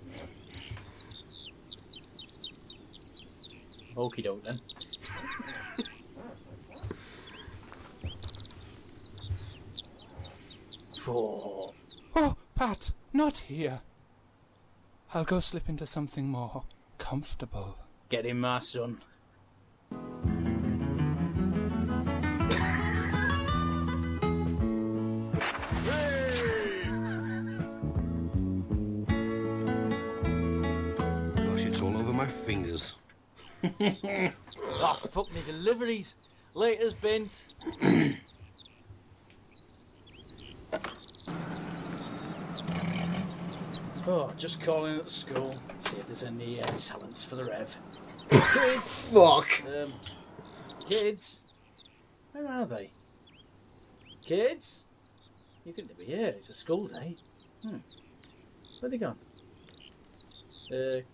Okie doke then. Oh, Pat, not here. I'll go slip into something more comfortable. Get in, my son. Gosh, it's all over my fingers. Fuck me deliveries. Later's bint. Just calling at the school, see if there's any talents for the Rev. Kids! Fuck! Kids? Where are they? Kids? You think they'd be here? It's a school day. Where they gone?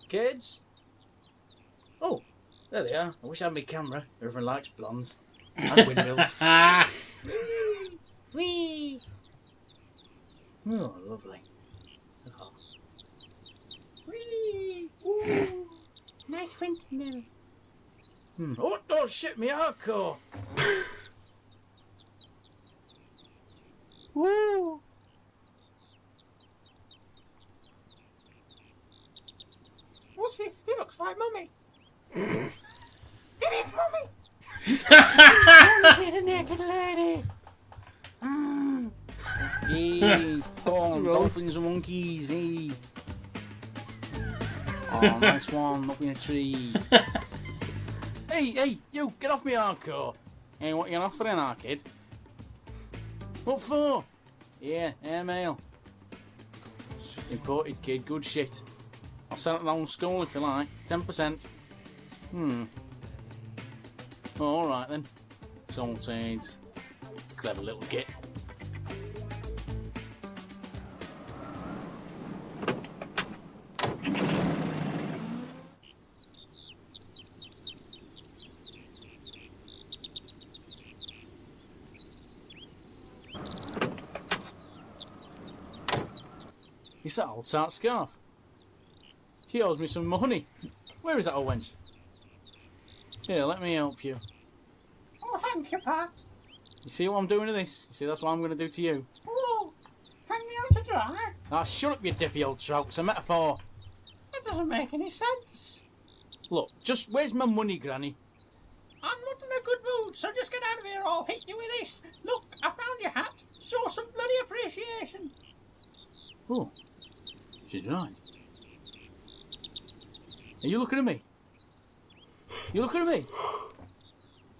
Kids? Oh, there they are. I wish I had my camera. Everyone likes blondes. And windmills. Whee! Oh, lovely. Oh. Whee! Ooh! Nice windmill. Oh, shit, me hardcore! Woo! What's this? It looks like Mummy. It is Mummy! Come here, naked lady! Hey, go on, dolphins and monkeys, hey. Oh, nice one, up in a tree. Hey, you, get off me hardcore. Hey, what you offering, our kid? What for? Yeah, airmail. Imported kid, good shit. I'll send it down to school if you like. 10%. Alright then. Salted. Clever little git. It's that old tart scarf. She owes me some money. Where is that old wench? Here, let me help you. Oh, thank you, Pat. You see what I'm doing to this? You see, that's what I'm going to do to you. Oh, hang me out to dry. Shut up, you dippy old trout. It's a metaphor. That doesn't make any sense. Look, just where's my money, Granny? I'm not in a good mood, so just get out of here or I'll hit you with this. Look, I found your hat. Show some bloody appreciation. Oh, she's right. Are you looking at me? You looking at me?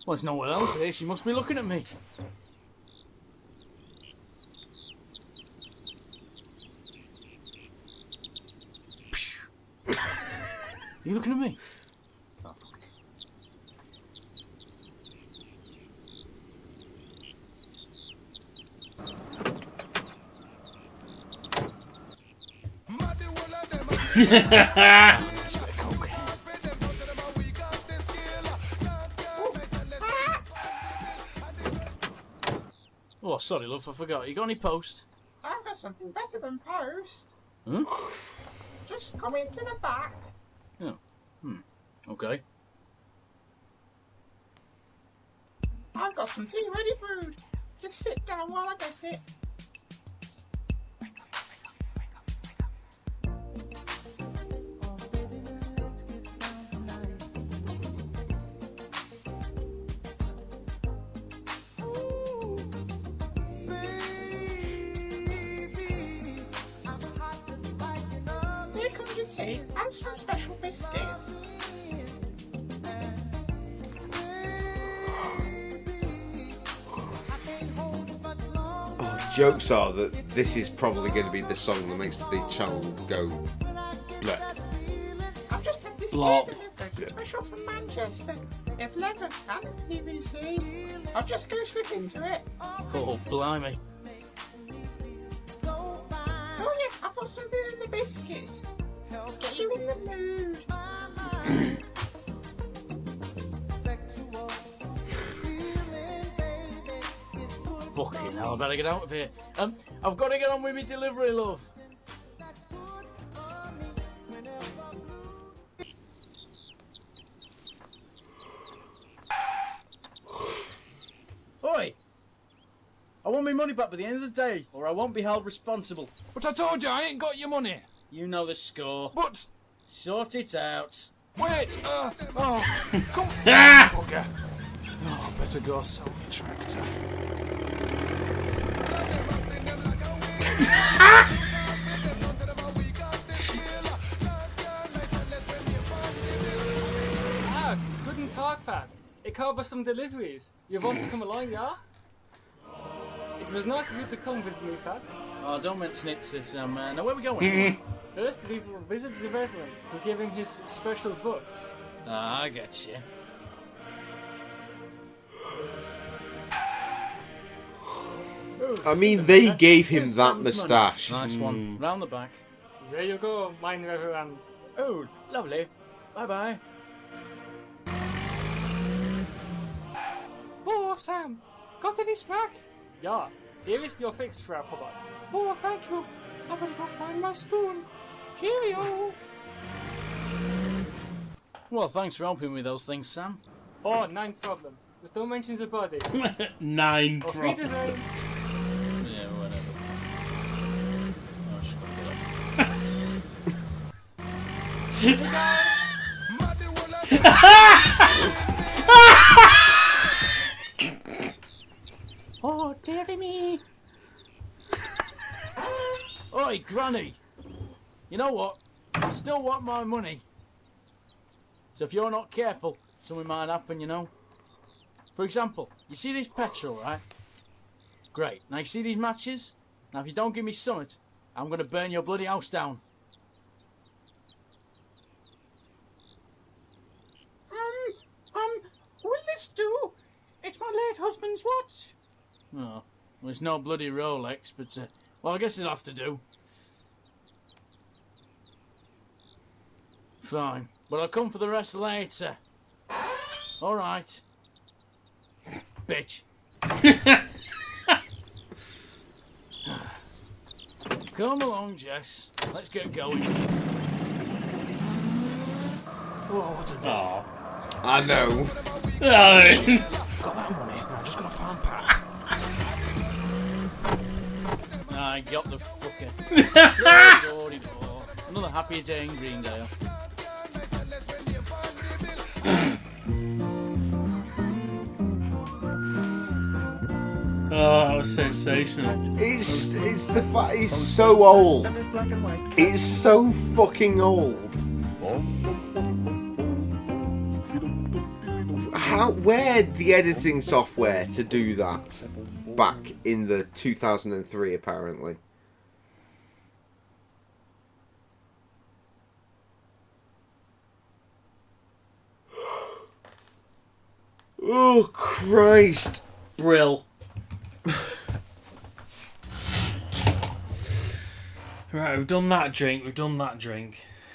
Well, there's no one else here. She must be looking at me. Are you looking at me? Oh, Oh, sorry, love, I forgot. You got any post? I've got something better than post. Huh? Just come into the back. Oh. Okay. I've got some tea ready brewed. Just sit down while I get it. Here comes your tea and some special biscuits. Jokes are that this is probably going to be the song that makes the channel go bleh. I've just had this Blop. beer delivered, special from Manchester. It's leather and PVC. I'll just go slip into it. Oh, blimey. Oh yeah, I put something in the biscuits. Get you in the mood. Fucking hell, I better get out of here. I've got to get on with my delivery, love. Oi! I want my money back by the end of the day, or I won't be held responsible. But I told you I ain't got your money. You know the score. But... Sort it out. Wait! Oh, come... Bugger. Oh, I better go sell my tractor. Ah, guten Tag, Pat. Ich habe some deliveries. You want to come along, yeah? It was nice of you to come with me, Pat. Oh, don't mention it, sis. Now, where are we going? First, we will visit the veteran to give him his special books. Ah, I get you. I mean, they gave him that moustache. Nice one. Round the back. There you go, mein Reverend. Oh, lovely. Bye-bye. Oh, Sam, got any smack? Yeah, here is your fix, Frau Hubbard. Oh, thank you. I better go find my spoon. Cheerio. Well, thanks for helping me with those things, Sam. Oh, nine problem. Just don't mention the body. Nine Auf problem. Wiedersehen. Yeah, whatever. Oh, she's got to get up. Oh, dearie me. Oi, Granny! You know what? I still want my money. So if you're not careful, something might happen, you know. For example, you see this petrol, right? Great. Now you see these matches? Now if you don't give me something, I'm going to burn your bloody house down. Will this do? It's my late husband's watch. Oh, well, it's no bloody Rolex, but, well, I guess it'll have to do. Fine, but I'll come for the rest later. Alright. Bitch. Come along, Jess. Let's get going. Oh, what a day. I know. Got that money. Now I'm just gonna find Pat. I got the fucker. Door. Another happy day in Greendale. Oh, that was sensational. It's the fact he's so old. It's so fucking old. Where the editing software to do that back in the 2003 apparently. Oh Christ! Brill. Right, we've done that drink.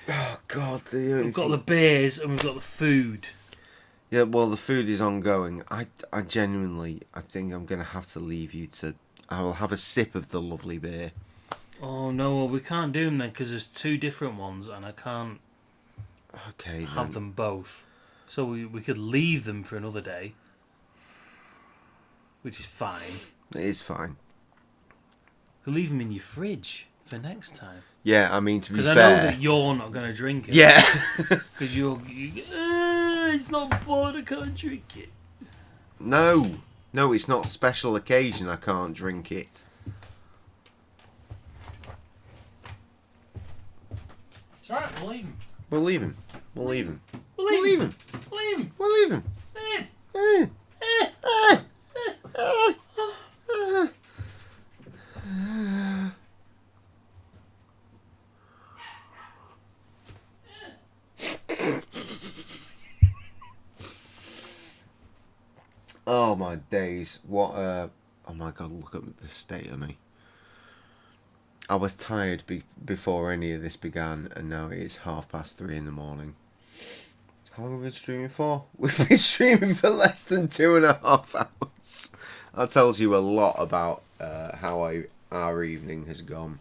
Oh God, we've got the beers and we've got the food. Yeah, well, the food is ongoing. I genuinely, I think I'm going to have to leave you to... I will have a sip of the lovely beer. Oh, no, well, we can't do them then, because there's two different ones, and I can't have them both. So we could leave them for another day, which is fine. It is fine. We could leave them in your fridge for next time. Yeah, I mean, to be fair... Because I know that you're not going to drink it. Yeah. Because it's not bored, I can't drink it. No, it's not special occasion, I can't drink it. It's alright, we'll leave him. We'll leave him. We'll leave him. We'll leave him. We'll leave him. Oh my days, what oh my God, look at the state of me. I was tired before any of this began, and now it is 3:30 in the morning. How long have we been streaming for? We've been streaming for less than 2.5 hours. That tells you a lot about how our evening has gone.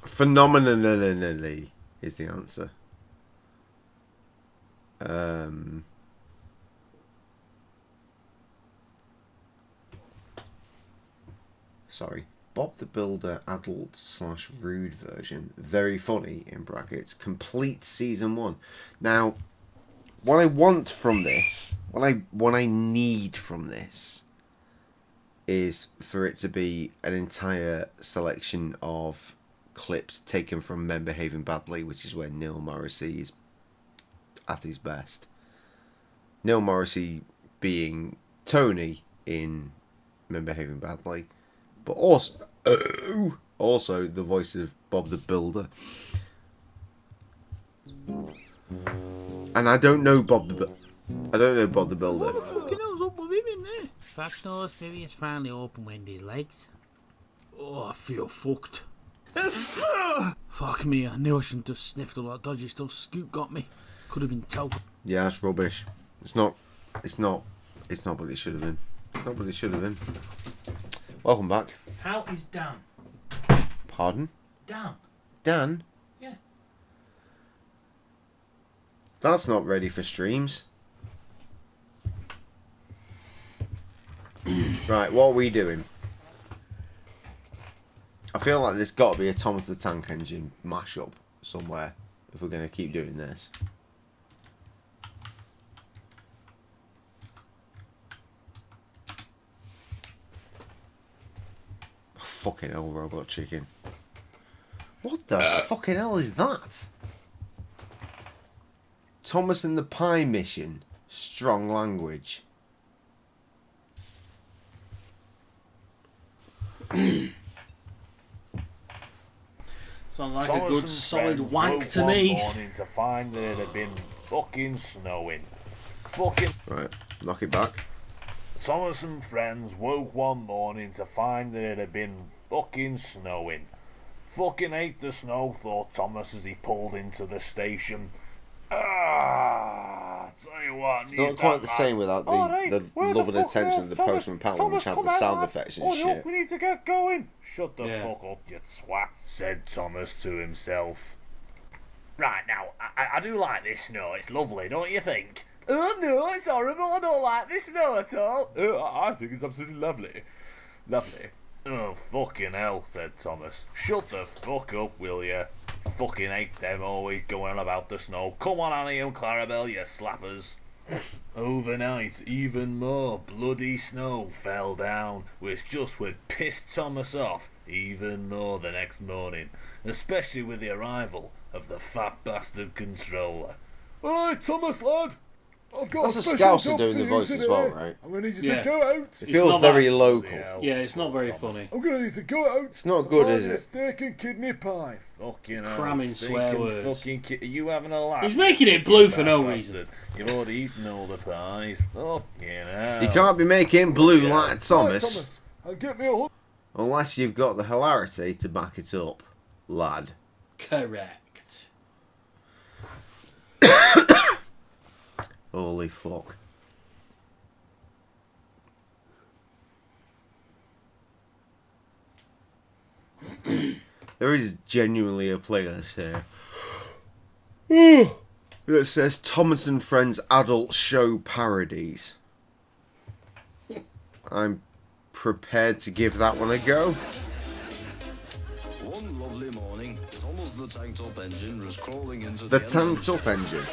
Phenomenally is the answer. Sorry. Bob the Builder adult/rude version. Very funny, in brackets. Complete season 1. Now, what I want from this, what I need from this, is for it to be an entire selection of clips taken from Men Behaving Badly, which is where Neil Morrissey is at his best. Neil Morrissey being Tony in Men Behaving Badly, but also the voice of Bob the Builder. And I don't know Bob the Builder. What the fucking hell's up with him in there? Fuck knows, maybe it's finally open Wendy's legs. Oh, I feel fucked. Fuck me, I knew I shouldn't have sniffed all that dodgy stuff. Scoop got me. Could have been total. Yeah, that's rubbish. It's not what it should have been. It's not what it should have been. Welcome back. How is Dan? Pardon? Dan? Dan? Yeah. That's not ready for streams. Right, what are we doing? I feel like there's got to be a Thomas the Tank Engine mashup somewhere if we're going to keep doing this. Fucking hell, robot chicken. What the fucking hell is that? Thomas and the Pie Mission. Strong language. Sounds like a good solid wank to me. Morning to find that it had been fucking snowing. Right, knock it back. Thomas and friends woke one morning to find that it had been fucking snowing. Fucking hate the snow, thought Thomas as he pulled into the station. Tell you what, It's not quite the same without the love and attention of the Postman Pat, which had the sound effects and shit. We need to get going. Shut the fuck up, you twat, said Thomas to himself. Right, now, I do like this snow. It's lovely, don't you think? Oh no, it's horrible. I don't like this snow at all. I think it's absolutely lovely. Lovely. Oh, fucking hell, said Thomas. Shut the fuck up, will you? Fucking hate them always going on about the snow. Come on, Annie and Clarabelle, you slappers. Overnight, even more bloody snow fell down, which just would piss Thomas off even more the next morning, especially with the arrival of the fat bastard controller. Alright, Thomas, lad. I've got That's a special Scouser job doing for the you voice as well, today. right? I'm going to need you Yeah. to go out. It feels very local. Yeah, it's not very funny. I'm going to need to go out. It's not good, and is find it? a steak and kidney pie. Fucking hell. Cramming swear stinking words. Fucking are you having a laugh? He's making it blue for you no bad reason. bastard? You've already eaten all the pies. Fucking hell. You can't be making blue like Right, Thomas Thomas, get me a unless you've got the hilarity to back it up, lad. Correct. Holy fuck. There is genuinely a playlist here. That says Thomas and Friends Adult Show Parodies. I'm prepared to give that one a go. One lovely morning, Thomas the Tank Top engine was crawling into The the Tank engines. Top engine.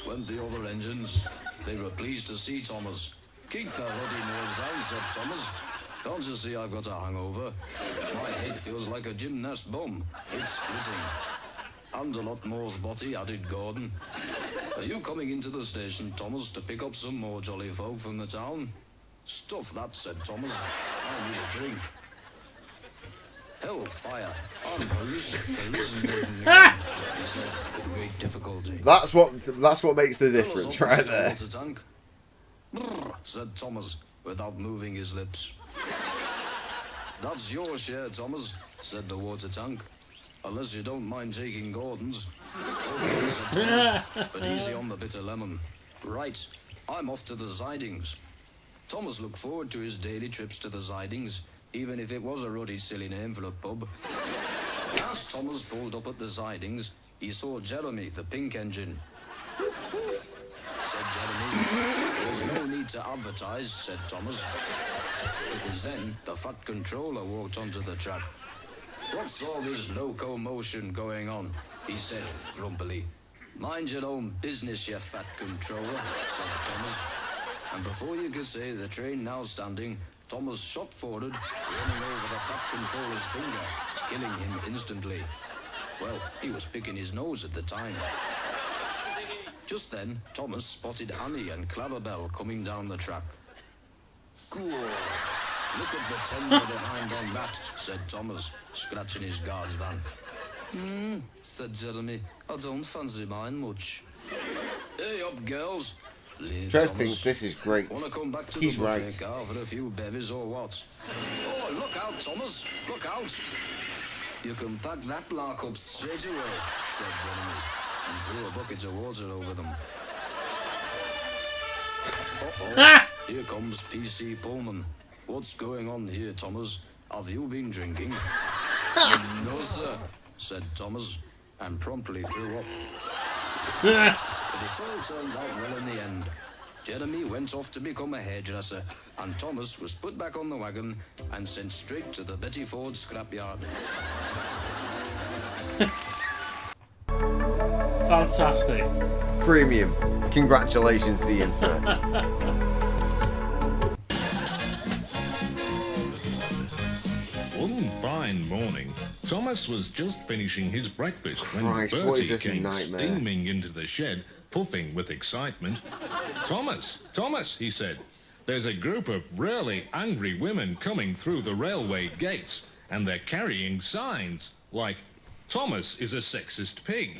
Went the other engines. They were pleased to see Thomas. Keep that ruddy noise down, said Thomas. Can't you see I've got a hangover? My head feels like a gymnast bum. It's splitting. And a lot more's body, added Gordon. Are you coming into the station, Thomas, to pick up some more jolly folk from the town? Stuff that, said Thomas. I need a drink. Hellfire. I'm hallucinating, he said with great difficulty. That's what makes the difference Fill us right up, Mr. there. Water tank. Brrr, said Thomas, without moving his lips. That's your share, Thomas, said the water tank. Unless you don't mind taking Gordon's. Okay, said Thomas, but easy on the bitter lemon. Right, I'm off to the sidings. Thomas looked forward to his daily trips to the sidings, even if it was a ruddy, silly name for a pub. As Thomas pulled up at the sidings, he saw Jeremy, the pink engine. Woof, woof, said Jeremy. There's no need to advertise, said Thomas. It was then the fat controller walked onto the track. What's all this locomotion going on? He said grumpily. Mind your own business, you fat controller, said Thomas. And before you could say the train now standing, Thomas shot forward, running over the fat controller's finger, killing him instantly. Well, he was picking his nose at the time. Just then, Thomas spotted Annie and Clarabelle coming down the track. Cool. Look at the tender behind on that, said Thomas, scratching his guard's van. Said Jeremy. I don't fancy mine much. Hey up, girls. Trev thinks this is great. Wanna come back to He's the buffet right. car for a few bevies or what? Oh, look out, Thomas. Look out. You can pack that lark up straight away, said Jeremy, and threw a bucket of water over them. Uh-oh. Here comes PC Pullman. What's going on here, Thomas? Have you been drinking? No, sir, said Thomas, and promptly threw up. But it all turned out well in the end. Jeremy went off to become a hairdresser, and Thomas was put back on the wagon and sent straight to the Betty Ford scrapyard. Fantastic. Premium. Congratulations to the internet. One fine morning, Thomas was just finishing his breakfast when Christ, what is Bertie this, a came nightmare? steaming into the shed, puffing with excitement. Thomas, he said, there's a group of really angry women coming through the railway gates, and they're carrying signs like, Thomas is a sexist pig,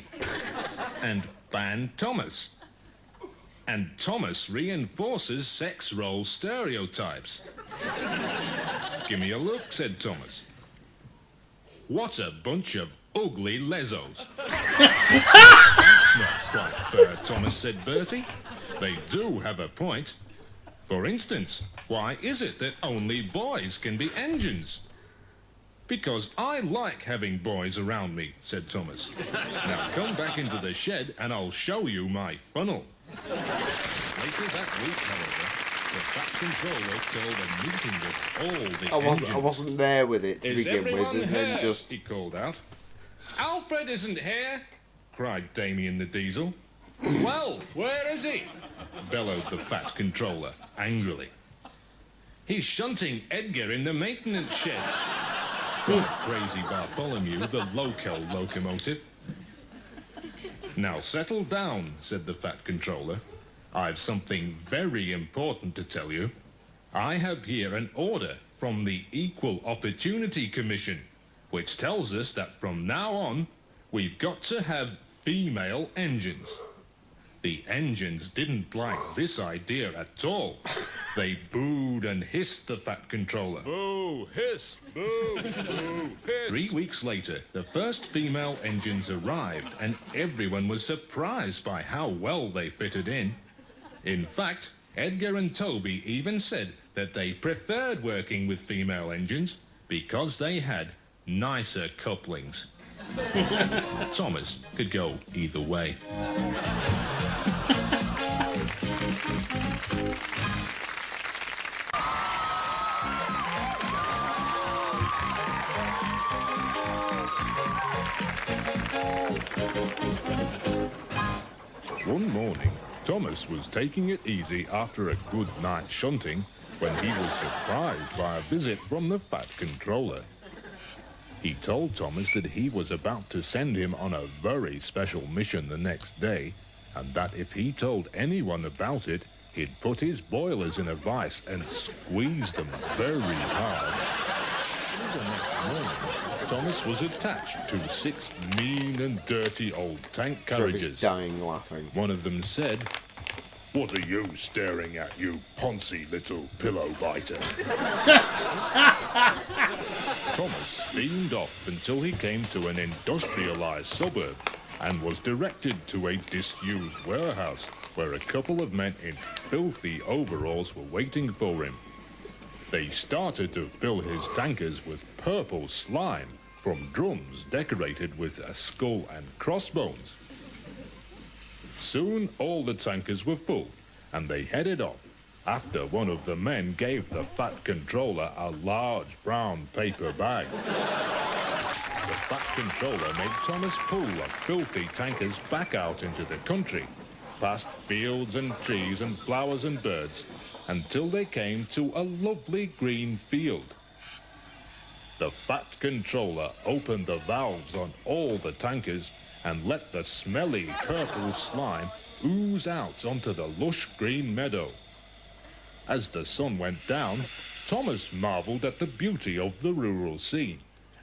and ban Thomas. And Thomas reinforces sex role stereotypes. Give me a look, said Thomas. What a bunch of ugly lesos. That's not quite fair, Thomas, said Bertie. They do have a point. For instance, why is it that only boys can be engines? Because I like having boys around me, said Thomas. Now come back into the shed and I'll show you my funnel. Later that week, however, the fat controller called a meeting with all the engines. I wasn't there with it to Is begin with, everyone and here? then just He called out. Alfred isn't here, cried Damien the Diesel. Well, where is he? Bellowed the fat controller angrily. He's shunting Edgar in the maintenance shed, cried crazy Bartholomew, the loco locomotive. Now settle down, said the Fat Controller. I've something very important to tell you. I have here an order from the Equal Opportunity Commission, which tells us that from now on, we've got to have female engines. The engines didn't like this idea at all. They booed and hissed the Fat Controller. Boo, hiss, boo, boo, hiss. 3 weeks later, the first female engines arrived, and everyone was surprised by how well they fitted in. In fact, Edgar and Toby even said that they preferred working with female engines because they had nicer couplings. Thomas could go either way. One morning, Thomas was taking it easy after a good night shunting when he was surprised by a visit from the Fat Controller. He told Thomas that he was about to send him on a very special mission the next day, and that if he told anyone about it, he'd put his boilers in a vice and squeeze them very hard. The next morning, Thomas was attached to 6 mean and dirty old tank carriages. Trevor's dying laughing. One of them said, "What are you staring at, you poncy little pillow biter?" Thomas steamed off until he came to an industrialized suburb and was directed to a disused warehouse where a couple of men in filthy overalls were waiting for him. They started to fill his tankers with purple slime from drums decorated with a skull and crossbones. Soon all the tankers were full, and they headed off after one of the men gave the Fat Controller a large brown paper bag. The Fat Controller made Thomas pull the filthy tankers back out into the country, past fields and trees and flowers and birds, until they came to a lovely green field. The Fat Controller opened the valves on all the tankers and let the smelly purple slime ooze out onto the lush green meadow. As the sun went down, Thomas marveled at the beauty of the rural scene,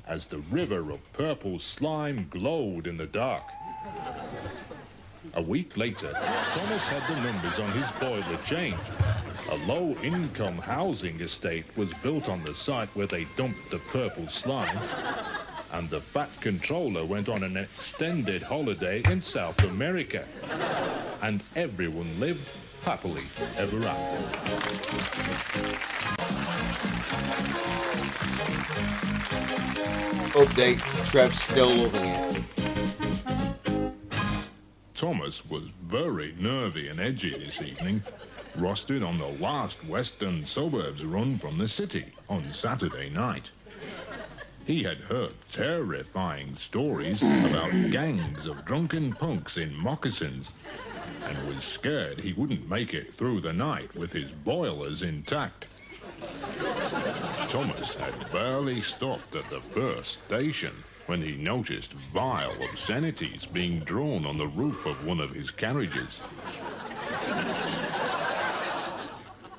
as the river of purple slime glowed in the dark. A week later, Thomas had the numbers on his boiler changed. A low-income housing estate was built on the site where they dumped the purple slime, and the Fat Controller went on an extended holiday in South America, and everyone lived happily ever after. Update, Trev's still loving it. Thomas was very nervy and edgy this evening, rostered on the last western suburbs run from the city on Saturday night. He had heard terrifying stories about gangs of drunken punks in moccasins, and was scared he wouldn't make it through the night with his boilers intact. Thomas had barely stopped at the first station when he noticed vile obscenities being drawn on the roof of one of his carriages.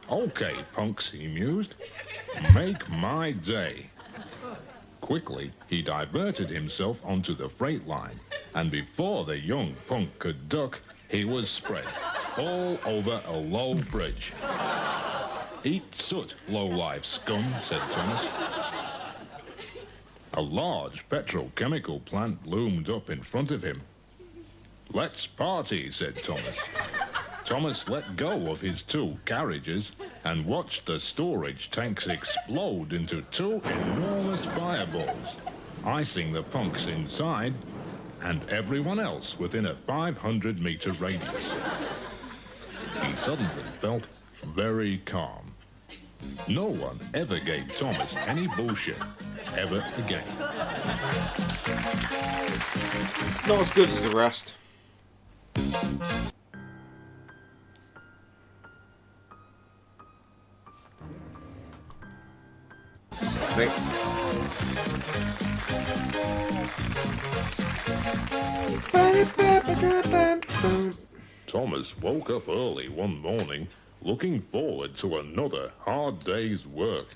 "Okay, punks," he mused, "make my day." Quickly, he diverted himself onto the freight line, and before the young punk could duck, he was spread all over a low bridge. "Eat soot, low-life scum," said Thomas. A large petrochemical plant loomed up in front of him. "Let's party," said Thomas. Thomas let go of his 2 carriages and watched the storage tanks explode into 2 enormous fireballs, icing the punks inside and everyone else within a 500-meter radius. He suddenly felt very calm. No one ever gave Thomas any bullshit, ever again. Not as good as the rest. Perfect. Thomas woke up early one morning, looking forward to another hard day's work.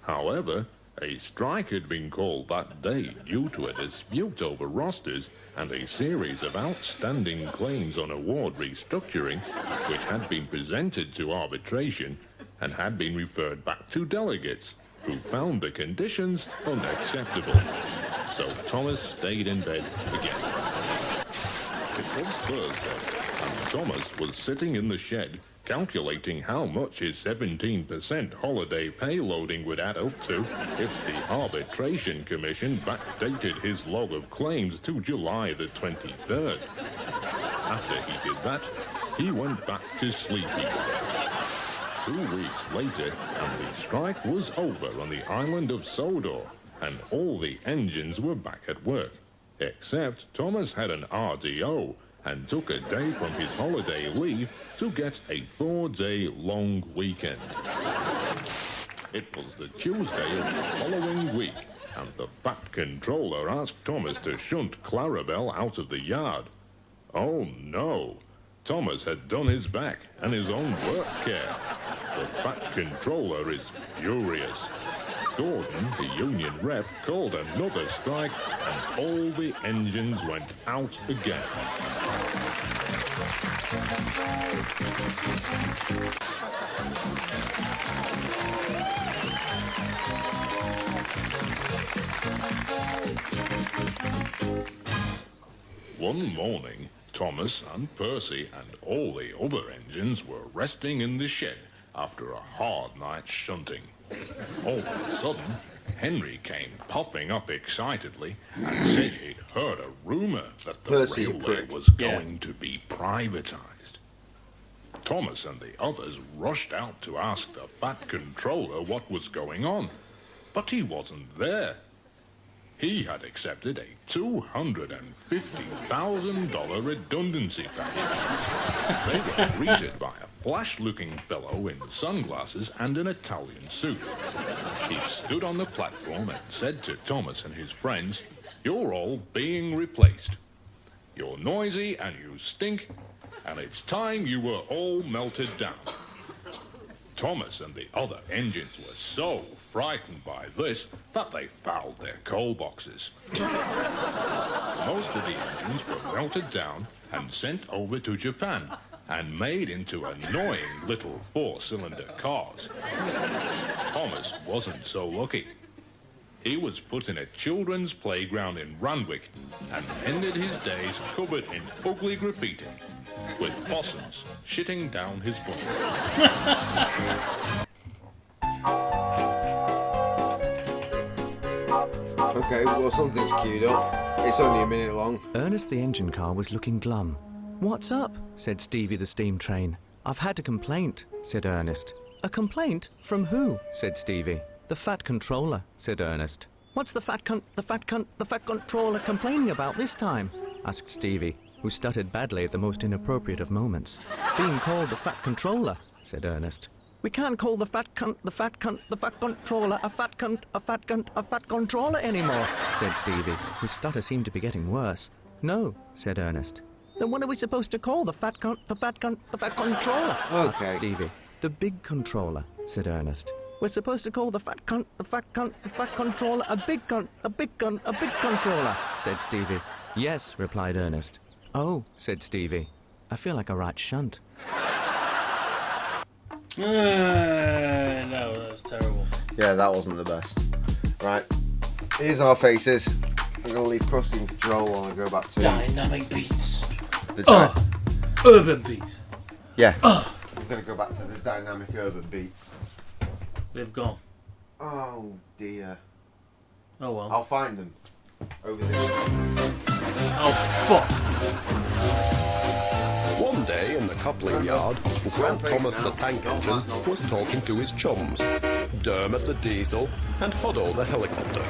However, a strike had been called that day due to a dispute over rosters and a series of outstanding claims on award restructuring, which had been presented to arbitration and had been referred back to delegates, who found the conditions unacceptable. So Thomas stayed in bed again. It was Thursday, and Thomas was sitting in the shed calculating how much his 17% holiday pay loading would add up to if the Arbitration Commission backdated his log of claims to July the 23rd. After he did that, he went back to sleepy. 2 weeks later, and the strike was over on the island of Sodor, and all the engines were back at work. Except Thomas had an RDO and took a day from his holiday leave to get a 4-day long weekend. It was the Tuesday of the following week, and the Fat Controller asked Thomas to shunt Clarabelle out of the yard. Oh no! Thomas had done his back and his own work care. The Fat Controller is furious. Gordon, the union rep, called another strike, and all the engines went out again. One morning, Thomas and Percy and all the other engines were resting in the shed after a hard night's shunting. All of a sudden, Henry came puffing up excitedly and said he'd heard a rumour that the Percy, railway was going to be privatised. Thomas and the others rushed out to ask the Fat Controller what was going on, but he wasn't there. He had accepted a $250,000 redundancy package. They were greeted by a flash-looking fellow in sunglasses and an Italian suit. He stood on the platform and said to Thomas and his friends, "You're all being replaced. You're noisy and you stink, and it's time you were all melted down." Thomas and the other engines were so frightened by this that they fouled their coal boxes. Most of the engines were melted down and sent over to Japan and made into annoying little 4-cylinder cars. Thomas wasn't so lucky. He was put in a children's playground in Randwick and ended his days covered in ugly graffiti, with possums shitting down his foot. Okay, well, something's queued up. It's only a minute long. Ernest the engine car was looking glum. "What's up?" said Stevie the steam train. "I've had a complaint," said Ernest. "A complaint? From who?" said Stevie. "The Fat Controller," said Ernest. "What's the fat controller complaining about this time?" asked Stevie, who stuttered badly at the most inappropriate of moments. "Being called the Fat Controller," said Ernest. "We can't call the fat controller a fat controller anymore," said Stevie, whose stutter seemed to be getting worse. "No," said Ernest. "Then what are we supposed to call the fat controller?" Okay. asked Stevie. "The big controller," said Ernest. "We're supposed to call the fat controller a big controller," said Stevie. "Yes," replied Ernest. "Oh," said Stevie. "I feel like a right shunt." No, that was terrible. Yeah, that wasn't the best. Right, here's our faces. I'm going to leave Krusty in control while I go back to... Dynamic beats. Urban beats. Yeah. I'm going to go back to the dynamic urban beats. They've gone. Oh, dear. Oh, well. I'll find them. Over this way. Oh, fuck. One day in the coupling yard, Grand Thomas the tank engine was talking to his chums, Dermot the diesel and Hoddo the helicopter.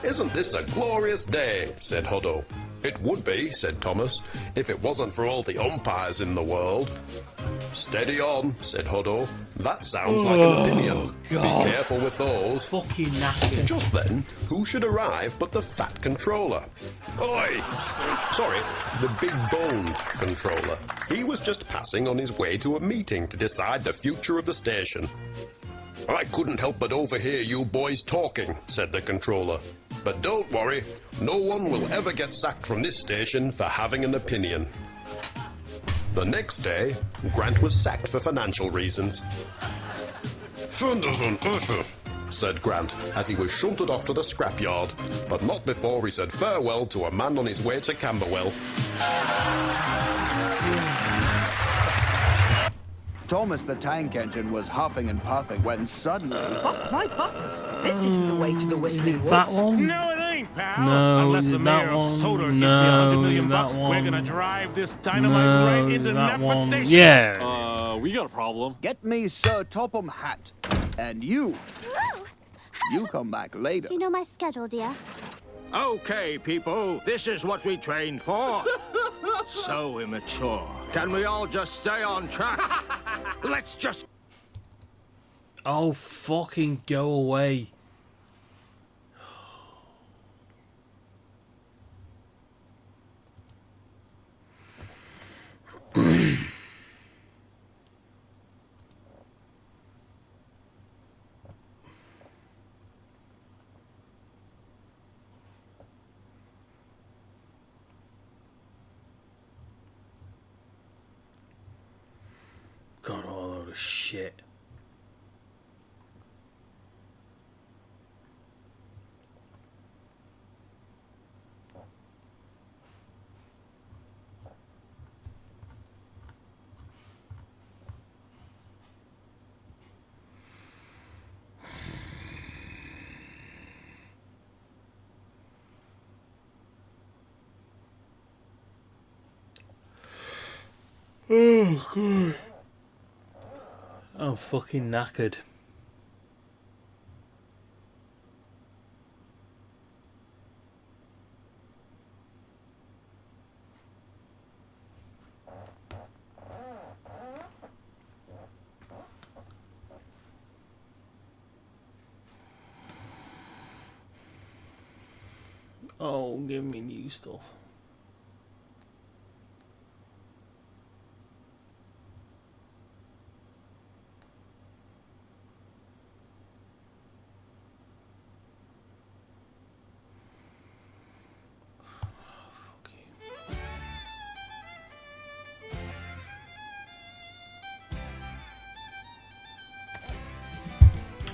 "Isn't this a glorious day?" said Hoddo. It would be, said Thomas, if it wasn't for all the umpires in the world. Steady on, said Hoddo. That sounds like an opinion. God. Be careful with those. Fucking knackered. Just then, who should arrive but the fat controller? Oi! Sorry, the big-boned controller. He was just passing on his way to a meeting to decide the future of the station. I couldn't help but overhear you boys talking, said the controller. But don't worry, no one will ever get sacked from this station for having an opinion. The next day, Grant was sacked for financial reasons. Said Grant, as he was shunted off to the scrapyard, but not before he said farewell to a man on his way to Camberwell. Thomas the Tank Engine was huffing and puffing when suddenly... Bust my buffers! This isn't the way to the Whistling Woods. That one? No, it ain't, pal. No, Unless the that mayor of one. Sodor gives me No, $100 million that bucks, we're one. gonna drive this dynamite right into that Knapford one. Station. Yeah. We got a problem. Get me Sir Topham Hatt. And you come back later. Do you know my schedule, dear? Okay, people, this is what we trained for. So immature. Can we all just stay on track? Let's just... Oh, fucking go away. God, all load of shit. Oh, God. I'm fucking knackered. Oh, give me new stuff.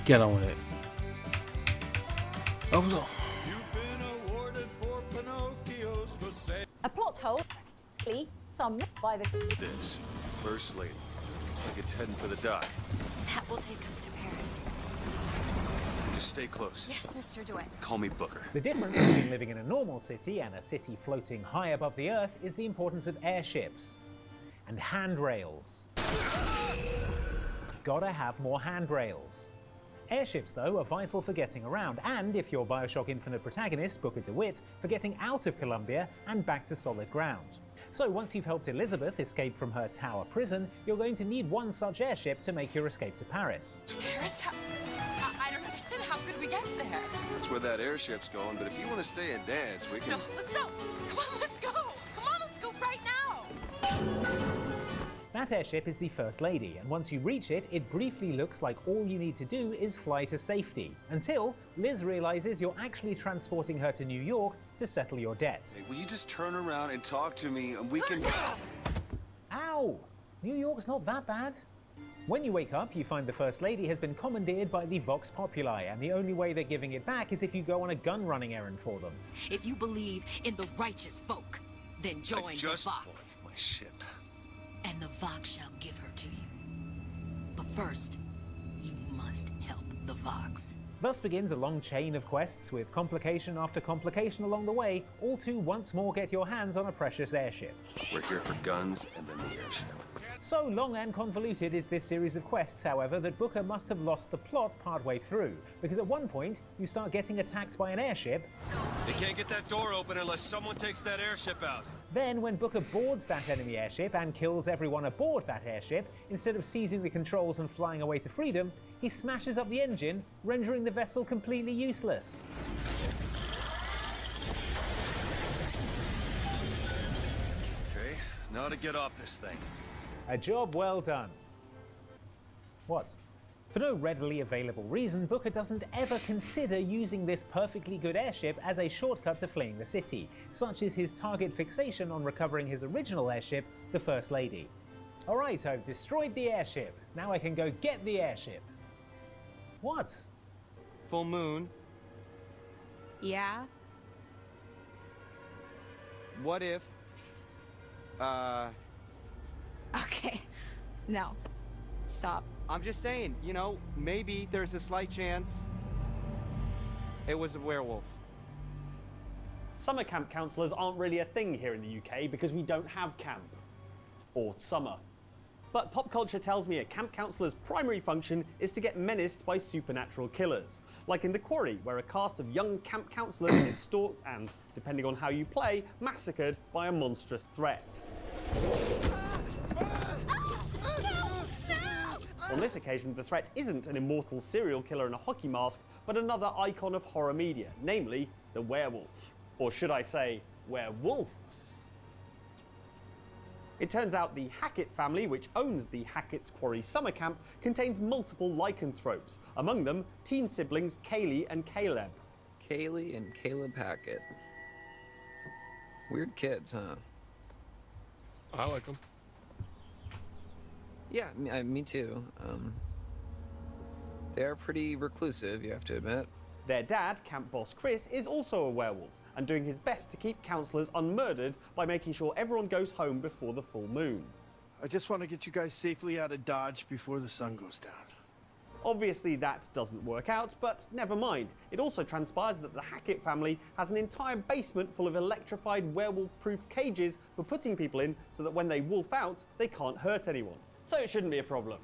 Get on with it. Oh, no. A plot hole. Some by the. This First Lady. Looks like it's heading for the dock. That will take us to Paris. Just stay close. Yes, Mr. DeWitt. Call me Booker. The difference between living in a normal city and a city floating high above the earth is the importance of airships and handrails. Gotta have more handrails. Airships, though, are vital for getting around, and if you're Bioshock Infinite protagonist, Booker DeWitt, for getting out of Columbia and back to solid ground. So once you've helped Elizabeth escape from her tower prison, you're going to need one such airship to make your escape to Paris. Paris? I don't understand. How could we get there? That's where that airship's going, but if you want to stay and dance, we can... No, let's go. Come on, let's go. Come on, let's go right now. That airship is the First Lady, and once you reach it, it briefly looks like all you need to do is fly to safety, until Liz realizes you're actually transporting her to New York to settle your debt. Hey, will you just turn around and talk to me, and we can... Ow! New York's not that bad. When you wake up, you find the First Lady has been commandeered by the Vox Populi, and the only way they're giving it back is if you go on a gun-running errand for them. If you believe in the righteous folk, then join the Vox. My ship. And the Vox shall give her to you. But first, you must help the Vox. Thus begins a long chain of quests with complication after complication along the way, all to once more get your hands on a precious airship. We're here for guns and then the airship. So long and convoluted is this series of quests, however, that Booker must have lost the plot partway through, because at one point you start getting attacked by an airship. They can't get that door open unless someone takes that airship out. Then when Booker boards that enemy airship and kills everyone aboard that airship, instead of seizing the controls and flying away to freedom, he smashes up the engine, rendering the vessel completely useless. Okay, now to get off this thing. A job well done. What? For no readily available reason, Booker doesn't ever consider using this perfectly good airship as a shortcut to fleeing the city. Such is his target fixation on recovering his original airship, the First Lady. Alright, I've destroyed the airship. Now I can go get the airship. What? Full moon. Yeah? What if... Okay. No. Stop. I'm just saying, you know, maybe there's a slight chance it was a werewolf. Summer camp counsellors aren't really a thing here in the UK because we don't have camp. Or summer. But pop culture tells me a camp counsellor's primary function is to get menaced by supernatural killers. Like in The Quarry, where a cast of young camp counsellors is stalked and, depending on how you play, massacred by a monstrous threat. On this occasion, the threat isn't an immortal serial killer in a hockey mask, but another icon of horror media, namely the werewolf. Or should I say, werewolves? It turns out the Hackett family, which owns the Hackett's Quarry summer camp, contains multiple lycanthropes, among them teen siblings Kaylee and Caleb. Kaylee and Caleb Hackett. Weird kids, huh? I like them. Yeah, me too. They are pretty reclusive, you have to admit. Their dad, camp boss Chris, is also a werewolf, and doing his best to keep counsellors unmurdered by making sure everyone goes home before the full moon. I just want to get you guys safely out of Dodge before the sun goes down. Obviously that doesn't work out, but never mind. It also transpires that the Hackett family has an entire basement full of electrified werewolf-proof cages for putting people in so that when they wolf out, they can't hurt anyone. So it shouldn't be a problem.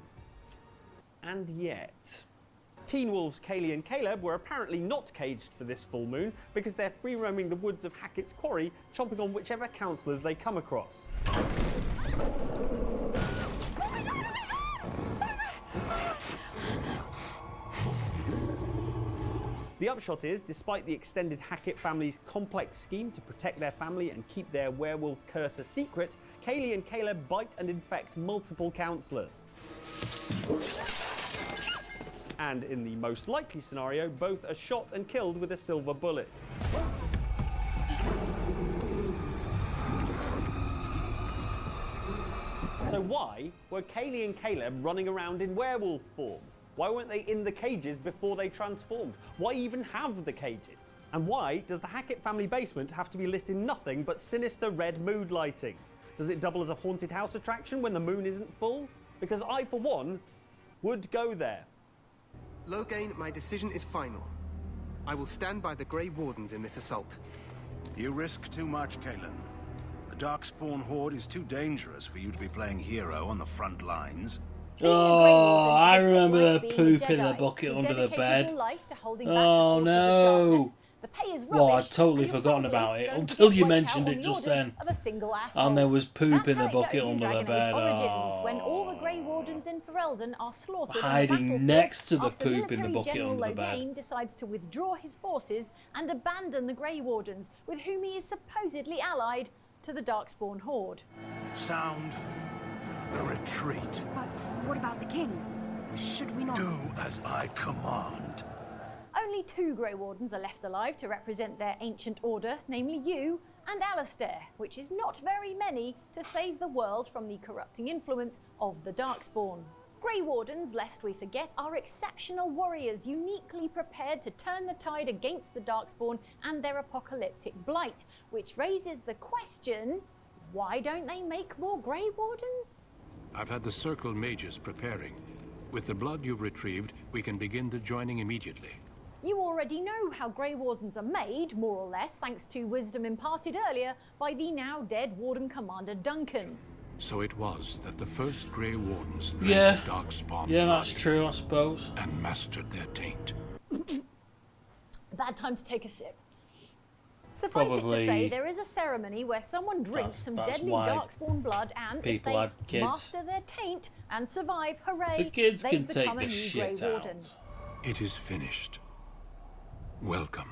And yet... Teen wolves Kaylee and Caleb were apparently not caged for this full moon because they're free-roaming the woods of Hackett's Quarry, chomping on whichever counsellors they come across. The upshot is, despite the extended Hackett family's complex scheme to protect their family and keep their werewolf curse a secret, Kaylee and Caleb bite and infect multiple counsellors. And in the most likely scenario, both are shot and killed with a silver bullet. So why were Kaylee and Caleb running around in werewolf form? Why weren't they in the cages before they transformed? Why even have the cages? And why does the Hackett family basement have to be lit in nothing but sinister red mood lighting? Does it double as a haunted house attraction when the moon isn't full? Because I, for one, would go there. Loghain, my decision is final. I will stand by the Grey Wardens in this assault. You risk too much, Kalen. The Darkspawn Horde is too dangerous for you to be playing hero on the front lines. Oh, I remember the poop in the bucket under the bed. Oh no! Well, I'd totally forgotten about it until you mentioned it just then. And there was poop in the bucket under the bed. When all the Grey Wardens in Ferelden are slaughtered hiding next to the poop in the bucket under the bed. Loghain decides to withdraw his forces and abandon the Grey Wardens, with whom he is supposedly allied to the Darkspawn Horde. Sound the retreat. But what about the king? Should we not... Do as I command. Only 2 Grey Wardens are left alive to represent their ancient order, namely you and Alistair, which is not very many to save the world from the corrupting influence of the Darkspawn. Grey Wardens, lest we forget, are exceptional warriors uniquely prepared to turn the tide against the Darkspawn and their apocalyptic blight, which raises the question, why don't they make more Grey Wardens? I've had the Circle mages preparing. With the blood you've retrieved, we can begin the joining immediately. You already know how Grey Wardens are made, more or less, thanks to wisdom imparted earlier by the now dead Warden Commander Duncan. So it was that the first Grey Wardens drank Yeah. the Darkspawn Yeah, that's blood true, I suppose. and mastered their taint. Bad time to take a sip. Suffice it to Probably say, there is a ceremony where someone drinks some that's deadly why Darkspawn blood, and if people they had kids. master their taint and survive, hooray, The kids they can become take a the new Grey shit Warden. out. It is finished. Welcome.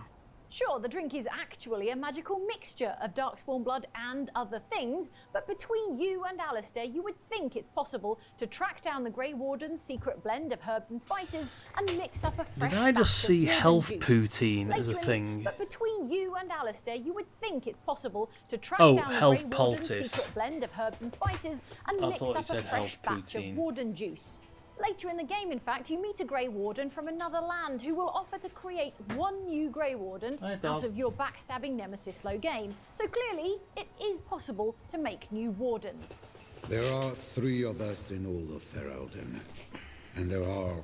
Sure, the drink is actually a magical mixture of Darkspawn blood and other things, but between you and Alistair, you would think it's possible to track down the Grey Warden's secret blend of herbs and spices and mix up a fresh Did I just batch of see warden health juice. poutine as a Later in thing? But between you and Alistair, you would think it's possible to track Oh, down the health Grey Warden's poultice. secret blend of herbs and spices and I mix thought it up a said fresh health batch of poutine. warden juice. Later in the game, in fact, you meet a Grey Warden from another land who will offer to create one new Grey Warden Hi, out dog. of your backstabbing nemesis Loghain. So clearly, it is possible to make new Wardens. There are 3 of us in all of Ferelden, and there are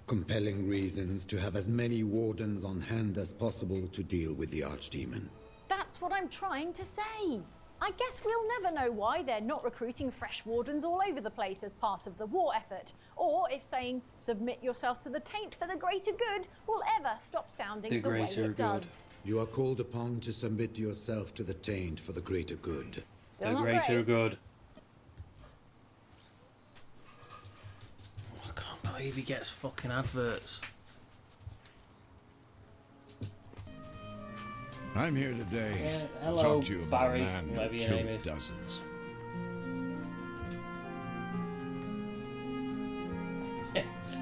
compelling reasons to have as many Wardens on hand as possible to deal with the Archdemon. That's what I'm trying to say. I guess we'll never know why they're not recruiting fresh Wardens all over the place as part of the war effort, or if saying submit yourself to the taint for the greater good will ever stop sounding the way it does. You are called upon to submit yourself to the taint for the greater good. Still The not greater great. good. Oh, I can't believe he gets fucking adverts. I'm here today Yeah, to hello, talk to you about Barry, a man who whatever your killed name is. dozens. Yes.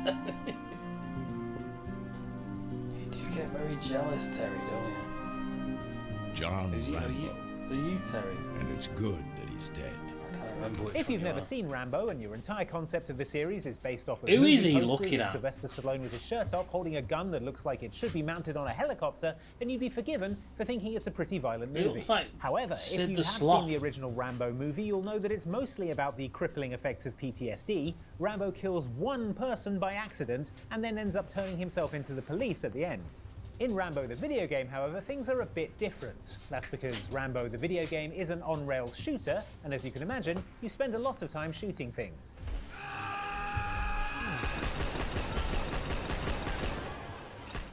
You do get very jealous, Terry, don't John you? Rambo. Are you Terry? And it's good that he's dead. I can't remember which If one you've you never are. seen Rambo and your entire concept of the series is based off of Who movie is he posters looking of at? Sylvester Stallone with his shirt off, holding a gun that looks like it should be mounted on a helicopter, then you'd be forgiven for thinking it's a pretty violent It movie. looks like However, Sid if you the have Sloth. seen the original Rambo movie, you'll know that it's mostly about the crippling effects of PTSD. Rambo kills one person by accident and then ends up turning himself into the police at the end. In Rambo the video game, however, things are a bit different. That's because Rambo the video game is an on-rails shooter, and as you can imagine, you spend a lot of time shooting things.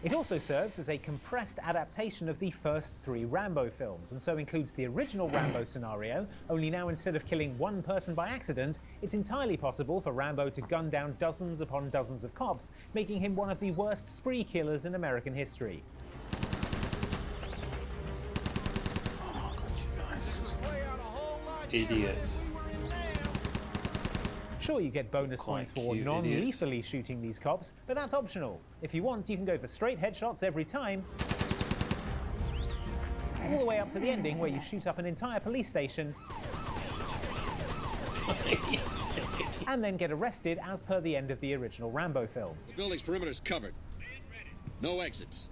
It also serves as a compressed adaptation of the first 3 Rambo films, and so includes the original Rambo scenario, only now instead of killing one person by accident, it's entirely possible for Rambo to gun down dozens upon dozens of cops, making him one of the worst spree killers in American history. Idiots. Sure, you get bonus Quite points for cute non-lethally shooting these cops, but that's optional. If you want, you can go for straight headshots every time, all the way up to the ending where you shoot up an entire police station and then get arrested as per the end of the original Rambo film. The building's perimeter is covered. No exits.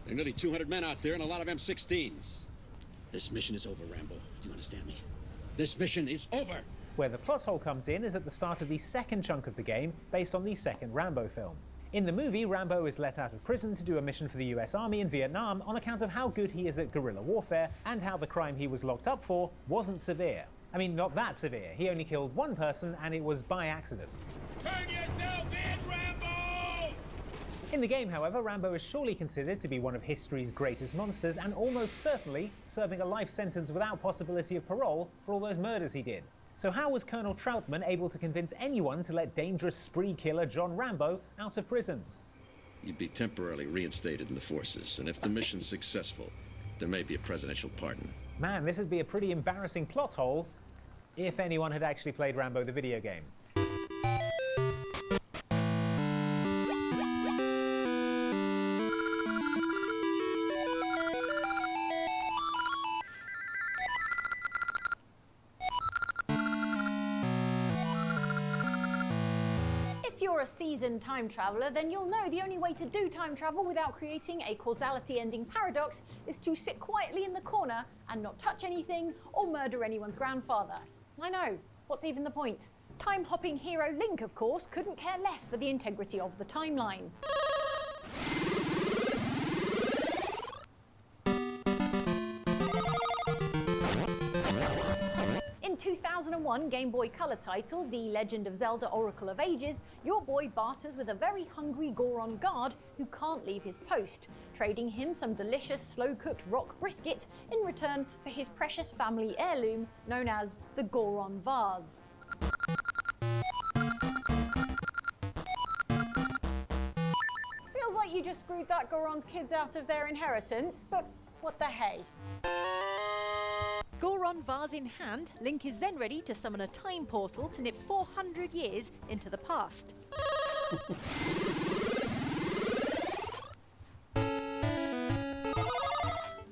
There are nearly 200 men out there and a lot of M16s. This mission is over, Rambo. Do you understand me? This mission is over. Where the plot hole comes in is at the start of the second chunk of the game, based on the second Rambo film. In the movie, Rambo is let out of prison to do a mission for the US Army in Vietnam on account of how good he is at guerrilla warfare and how the crime he was locked up for wasn't severe. I mean, not that severe. He only killed one person and it was by accident. Turn yourself in, Rambo! In the game, however, Rambo is surely considered to be one of history's greatest monsters and almost certainly serving a life sentence without possibility of parole for all those murders he did. So how was Colonel Troutman able to convince anyone to let dangerous spree killer John Rambo out of prison? You'd be temporarily reinstated in the forces, and if the mission's successful, there may be a presidential pardon. Man, this would be a pretty embarrassing plot hole if anyone had actually played Rambo the video game. If you're a seasoned time traveler, then you'll know the only way to do time travel without creating a causality-ending paradox is to sit quietly in the corner and not touch anything or murder anyone's grandfather. I know, what's even the point? Time-hopping hero Link, of course, couldn't care less for the integrity of the timeline. In 2001 Game Boy Color title, The Legend of Zelda Oracle of Ages, your boy barters with a very hungry Goron guard who can't leave his post, trading him some delicious slow-cooked rock brisket in return for his precious family heirloom known as the Goron vase. Feels like you just screwed that Goron's kids out of their inheritance, but what the hey? Goron vase in hand, Link is then ready to summon a time portal to nip 400 years into the past.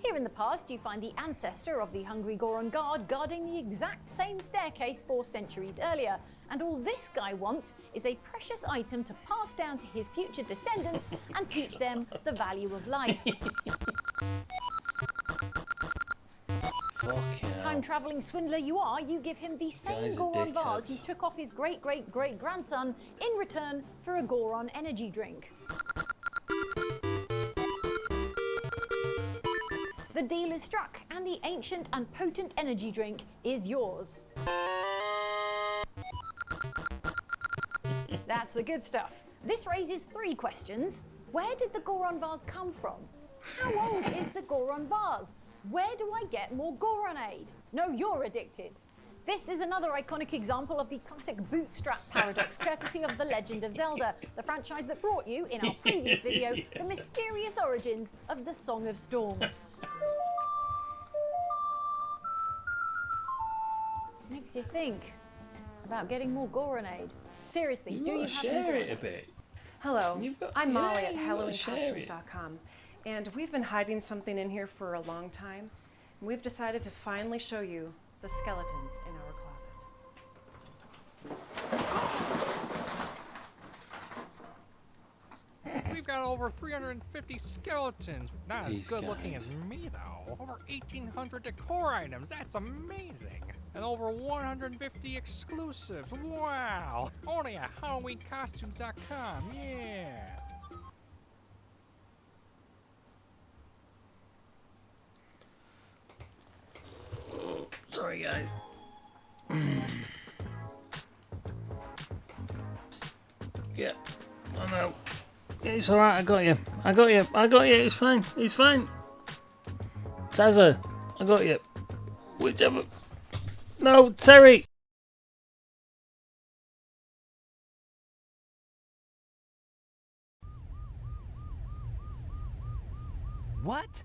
Here in the past, you find the ancestor of the hungry Goron guard guarding the exact same staircase 4 centuries earlier, and all this guy wants is a precious item to pass down to his future descendants and teach them the value of life. Time-travelling swindler you are, you give him the same Goron vase you took off his great-great-great-grandson in return for a Goron energy drink. The deal is struck, and the ancient and potent energy drink is yours. That's the good stuff. This raises 3 questions. Where did the Goron vase come from? How old is the Goron vase? Where do I get more Goronade? No, you're addicted. This is another iconic example of the classic bootstrap paradox, courtesy of The Legend of Zelda, the franchise that brought you, in our previous video, the mysterious origins of the Song of Storms. Makes you think about getting more Goronade. Seriously, do you have share any it a bit? Hello, I'm Molly at you gotta share it. HalloweenCostumes.com, and we've been hiding something in here for a long time. We've decided to finally show you the skeletons in our closet. We've got over 350 skeletons. Not as good looking as me, though. Over 1,800 decor items. That's amazing. And over 150 exclusives. Wow. Only at HalloweenCostumes.com. Yeah. Sorry, guys. Yeah, I know. It's alright, I got you. I got you. I got you. It's fine. It's fine. Tazza, I got you. Whichever. No, Terry. What?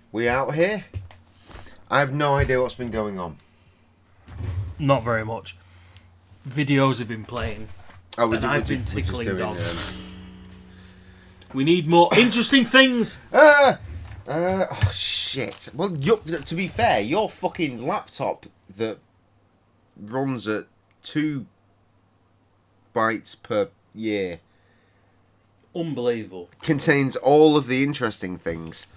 We out here? I have no idea what's been going on. Not very much. Videos have been playing. Oh, I've been tickling dogs. We need more interesting things. Oh shit. Well, to be fair, your fucking laptop that runs at 2 bytes per year, unbelievable, contains all of the interesting things.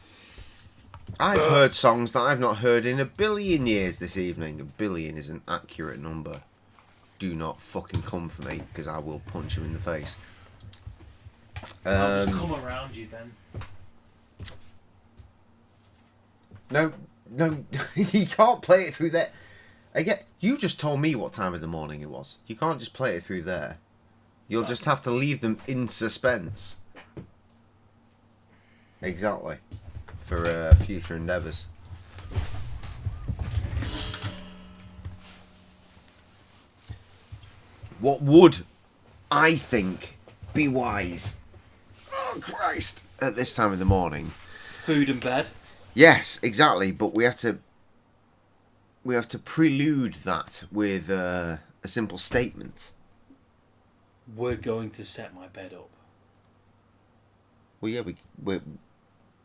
I've heard songs that I've not heard in a billion years this evening. A billion is an accurate number. Do not fucking come for me, because I will punch you in the face. I'll just come around you then. No, you can't play it through there. Again, you just told me what time of the morning it was. You can't just play it through there. You'll just have to leave them in suspense. Exactly. For future endeavours. What would, I think, be wise? Oh, Christ. At this time of the morning. Food and bed. Yes, exactly. But we have to prelude that with a simple statement. We're going to set my bed up. Well, yeah,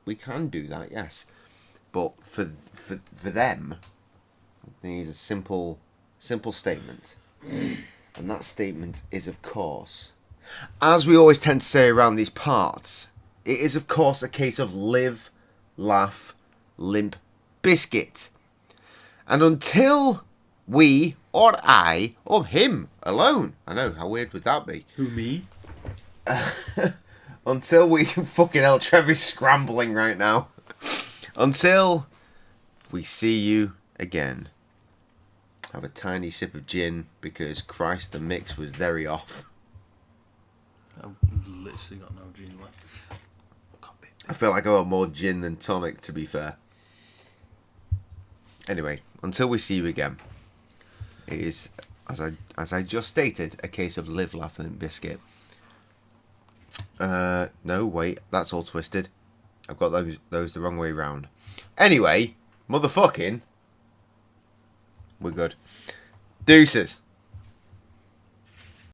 we can do that, yes. But for them, they need a simple statement. And that statement is, of course, as we always tend to say around these parts, it is, of course, a case of live, laugh, limp biscuit. And until we, or I, or him alone, I know, how weird would that be? Who, me? Until we, fucking hell, Trevor's scrambling right now. Until we see you again. Have a tiny sip of gin, because Christ, the mix was very off. I've literally got no gin left. I feel like I want more gin than tonic, to be fair. Anyway, until we see you again, it is, as I just stated, a case of live, laugh, and biscuit. No, wait, that's all twisted. I've got those the wrong way round. Anyway, motherfucking, we're good. Deuces.